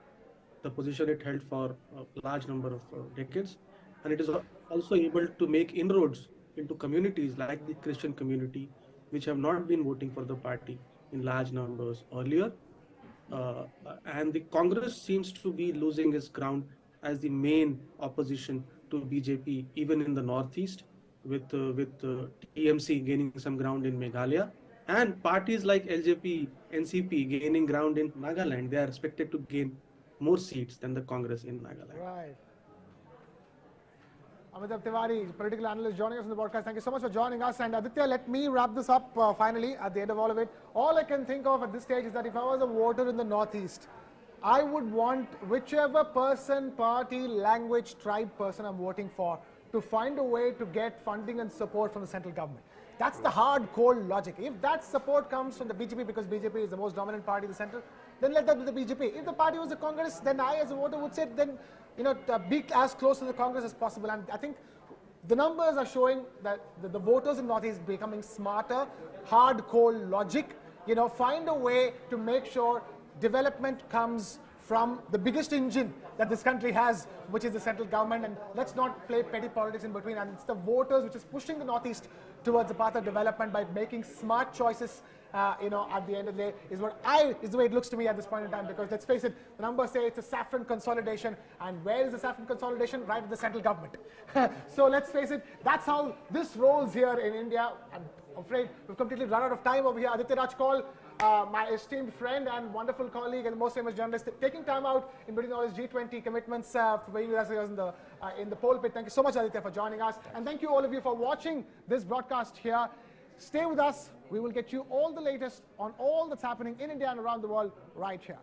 the position it held for a large number of decades. And it is also able to make inroads into communities like the Christian community, which have not been voting for the party in large numbers earlier. And the Congress seems to be losing its ground as the main opposition to BJP, even in the Northeast, with TMC gaining some ground in Meghalaya, and parties like LJP, NCP gaining ground in Nagaland. They are expected to gain more seats than the Congress in Nagaland. Right. Amitabh Tiwari, political analyst, joining us on the broadcast. Thank you so much for joining us. And Aditya, let me wrap this up finally at the end of all of it. All I can think of at this stage is that if I was a voter in the Northeast, I would want whichever person, party, language, tribe person I'm voting for to find a way to get funding and support from the central government. That's the hard, cold logic. If that support comes from the BJP, because BJP is the most dominant party in the center, then let that be the BJP. If the party was the Congress, then I as a voter would say, then be as close to the Congress as possible. And I think the numbers are showing that the voters in Northeast becoming smarter, hard, cold logic. Find a way to make sure development comes from the biggest engine that this country has, which is the central government, and let's not play petty politics in between. And it's the voters which is pushing the Northeast towards the path of development by making smart choices. At the end of the day, is the way it looks to me at this point in time. Because let's face it, the numbers say it's a saffron consolidation, and where is the saffron consolidation? Right at the central government. So let's face it, that's how this rolls here in India. I'm afraid we've completely run out of time over here. Aditya Rajkol, my esteemed friend and wonderful colleague and most famous journalist, taking time out in between all his G20 commitments for being with us here in the pulpit. Thank you so much, Aditya, for joining us. And thank you all of you for watching this broadcast here. Stay with us. We will get you all the latest on all that's happening in India and around the world right here.